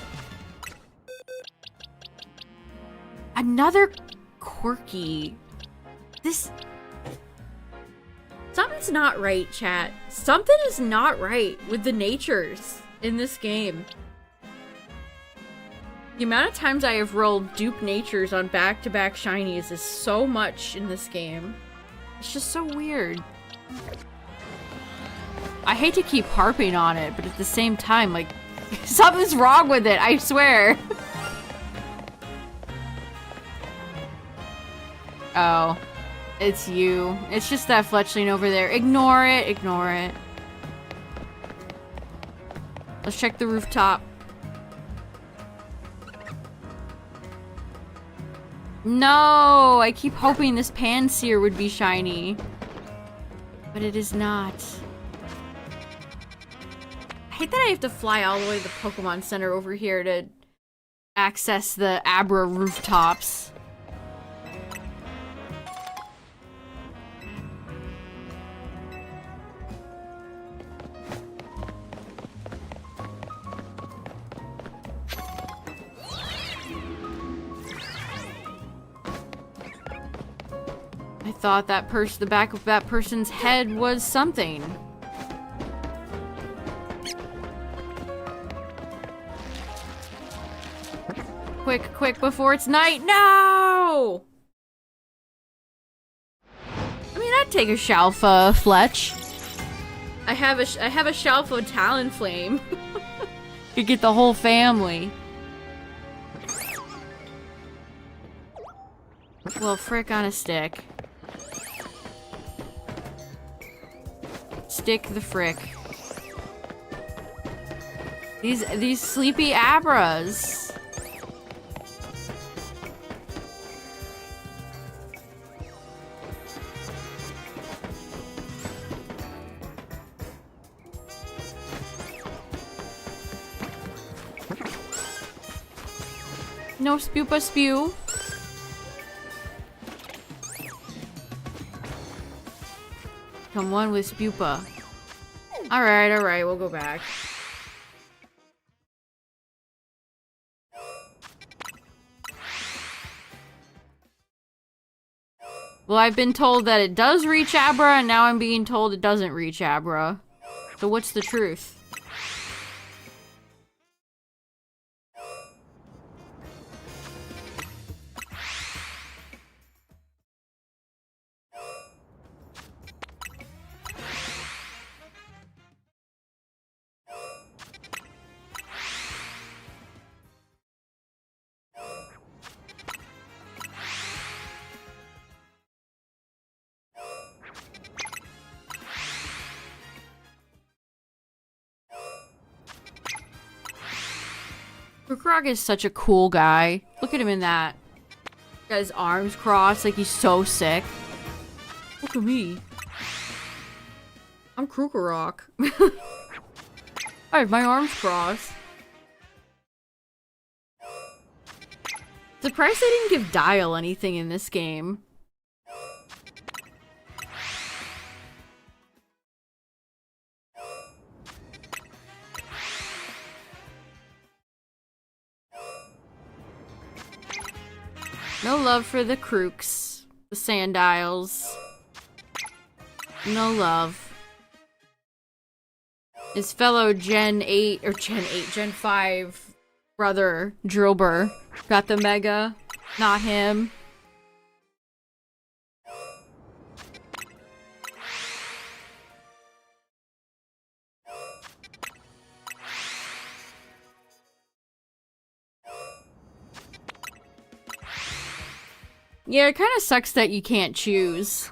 Another quirky. This... Something's not right, chat. Something is not right with the natures in this game. The amount of times I have rolled dupe natures on back-to-back shinies is so much in this game. It's just so weird. I hate to keep harping on it, but at the same time, like, something's wrong with it, I swear. Oh, it's you. It's just that Fletchling over there. Ignore it, ignore it. Let's check the rooftop. No, I keep hoping this Panseer would be shiny. But it is not. I hate that I have to fly all the way to the Pokemon Center over here to access the Abra rooftops. thought that the back of that person's head was something. Quick, quick, before it's night. No! I mean, I'd take a Shalfa Fletch. I have a Shalfa Talonflame. Could get the whole family. Well, frick on a stick. Stick the frick. These sleepy Abras. No spupa spew. Come one with spupa. Alright, we'll go back. Well, I've been told that it does reach Abra, and now I'm being told it doesn't reach Abra. So what's the truth? Krog is such a cool guy. Look at him in that. Got his arms crossed like he's so sick. Look at me. I'm Krugerrock. I have my arms crossed. Surprised they didn't give Dial anything in this game. No love for the Crooks. The Sandiles. No love. His fellow Gen 5 brother, Drilber, got the Mega. Not him. Yeah, it kind of sucks that you can't choose.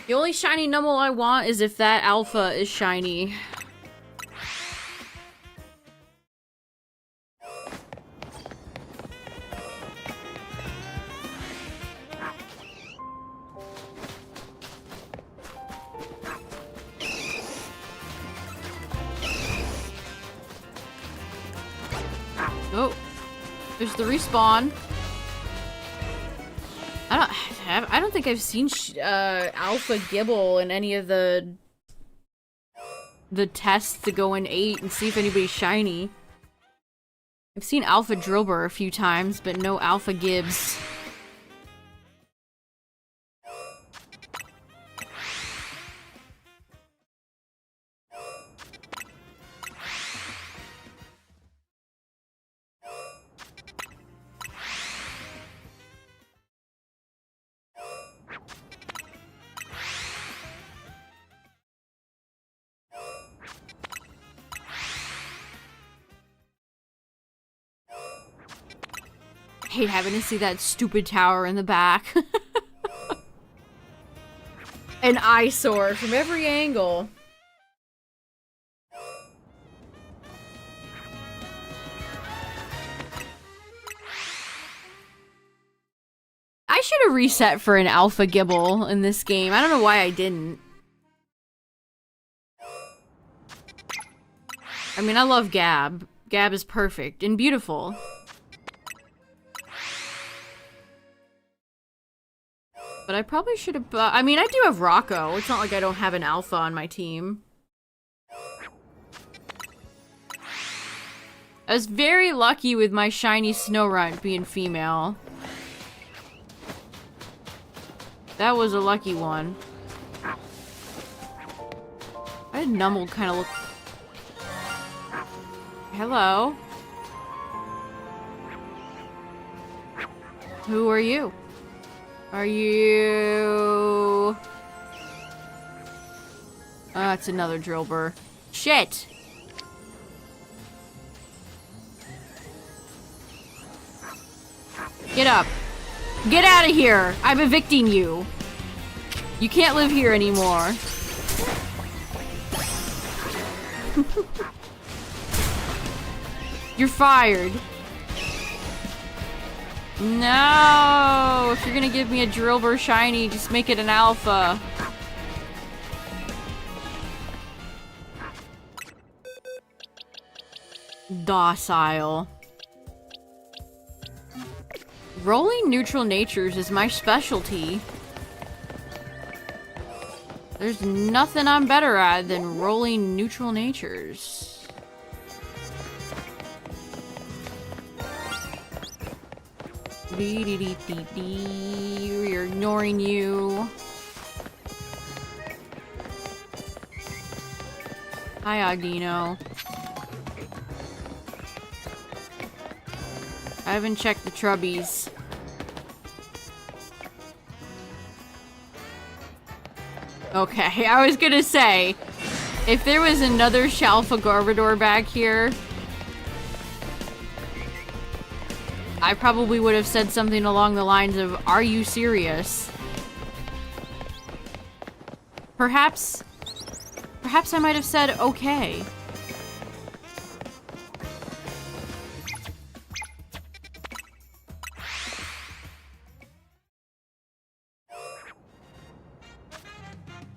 The only shiny Numble I want is if that Alpha is shiny. Oh, there's the respawn. I don't think I've seen Alpha GIBBLE in any of the tests to go in 8 and see if anybody's shiny. I've seen Alpha Drilber a few times, but no Alpha Gibbs. I hate having to see that stupid tower in the back. An eyesore from every angle. I should have reset for an Alpha GIBBLE in this game. I don't know why I didn't. I mean, I love Gab. Gab is perfect and beautiful. But I probably should have... I mean, I do have Rocco. It's not like I don't have an alpha on my team. I was very lucky with my shiny Snorunt being female. That was a lucky one. I did Numble kind of look... Hello? Who are you? Are you... it's another Drillbur. Shit! Get up. Get out of here! I'm evicting you. You can't live here anymore. You're fired. No! If you're gonna give me a Drillbur shiny, just make it an alpha. Docile. Rolling neutral natures is my specialty. There's nothing I'm better at than rolling neutral natures. We're ignoring you. Hi, Ogdino. I haven't checked the Trubbies. Okay, I was gonna say, if there was another Shalfa Garbodor back here, I probably would have said something along the lines of, "Are you serious?" Perhaps I might have said, "Okay."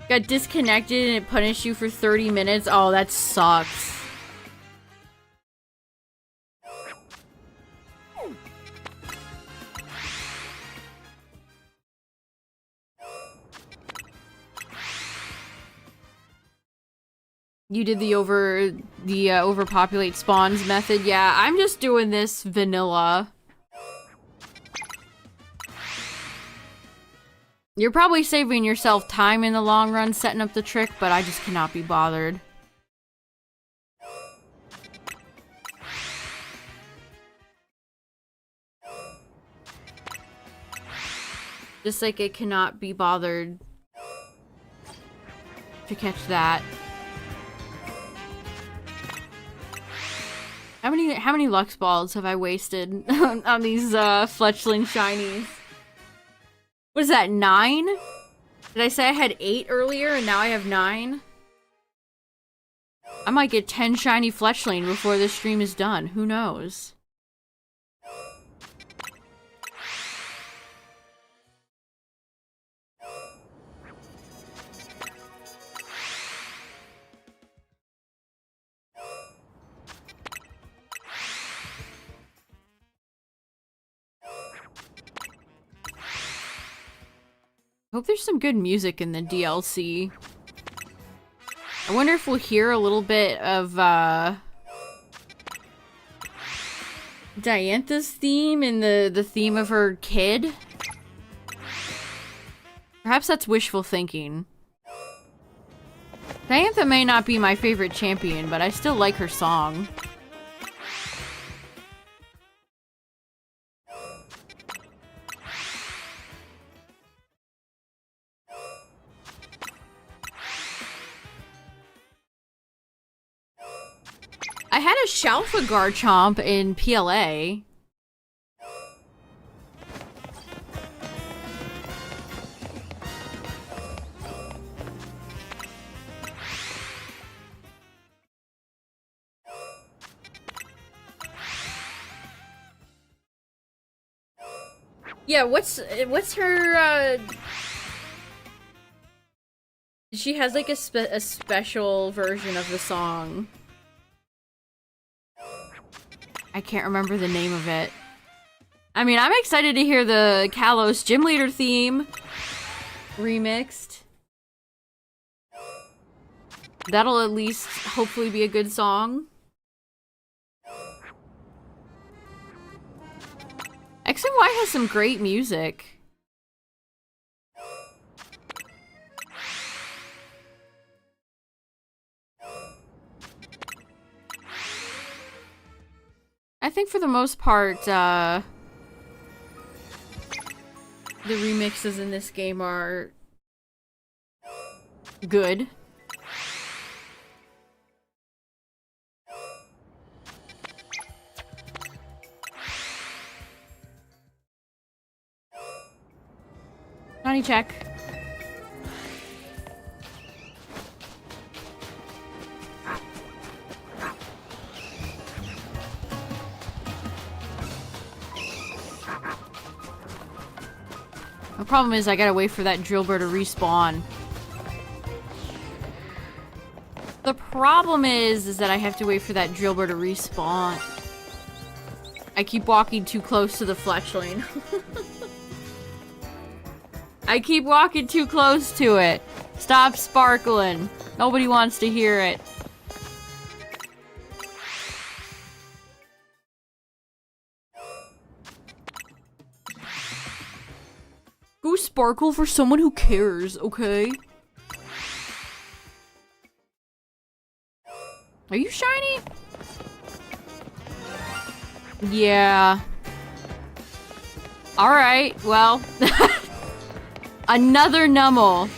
Got disconnected and it punished you for 30 minutes? Oh, that sucks. You did the overpopulate spawns method? Yeah, I'm just doing this vanilla. You're probably saving yourself time in the long run setting up the trick, but I just cannot be bothered. Just like I cannot be bothered to catch that. How many Lux Balls have I wasted on these Fletchling shinies? What is that, 9? Did I say I had 8 earlier and now I have 9? I might get 10 shiny Fletchling before this stream is done. Who knows? I hope there's some good music in the DLC. I wonder if we'll hear a little bit of, Diantha's theme and the theme of her kid. Perhaps that's wishful thinking. Diantha may not be my favorite champion, but I still like her song. I had a Shalfa Garchomp in PLA. Yeah, what's her, she has like a special version of the song. I can't remember the name of it. I mean, I'm excited to hear the Kalos Gym Leader theme. remixed. That'll at least hopefully be a good song. X and Y has some great music. I think for the most part, the remixes in this game are good. Honey check. The problem is I gotta wait for that drillbur to respawn. The problem is that I have to wait for that drillbur to respawn. I keep walking too close to the fletchling. I keep walking too close to it. Stop sparkling. Nobody wants to hear it. Go sparkle for someone who cares, okay? Are you shiny? Yeah. Alright, well. Another Nummel.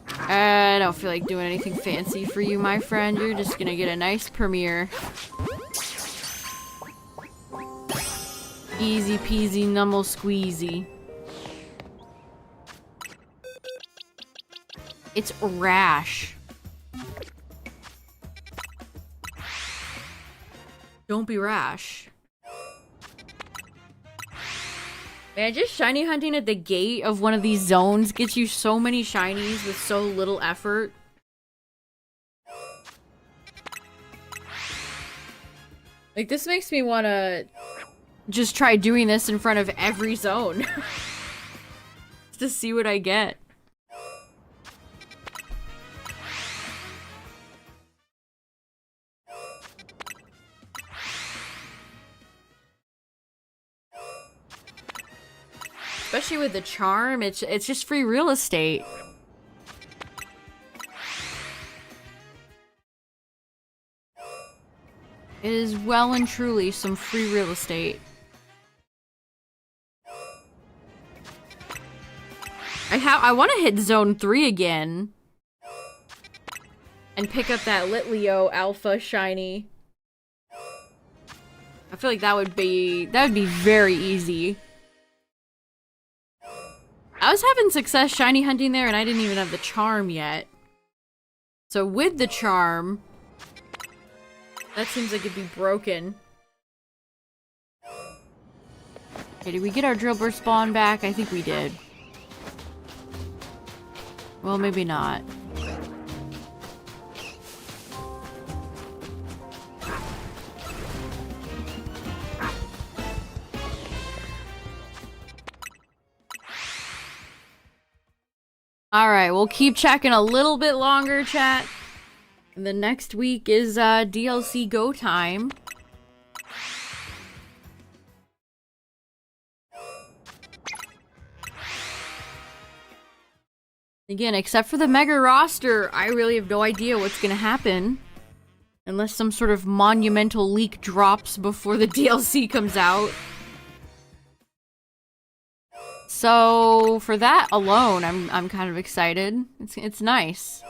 I don't feel like doing anything fancy for you, my friend. You're just gonna get a nice premiere. Easy peasy Nummel squeezy. It's rash. Don't be rash. Man, just shiny hunting at the gate of one of these zones gets you so many shinies with so little effort. Like, this makes me want to just try doing this in front of every zone. Just to see what I get. Especially with the charm, it's just free real estate. It is well and truly some free real estate. I want to hit Zone 3 again. And pick up that Litleo Alpha Shiny. I feel like that would be very easy. I was having success shiny hunting there and I didn't even have the charm yet. So with the charm, that seems like it'd be broken. Okay, did we get our drillbur spawn back? I think we did. Well, maybe not. Alright, we'll keep checking a little bit longer, chat. The next week is DLC go time. Again, except for the mega roster, I really have no idea what's gonna happen. Unless some sort of monumental leak drops before the DLC comes out. So, for that alone, I'm kind of excited. It's nice.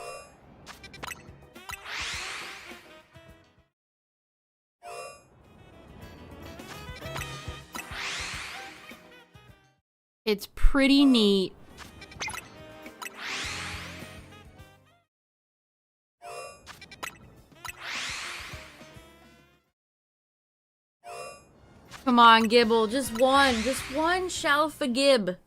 It's pretty neat. Come on, GIBBLE, just one shelf a gib.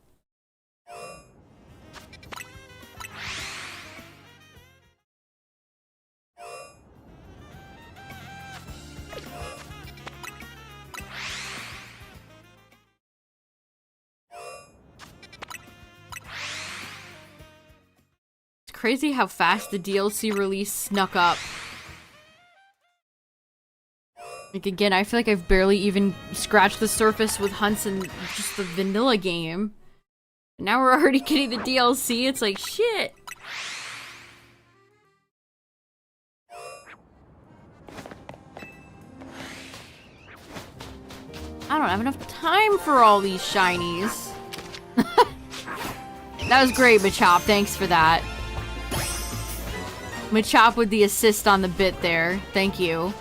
crazy how fast the DLC release snuck up. Like, again, I feel like I've barely even scratched the surface with hunts in just the vanilla game. Now we're already getting the DLC, it's like, shit! I don't have enough time for all these shinies. That was great, Machop. Thanks for that. Machop with the assist on the bit there. Thank you.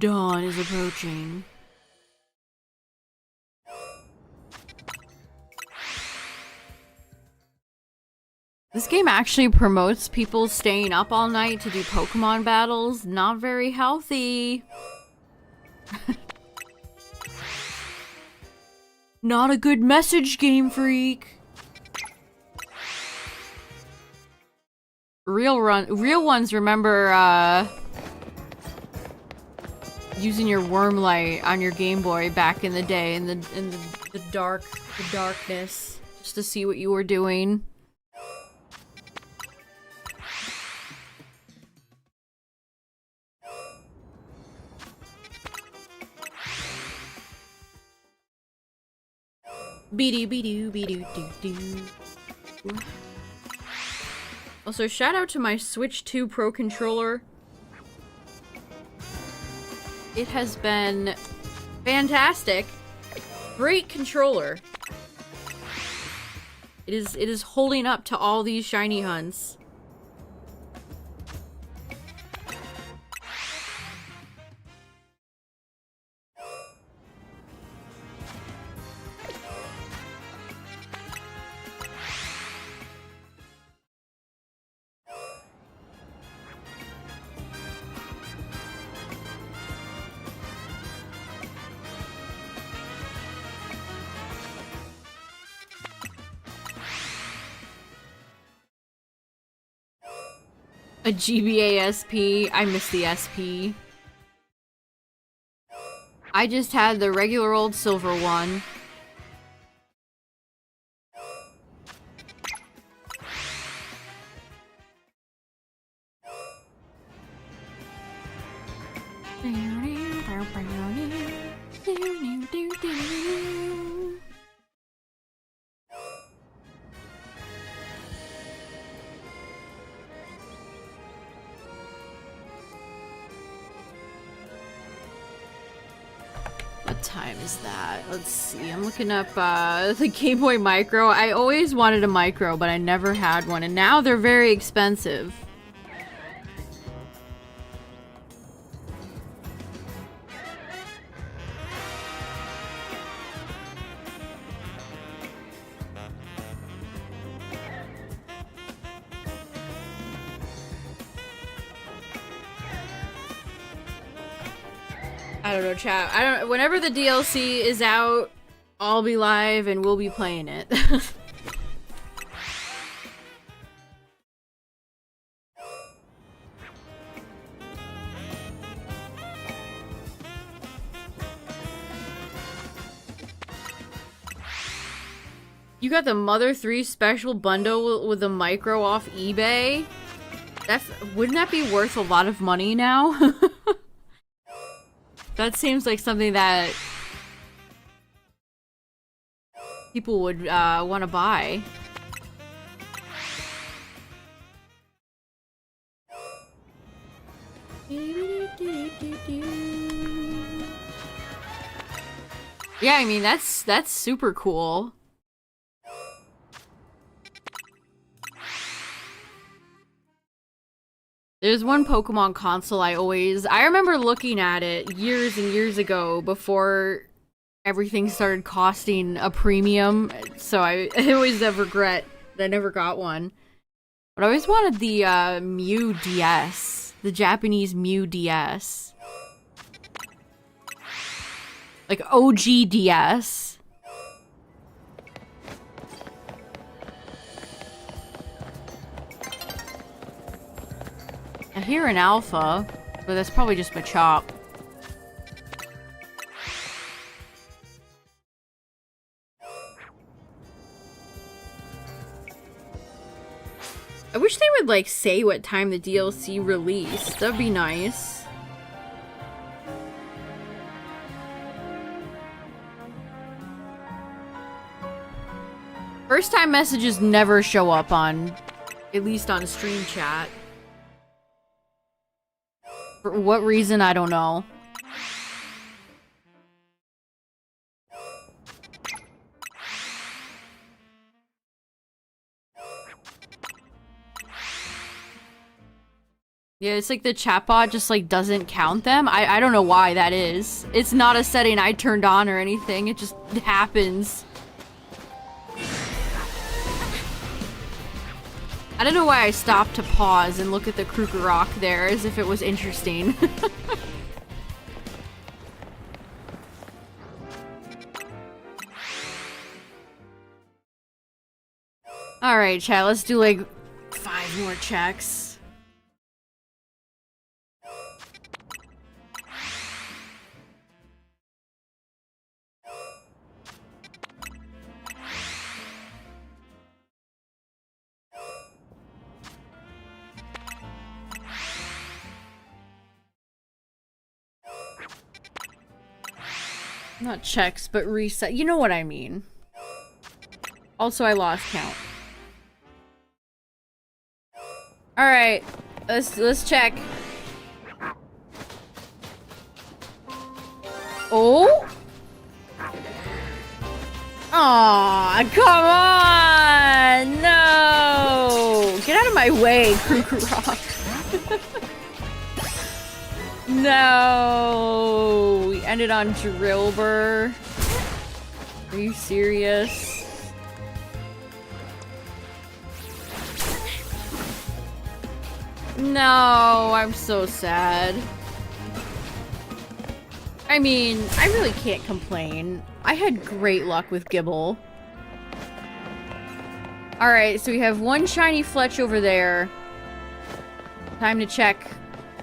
Dawn is approaching. This game actually promotes people staying up all night to do Pokemon battles. Not very healthy. Not a good message, Game Freak. Real ones remember, using your worm light on your Game Boy back in the day in the darkness, just to see what you were doing. Be-doo-be-doo-be-doo-doo-doo. Also, shout out to my Switch 2 Pro Controller. It has been fantastic. Great controller. It is holding up to all these shiny hunts. A GBA SP. I miss the SP. I just had the regular old silver one. What time is that? Let's see. I'm looking up the Game Boy Micro. I always wanted a Micro, but I never had one, and now they're very expensive. I don't know, chat. Whenever the DLC is out, I'll be live and we'll be playing it. You got the Mother 3 special bundle with the Micro off eBay? Wouldn't that be worth a lot of money now? That seems like something that people would want to buy. Yeah, I mean that's super cool. There's one Pokemon console I remember looking at it years and years ago before everything started costing a premium, so I always have regret that I never got one. But I always wanted the Mew DS. The Japanese Mew DS. Like OG DS. I hear an alpha, but that's probably just my chop. I wish they would, like, say what time the DLC released. That'd be nice. First time messages never show up on, at least on stream chat. For what reason, I don't know. Yeah, it's like the chatbot just like doesn't count them. I don't know why that is. It's not a setting I turned on or anything. It just happens. I don't know why I stopped to pause and look at the Kruger Rock there as if it was interesting. Alright, chat, let's do like 5 more checks. Not checks, but reset. You know what I mean. Also, I lost count. Alright, let's check. Oh? Aw, come on! No! Get out of my way, Kruger Rock. No! We ended on Drillbur. Are you serious? No, I'm so sad. I mean, I really can't complain. I had great luck with GIBBLE. Alright, so we have one shiny Fletch over there. Time to check.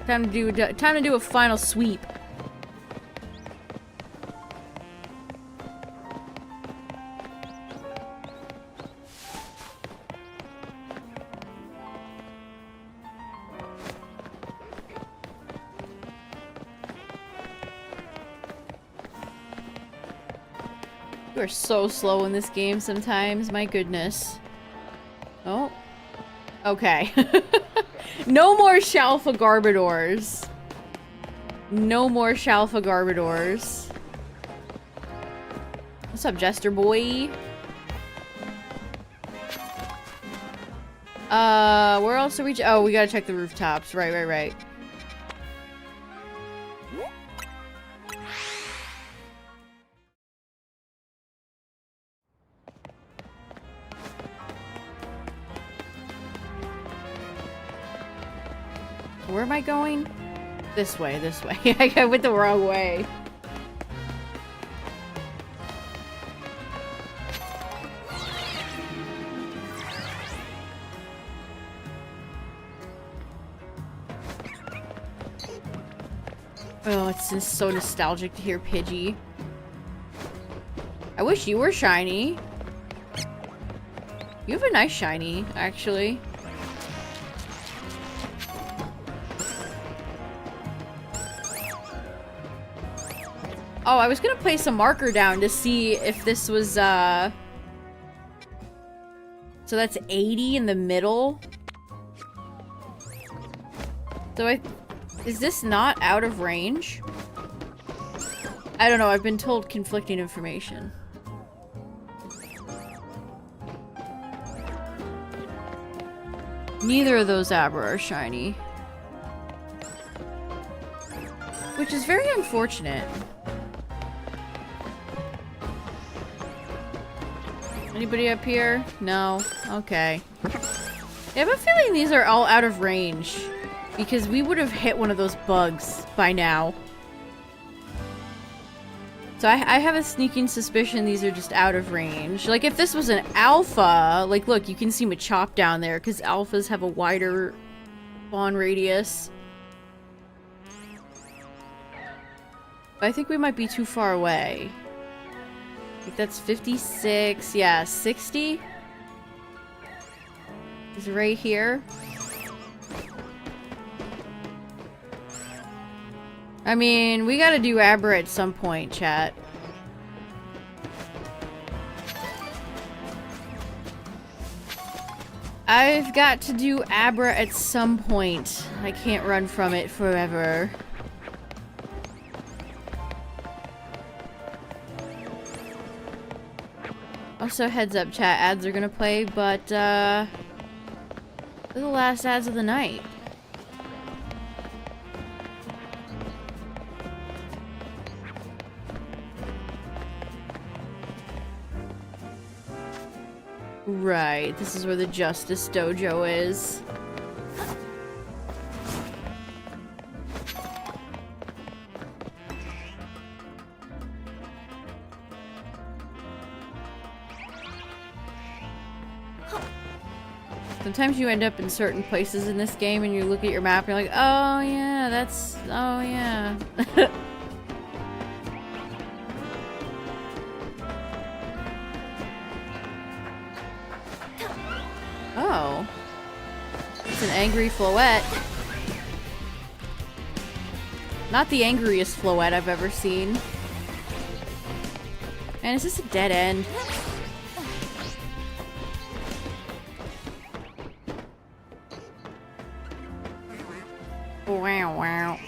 Time to do a final sweep. You are so slow in this game sometimes, my goodness. Oh. Okay. No more Shalfa Garbodors. No more Shalfa Garbodors. What's up, Jester boy? Where else are we? Oh, we gotta check the rooftops. Right. Where am I going? This way. I went the wrong way. Oh, it's just so nostalgic to hear Pidgey. I wish you were shiny. You have a nice shiny, actually. Oh, I was gonna place a marker down to see if this was, so that's 80 in the middle? So is this not out of range? I don't know, I've been told conflicting information. Neither of those Abra are shiny. Which is very unfortunate. Anybody up here? No? Okay. I have a feeling these are all out of range. Because we would have hit one of those bugs by now. So I have a sneaking suspicion these are just out of range. Like, if this was an alpha, like, look, you can see Machop down there, because alphas have a wider spawn radius. But I think we might be too far away. Like, that's 56, yeah, 60? Is right here. I mean, we gotta do Abra at some point, chat. I've got to do Abra at some point. I can't run from it forever. Also, heads up, chat, ads are gonna play, but, they're the last ads of the night. Right, this is where the Justice Dojo is. Sometimes you end up in certain places in this game and you look at your map and you're like, oh yeah, that's... oh yeah. Oh. It's an angry Floette. Not the angriest Floette I've ever seen. Man, is this a dead end? Wow, wow.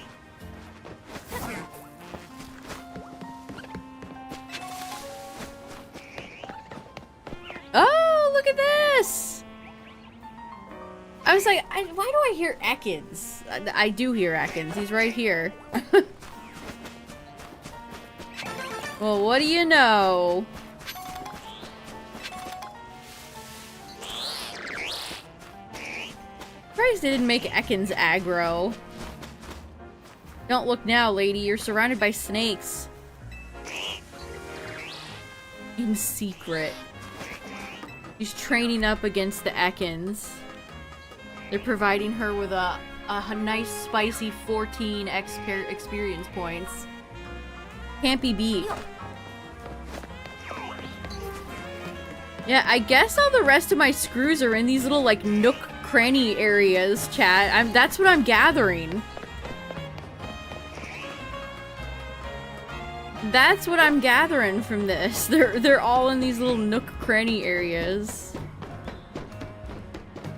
Oh, look at this! I was like, why do I hear Ekans? I do hear Ekans. He's right here. Well, what do you know? Surprised they didn't make Ekans aggro. Don't look now, lady. You're surrounded by snakes. In secret. She's training up against the Ekans. They're providing her with a nice spicy 14 experience points. Can't be beat. Yeah, I guess all the rest of my screws are in these little, like, nook cranny areas, chat. That's what I'm gathering. That's what I'm gathering from this. They're all in these little nook cranny areas.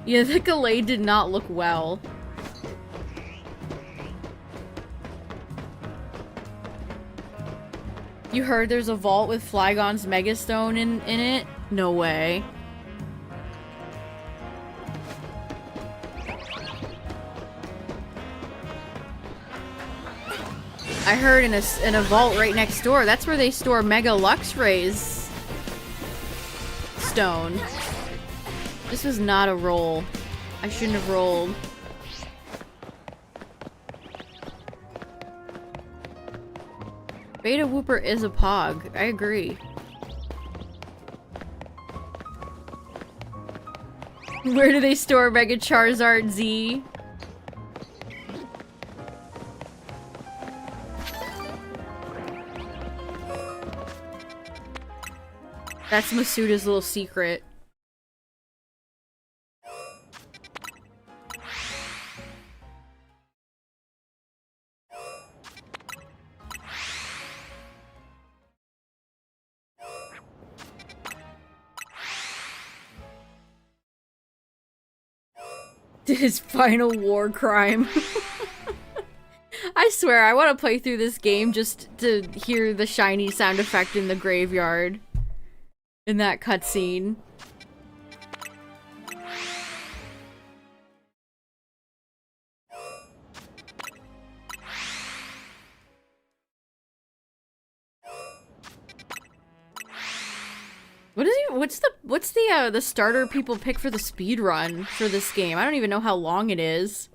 Yeah, the Gallade did not look well. You heard there's a vault with Flygon's Megastone in it? No way. I heard in a vault right next door. That's where they store Mega Luxray's stone. This was not a roll. I shouldn't have rolled. Beta Whooper is a pog. I agree. Where do they store Mega Charizard Z? That's Masuda's little secret. His final war crime. I swear, I want to play through this game just to hear the shiny sound effect in the graveyard. In that cutscene. what's the starter people pick for the speed run for this game? I don't even know how long it is.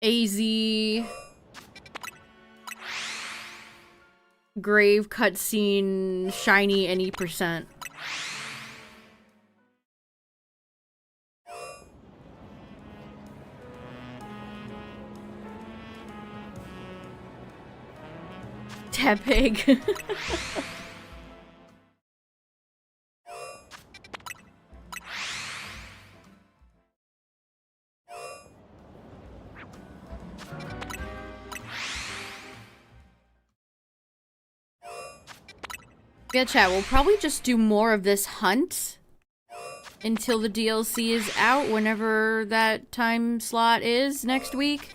AZ Grave cutscene shiny any %. Tepig. Yeah, chat, we'll probably just do more of this hunt until the DLC is out, whenever that time slot is next week.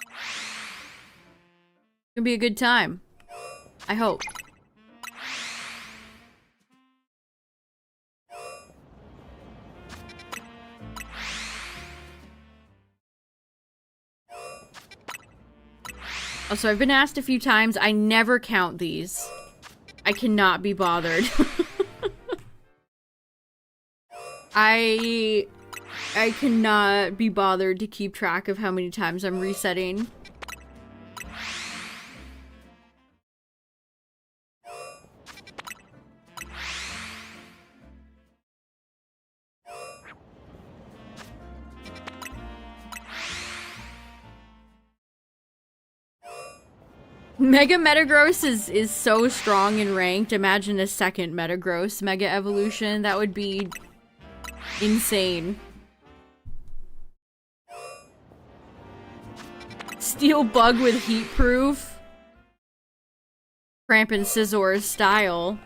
It's gonna be a good time. I hope. Also, I've been asked a few times, I never count these. I cannot be bothered. I cannot be bothered to keep track of how many times I'm resetting. Mega Metagross is so strong and ranked. Imagine a second Metagross Mega Evolution. That would be insane. Steel Bug with Heat Proof. Cramp and Scizor's style.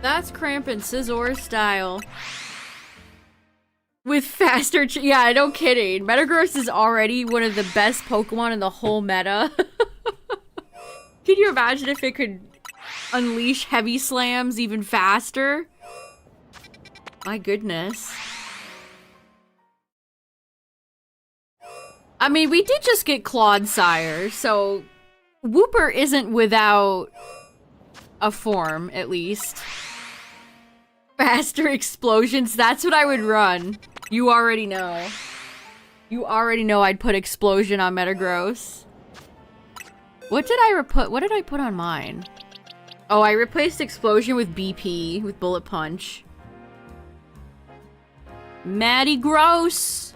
That's Cramp and Scizor's style. With faster yeah, no kidding. Metagross is already one of the best Pokemon in the whole meta. Can you imagine if it could unleash heavy slams even faster? My goodness. I mean, we did just get Clodsire, so Wooper isn't without a form, at least. Faster explosions, that's what I would run. You already know. You already know I'd put Explosion on Metagross. What did I put on mine? Oh, I replaced Explosion with BP, with Bullet Punch. Matty Gross!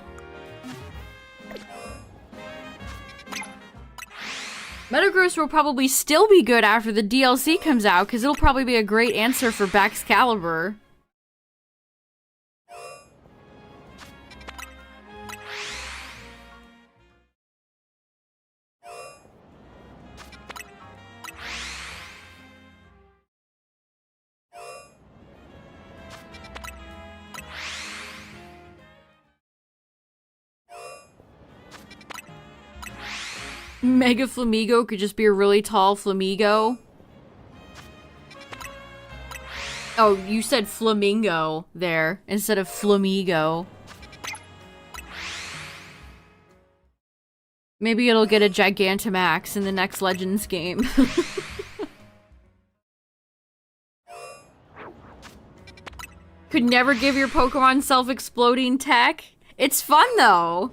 Metagross will probably still be good after the DLC comes out, because it'll probably be a great answer for Baxcalibur. Mega Flamigo could just be a really tall Flamigo. Oh, you said Flamingo there instead of Flamigo. Maybe it'll get a Gigantamax in the next Legends game. Could never give your Pokemon self-exploding tech. It's fun though.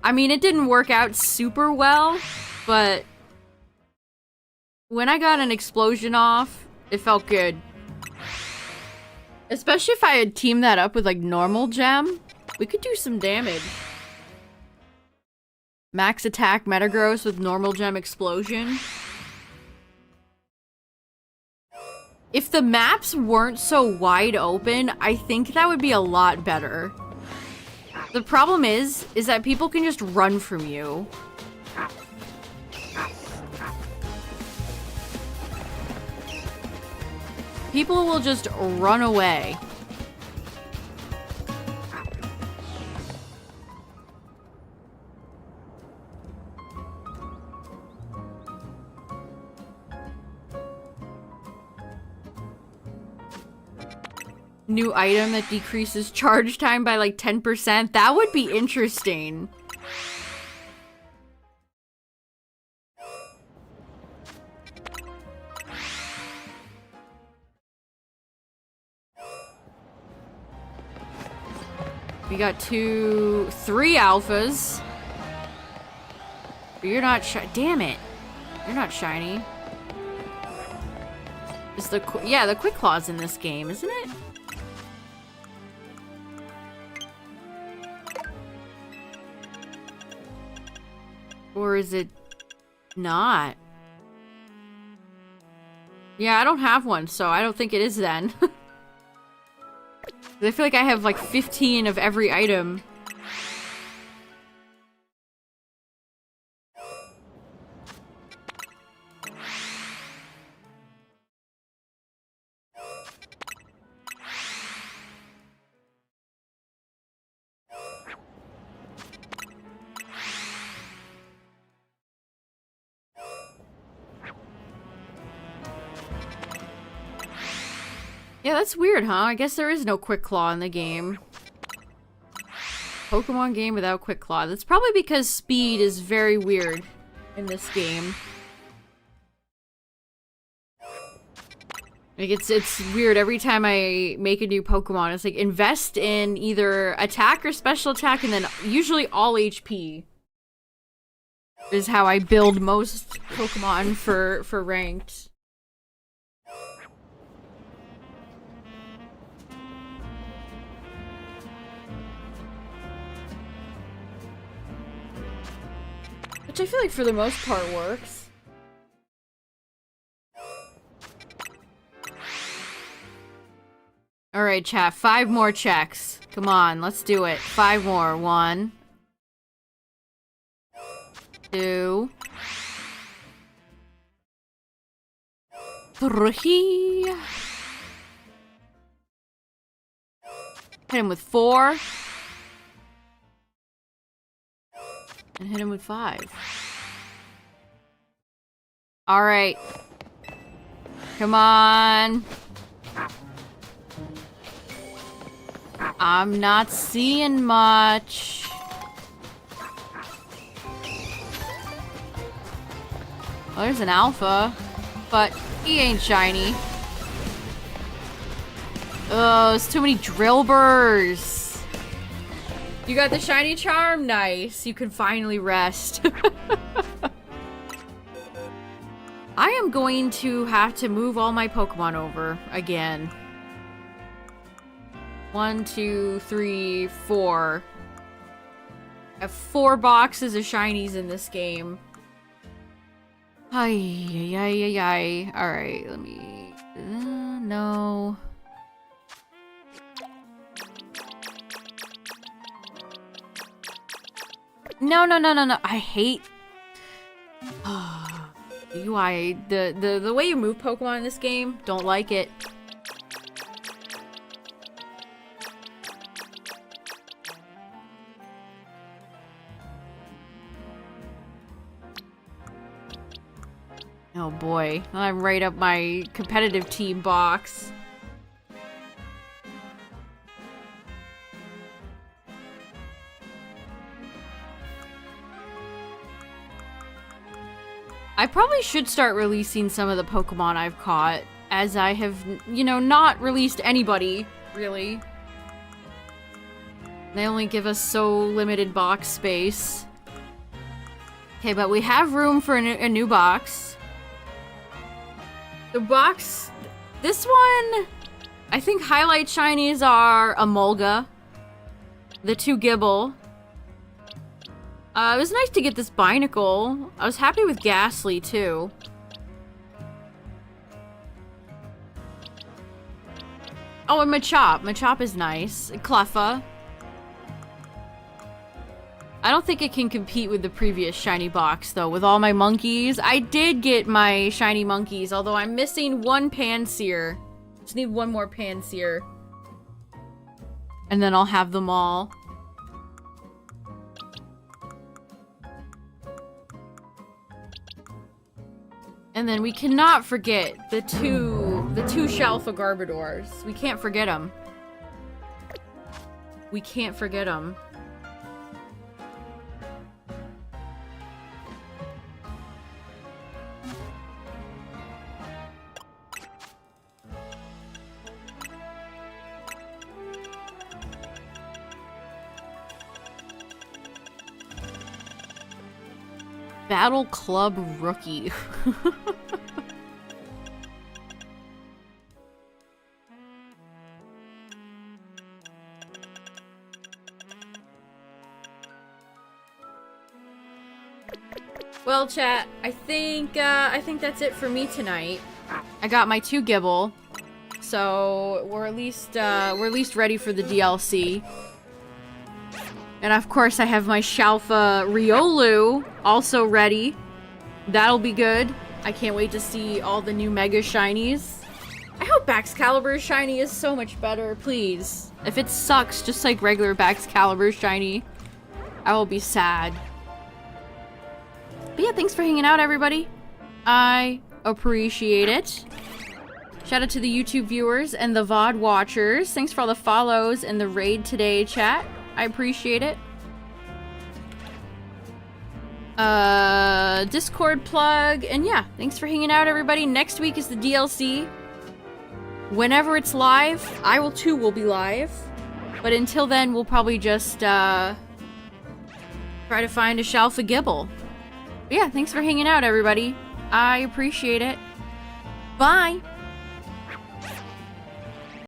I mean, it didn't work out super well, but when I got an explosion off, it felt good. Especially if I had teamed that up with like normal gem, we could do some damage. Max attack Metagross with normal gem explosion. If the maps weren't so wide open, I think that would be a lot better. The problem is that people can just run from you. People will just run away. new item that decreases charge time by like 10%. That would be interesting. We got 3 alphas. But you're not damn it. You're not shiny. Is the Quick Claw's in this game, isn't it? Or is it not? Yeah, I don't have one, so I don't think it is then. I feel like I have like 15 of every item. Yeah, that's weird, huh? I guess there is no Quick Claw in the game. Pokemon game without Quick Claw. That's probably because speed is very weird in this game. Like, it's weird. Every time I make a new Pokemon, it's like, invest in either attack or special attack, and then usually all HP. Is how I build most Pokemon for ranked. Which I feel like for the most part works. Alright, chat. 5 more checks. Come on, let's do it. 5 more. 1. 2. 3. Hit him with 4. And hit him with 5. Alright. Come on. I'm not seeing much. Oh, there's an alpha. But he ain't shiny. Oh, there's too many drill burrs. You got the shiny charm? Nice. You can finally rest. I am going to have to move all my Pokemon over again. 1, 2, 3, 4. I have 4 boxes of shinies in this game. Ay, ay, ay, ay. Alright, let me... no... No, no, no, no, no. I hate UI. The way you move Pokemon in this game, don't like it. Oh boy. I'm right up my competitive team box. I probably should start releasing some of the Pokemon I've caught, as I have, you know, not released anybody, really. They only give us so limited box space. Okay, but we have room for a new box. The box... This one... I think highlight shinies are Emolga. The 2 GIBBLE. It was nice to get this Binacle. I was happy with Ghastly, too. Oh, and Machop. Machop is nice. Cleffa. I don't think it can compete with the previous shiny box, though, with all my monkeys. I did get my shiny monkeys, although I'm missing 1 Pansear. Just need 1 more Pansear. And then I'll have them all. And then we cannot forget the two Shalfa Garbodors. We can't forget them. We can't forget them. Battle Club Rookie. Well, chat, I think that's it for me tonight. I got my 2 GIBBLE, so we're at least ready for the DLC. And of course, I have my Shalfa Riolu also ready. That'll be good. I can't wait to see all the new Mega Shinies. I hope Baxcalibur's Shiny is so much better, please. If it sucks just like regular Baxcalibur's Shiny, I will be sad. But yeah, thanks for hanging out, everybody. I appreciate it. Shout out to the YouTube viewers and the VOD watchers. Thanks for all the follows and the raid today, chat. I appreciate it. Discord plug, and yeah, thanks for hanging out, everybody. Next week is the DLC. Whenever it's live, I will be live. But until then, we'll probably just try to find a Shalfa GIBBLE. But yeah, thanks for hanging out, everybody. I appreciate it. Bye!